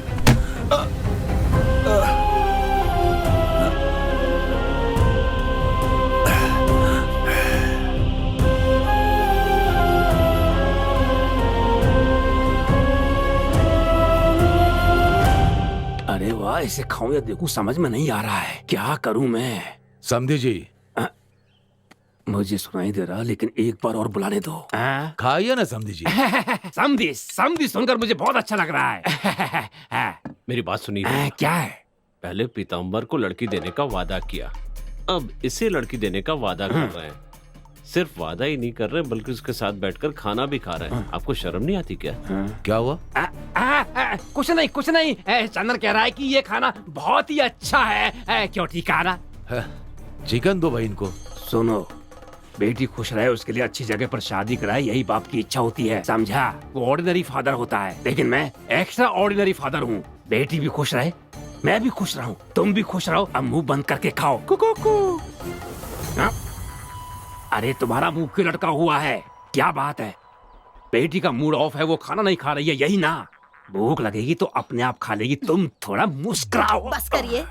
अरे वाह, इसे खाऊं या देखूं समझ में नहीं आ रहा है। क्या करूं मैं? समझी जी, मुझे सुनाई दे रहा, लेकिन एक बार और बुलाने दो। खाइए ना समझी जी। समझी समझी सुनकर मुझे बहुत अच्छा लग रहा है। मेरी बात सुनिए। क्या है? पहले पीताम्बर को लड़की देने का वादा किया, अब इसे लड़की देने का वादा कर रहे हैं। सिर्फ वादा ही नहीं कर रहे बल्कि उसके साथ बैठकर खाना भी खा रहे हैं। आपको शर्म नहीं आती क्या? क्या हुआ? कुछ नहीं कुछ नहीं। चंदन कह रहा है कि ये खाना बहुत ही अच्छा है। क्यों ठीक है ना? चिकन दो भाई इनको। सुनो, बेटी खुश रहे उसके लिए अच्छी जगह पर शादी कराए, यही बाप की इच्छा होती है, समझा? वो ऑर्डिनरी फादर होता है, लेकिन मैं एक्स्ट्रा ऑर्डिनरी फादर हूँ। बेटी भी खुश रहे, मैं भी खुश रहूं, तुम भी खुश रहो। अब मुंह बंद करके खाओ। कुकू। अरे तुम्हारा मुंह क्यों लटका हुआ है? क्या बात है? बेटी का मूड ऑफ है, वो खाना नहीं खा रही है, यही ना? भूख लगेगी तो अपने आप खा लेगी, तुम थोड़ा मुस्कुराओ। बस करिए।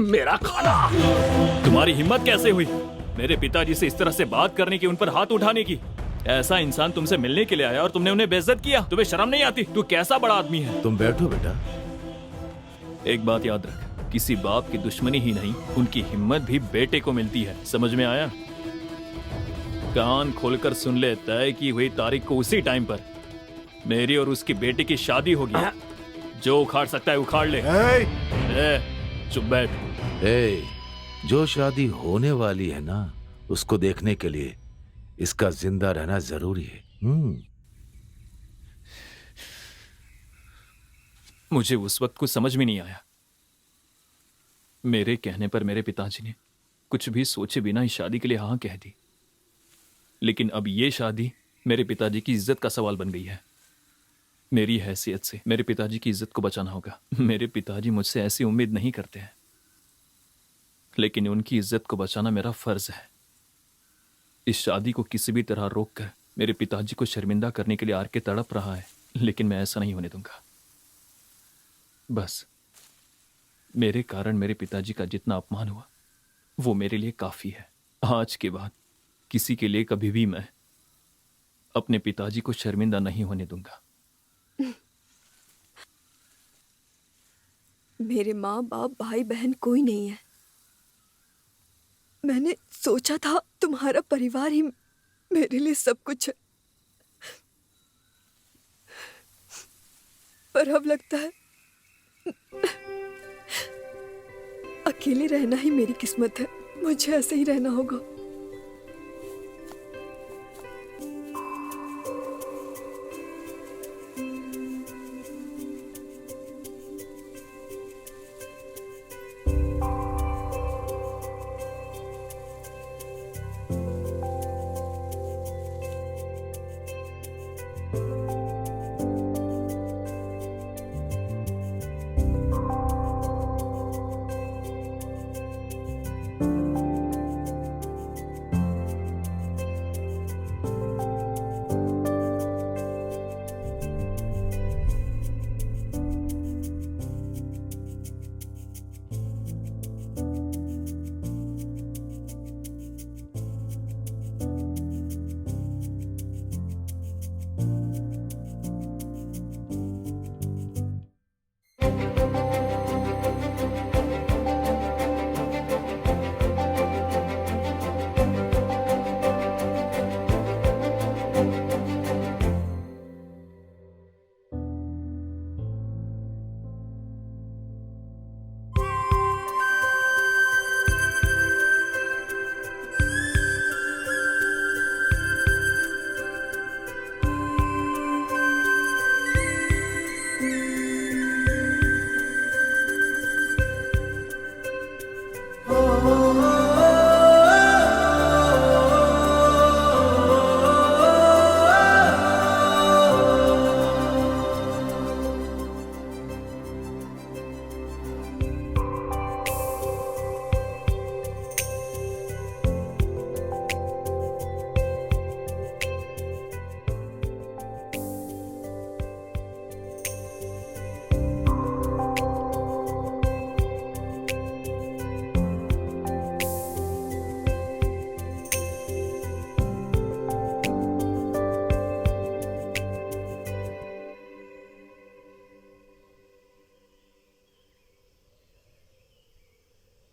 मेरा खाना। तुम्हारी हिम्मत कैसे हुई मेरे पिताजी से इस तरह से बात करने की, उन पर हाथ उठाने की? ऐसा इंसान तुमसे मिलने के लिए आया और तुमने उन्हें बेइज्जत किया। तुम्हें शर्म नहीं आती? तू कैसा बड़ा आदमी है? तुम बैठो बेटा। एक बात याद रख, किसी बाप की दुश्मनी ही नहीं, उनकी हिम्मत भी बेटे को मिलती है। समझ में आया? कान खोलकर सुन ले, तय की हुई तारीख को उसी टाइम पर मेरी और उसकी बेटी की शादी होगी। जो उखाड़ सकता है उखाड़ ले। चुप बैठ। जो शादी होने वाली है ना, उसको देखने के लिए इसका जिंदा रहना जरूरी है। मुझे उस वक्त कुछ समझ में नहीं आया। मेरे कहने पर मेरे पिताजी ने कुछ भी सोचे बिना इस शादी के लिए हाँ कह दी। लेकिन अब ये शादी मेरे पिताजी की इज्जत का सवाल बन गई है। मेरी हैसियत से मेरे पिताजी की इज्जत को बचाना होगा। मेरे पिताजी मुझसे ऐसी उम्मीद नहीं करते हैं, लेकिन उनकी इज्जत को बचाना मेरा फर्ज है। इस शादी को किसी भी तरह रोककर मेरे पिताजी को शर्मिंदा करने के लिए आर के तड़प रहा है, लेकिन मैं ऐसा नहीं होने दूंगा। बस मेरे कारण मेरे पिताजी का जितना अपमान हुआ वो मेरे लिए काफी है। आज के बाद किसी के लिए कभी भी मैं अपने पिताजी को शर्मिंदा नहीं होने दूंगा। मेरे माँ बाप भाई बहन कोई नहीं है। मैंने सोचा था तुम्हारा परिवार ही मेरे लिए सब कुछ है, पर अब लगता है अकेले रहना ही मेरी किस्मत है। मुझे ऐसे ही रहना होगा।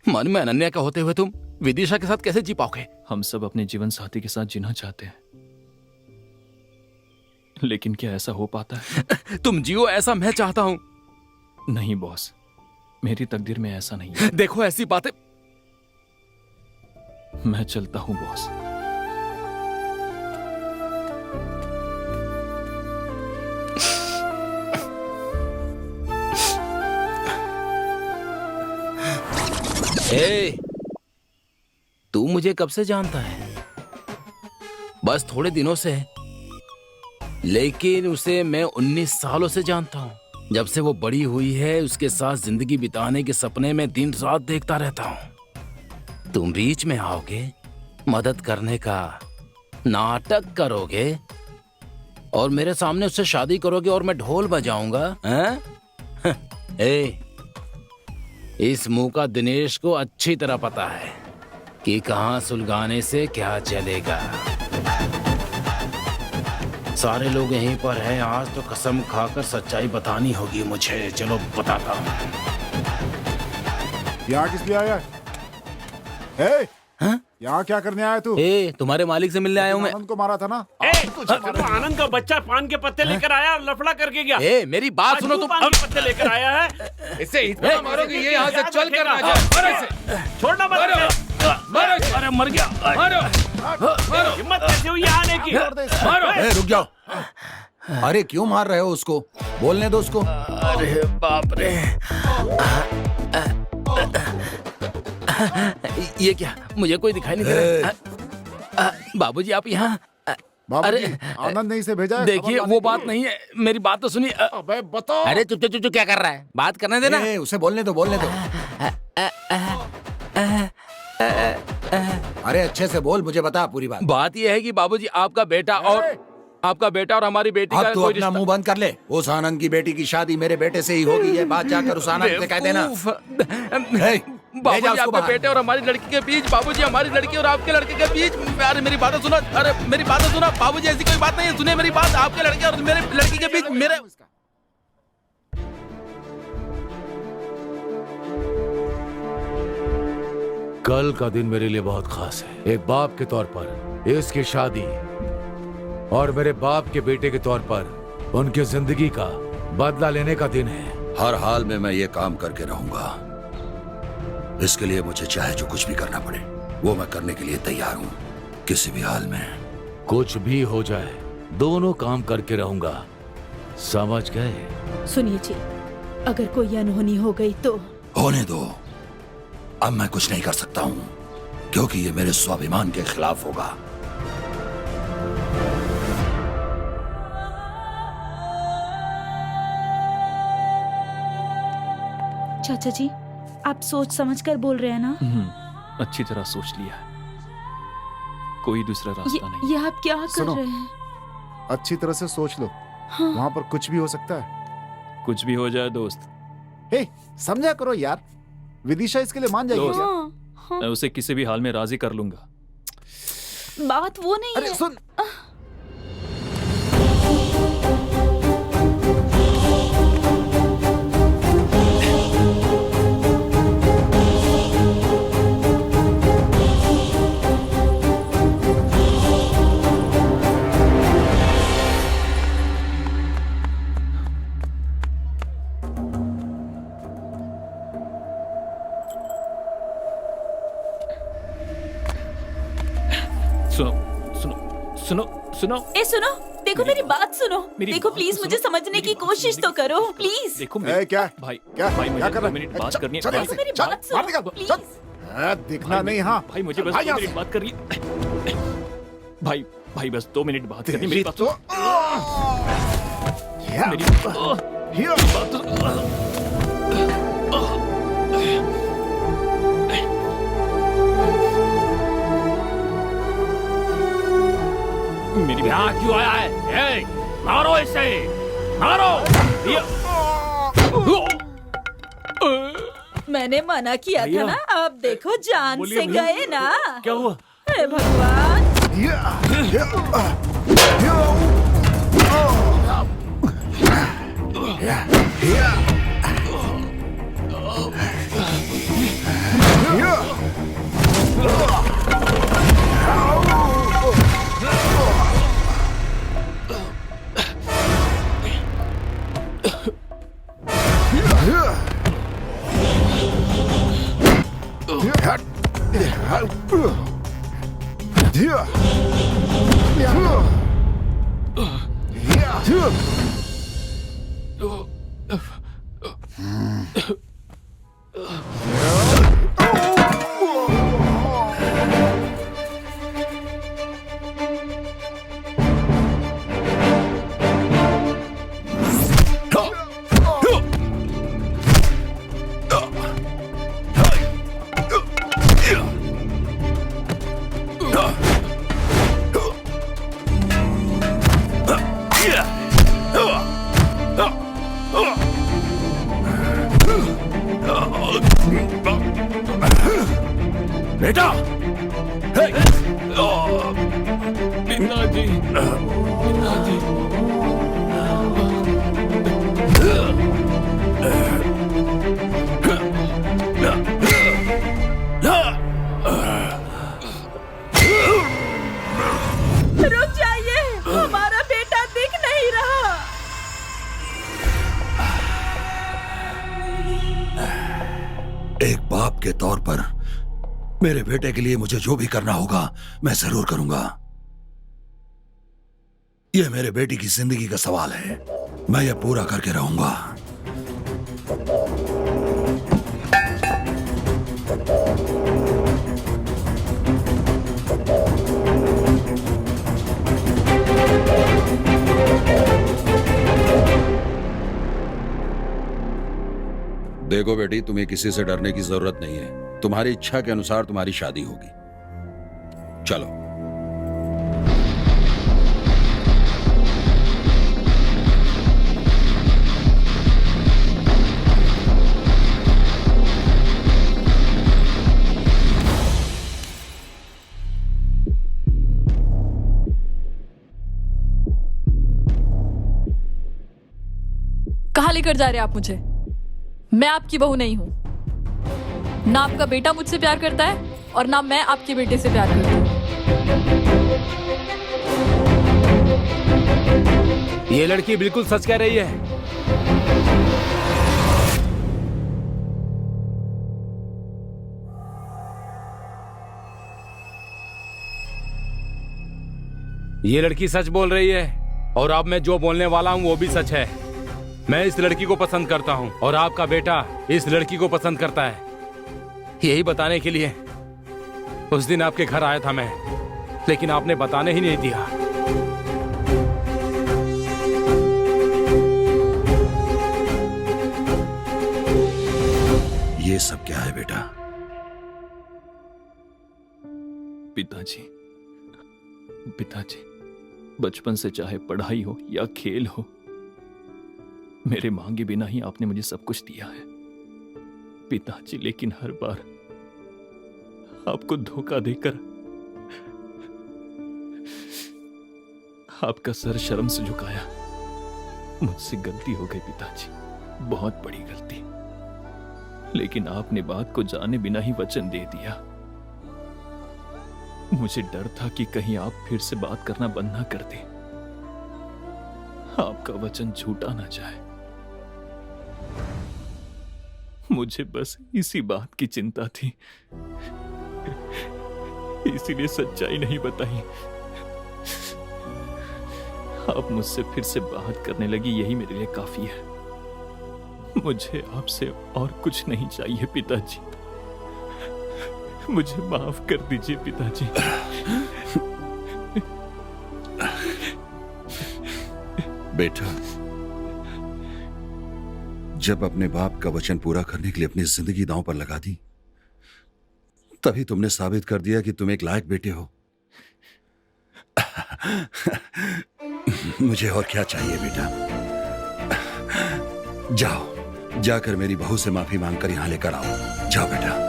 मन में अनन्या का होते हुए तुम विदिशा के साथ कैसे जी पाओगे? हम सब अपने जीवन साथी के साथ जीना चाहते हैं, लेकिन क्या ऐसा हो पाता है? तुम जियो ऐसा मैं चाहता हूं। नहीं बॉस, मेरी तकदीर में ऐसा नहीं है। देखो ऐसी बातें। मैं चलता हूं बॉस। ए, तू मुझे कब से जानता है? बस थोड़े दिनों से, लेकिन उसे मैं 19 सालों से जानता हूँ। जब से वो बड़ी हुई है उसके साथ जिंदगी बिताने के सपने में दिन रात देखता रहता हूँ। तुम बीच में आओगे, मदद करने का नाटक करोगे और मेरे सामने उससे शादी करोगे और मैं ढोल बजाऊंगा? ए, इस मुंह का दिनेश को अच्छी तरह पता है कि कहां सुलगाने से क्या चलेगा। सारे लोग यहीं पर हैं। आज तो कसम खाकर सच्चाई बतानी होगी मुझे। चलो बताता हूँ। यहाँ किस लिए आया है? यहाँ क्या करने आया तू? तुम्हारे मालिक से मिलने आया हूँ मैं। आनंद को मारा था ना? आनंद का बच्चा पान के पत्ते लेकर आया और लफड़ा करके गया। मेरी बात सुनो तुम। पान के पत्ते लेकर आया है। इसे इतना मारोगे ये यहाँ से चल कर ना जाए। छोड़ना मत। अरे मर गया। हिम्मत कैसे हुई आने की? रुक जाओ। अरे क्यों मार रहे हो उसको? बोलने दो उसको। अरे बाप रे। ये क्या? मुझे कोई दिखाई नहीं दे रहा। बाबूजी आप यहाँ? अरे आनंद ने इसे भेजा है। देखिए वो बात नहीं है, मेरी बात तो सुनिए। अबे बताओ। अरे चुप चुप चुप क्या कर रहा है? बात करने देना। उसे बोलने दो, बोलने दो। अरे अच्छे से बोल, मुझे बता पूरी बात। बात ये है कि बाबूजी आपका बेटा और हमारी बेटी का तू अपना मुंह बंद कर ले। उस आनंद की बेटी की शादी मेरे बेटे से ही होगी। ये बात जाकर उस आनंद से कह देना। बाबूजी आपके बेटे और हमारी लड़की के बीच, बाबूजी हमारी लड़की और आपके लड़के के बीच। अरे मेरी बात सुनो। अरे मेरी बात सुनो बाबूजी, ऐसी कोई बात नहीं है। सुनिए मेरी बात। आपके लड़के और मेरे लड़की के बीच मेरे कल का दिन मेरे लिए बहुत खास है। एक बाप के तौर पर इसकी शादी और मेरे बाप के बेटे के तौर पर उनकी जिंदगी का बदला लेने का दिन है। हर हाल में मैं ये काम करके रहूंगा। इसके लिए मुझे चाहे जो कुछ भी करना पड़े वो मैं करने के लिए तैयार हूँ। किसी भी हाल में कुछ भी हो जाए दोनों काम करके रहूंगा। समझ गए? सुनिए जी, अगर कोई अनहोनी हो गई तो होने दो। अब मैं कुछ नहीं कर सकता हूँ क्योंकि ये मेरे स्वाभिमान के खिलाफ होगा। चाचा जी, आप सोच समझ कर बोल रहे हैं ना? अच्छी तरह सोच लिया है, कोई दूसरा रास्ता नहीं। ये आप क्या कर सुनो। रहे हैं? अच्छी तरह से सोच लो, हाँ। वहां पर कुछ भी हो सकता है। कुछ भी हो जाए दोस्त, हे, समझा करो यार, विदिशा इसके लिए मान जाएगी दोस्त। क्या? हाँ, मैं उसे किसी भी हाल में राजी कर लूंगा। बात वो नहीं अरे है। सुन, सुनो सुनो सुनो सुनो, ए सुनो, देखो मेरी बात सुनो। मेरी देखो बात प्लीज तो मुझे सुनो, समझने मेरी की बात कोशिश सुनो, तो करो प्लीज। देखो ए, क्या? भाई क्या? भाई क्या मुझे कर 2 रहा है? मिनट बात चल, करनी चल है। यहाँ देखो से, मेरी चल, बात मार देगा, सुनो चल। प्लीज। हाँ, दिखना नहीं, हाँ। भाई मुझे बस भाई 2 यहाँ मिनट से। बात करनी। भाई भाई बस 2 मिनट बात करनी, मेरी बात तो मेरी बात मेरी यहाँ क्यों आया है? ए, मारो इसे, मारो। मैंने मना किया था ना, आप देखो जान बोलिए से भैया। गए ना। क्या हुआ? हे भगवान। बेटा, पिताजी, पिताजी। रुक जाइए, हमारा बेटा दिख नहीं रहा। एक बाप के तौर पर मेरे बेटे के लिए मुझे जो भी करना होगा मैं जरूर करूंगा। यह मेरे बेटी की जिंदगी का सवाल है, मैं यह पूरा करके रहूंगा। देखो बेटी, तुम्हें किसी से डरने की जरूरत नहीं है। तुम्हारी इच्छा के अनुसार तुम्हारी शादी होगी। चलो। कहाँ लेकर जा रहे हैं आप मुझे? मैं आपकी बहू नहीं हूँ। ना आपका बेटा मुझसे प्यार करता है और ना मैं आपके बेटे से प्यार करती हूँ। ये लड़की बिल्कुल सच कह रही है। ये लड़की सच बोल रही है और अब मैं जो बोलने वाला हूँ वो भी सच है। मैं इस लड़की को पसंद करता हूँ और आपका बेटा इस लड़की को पसंद करता है। यही बताने के लिए उस दिन आपके घर आया था मैं, लेकिन आपने बताने ही नहीं दिया। ये सब क्या है बेटा? पिताजी, पिताजी, बचपन से चाहे पढ़ाई हो या खेल हो, मेरे मांगे बिना ही आपने मुझे सब कुछ दिया है पिताजी। लेकिन हर बार आपको धोखा देकर आपका सर शर्म से झुकाया। मुझसे गलती हो गई पिताजी, बहुत बड़ी गलती। लेकिन आपने बात को जाने बिना ही वचन दे दिया। मुझे डर था कि कहीं आप फिर से बात करना बंद ना कर दें, आपका वचन झूठा ना जाए। मुझे बस इसी बात की चिंता थी, इसीलिए सच्चाई नहीं बताई। आप मुझसे फिर से बात करने लगी, यही मेरे लिए काफी है। मुझे आपसे और कुछ नहीं चाहिए पिताजी। मुझे माफ कर दीजिए पिताजी। बेटा, जब अपने बाप का वचन पूरा करने के लिए अपनी जिंदगी दांव पर लगा दी, तभी तुमने साबित कर दिया कि तुम एक लायक बेटे हो। मुझे और क्या चाहिए बेटा? जाओ, जाकर मेरी बहू से माफी मांगकर यहां लेकर आओ। जाओ बेटा।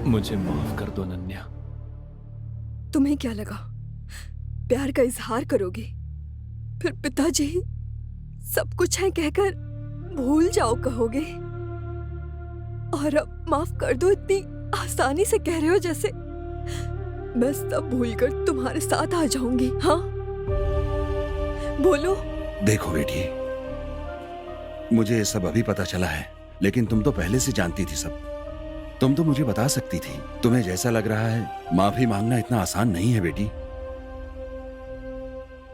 मुझे माफ कर दो नन्या। तुम्हें क्या लगा प्यार का इजहार करोगे, फिर पिताजी सब कुछ है कहकर भूल जाओ कहोगे? और अब माफ कर दो इतनी आसानी से कह रहे हो जैसे मैं सब भूलकर तुम्हारे साथ आ जाऊंगी। हाँ बोलो। देखो बेटी, मुझे ये सब अभी पता चला है, लेकिन तुम तो पहले से जानती थी सब। तुम तो मुझे बता सकती थी। तुम्हें जैसा लग रहा है माफी मांगना इतना आसान नहीं है बेटी।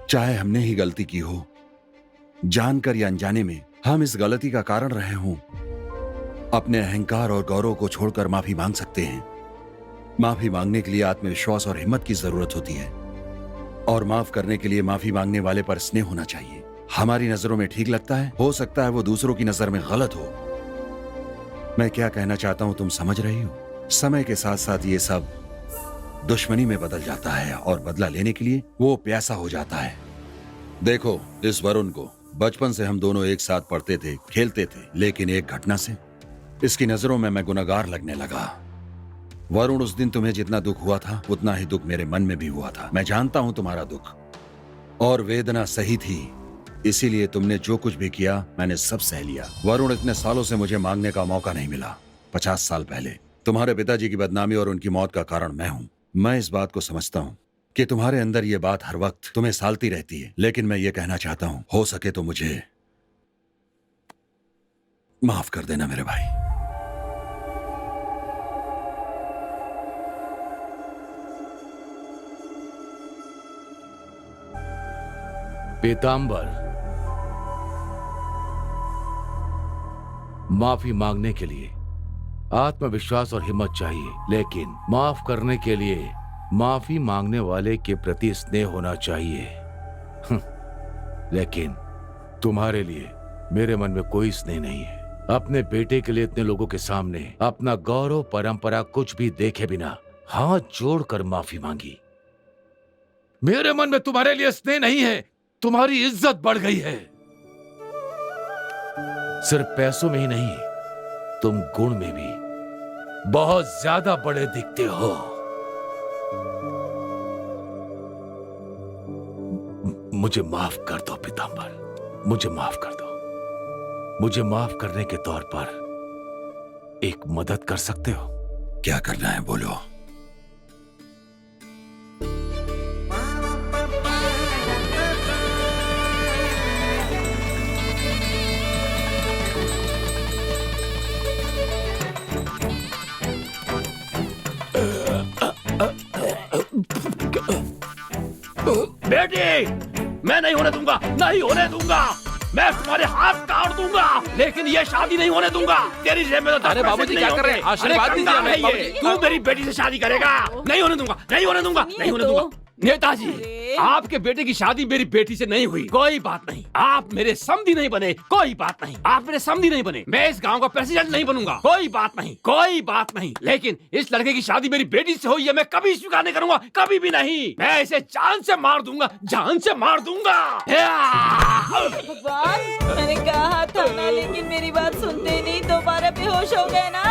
चाहे हमने ही गलती की हो, जानकर या अनजाने में हम इस गलती का कारण रहे हों, अपने अहंकार और गौरव को छोड़कर माफी मांग सकते हैं। माफी मांगने के लिए आत्मविश्वास और हिम्मत की जरूरत होती है, और माफ करने के लिए माफी मांगने वाले पर स्नेह होना चाहिए। हमारी नजरों में ठीक लगता है, हो सकता है वो दूसरों की नजर में गलत हो। मैं क्या कहना चाहता हूं तुम समझ रही हो? समय के साथ साथ ये सब दुश्मनी में बदल जाता है, और बदला लेने के लिए वो प्यासा हो जाता है। देखो, इस वरुण को बचपन से हम दोनों एक साथ पढ़ते थे, खेलते थे, लेकिन एक घटना से इसकी नजरों में मैं गुनहगार लगने लगा। वरुण, उस दिन तुम्हें जितना दुख हुआ था, उतना ही दुख मेरे मन में भी हुआ था। मैं जानता हूं तुम्हारा दुख और वेदना सही थी, इसीलिए तुमने जो कुछ भी किया मैंने सब सह लिया। वरुण, इतने सालों से मुझे मांगने का मौका नहीं मिला। 50 साल पहले तुम्हारे पिताजी की बदनामी और उनकी मौत का कारण मैं हूं। मैं इस बात को समझता हूं कि तुम्हारे अंदर ये बात हर वक्त तुम्हें सालती रहती है, लेकिन मैं ये कहना चाहता हूं, हो सके तो मुझे माफ कर देना मेरे भाई। पीतांबर, माफी मांगने के लिए आत्मविश्वास और हिम्मत चाहिए, लेकिन माफ करने के लिए माफी मांगने वाले के प्रति स्नेह होना चाहिए। लेकिन तुम्हारे लिए मेरे मन में कोई स्नेह नहीं है। अपने बेटे के लिए इतने लोगों के सामने अपना गौरव, परंपरा कुछ भी देखे बिना हाथ जोड़कर माफी मांगी। मेरे मन में तुम्हारे लिए स्नेह नहीं है, तुम्हारी इज्जत बढ़ गई है। सिर्फ पैसों में ही नहीं, तुम गुण में भी बहुत ज्यादा बड़े दिखते हो। मुझे माफ कर दो पीतांबर, मुझे माफ कर दो। मुझे माफ करने के तौर पर एक मदद कर सकते हो? क्या करना है बोलो। बेटी, मैं नहीं होने दूंगा, नहीं होने दूंगा। मैं तुम्हारे हाथ काट दूंगा, लेकिन ये शादी नहीं होने दूंगा। तेरी जेब में तो अरे बाबूजी क्या कर रहे हैं? आशीर्वाद दीजिए हमें, है ये। तू मेरी बेटी से शादी करेगा? नहीं होने दूंगा, नहीं होने दूंगा, नहीं होने दूंगा। नेताजी, आपके बेटे की शादी मेरी बेटी से नहीं हुई, कोई बात नहीं। आप मेरे समधी नहीं बने, कोई बात नहीं। आप मेरे समधी नहीं बने, मैं इस गांव का प्रेसिडेंट नहीं बनूंगा, कोई बात नहीं, कोई बात नहीं। लेकिन इस लड़के की शादी मेरी बेटी से हुई है, मैं कभी स्वीकार नहीं करूंगा, कभी भी नहीं। मैं इसे जान से मार दूंगा, जान से मार दूंगा। भगवान, मैंने कहा था ना, लेकिन मेरी बात सुनते नहीं, दोबारा बेहोश हो गए ना।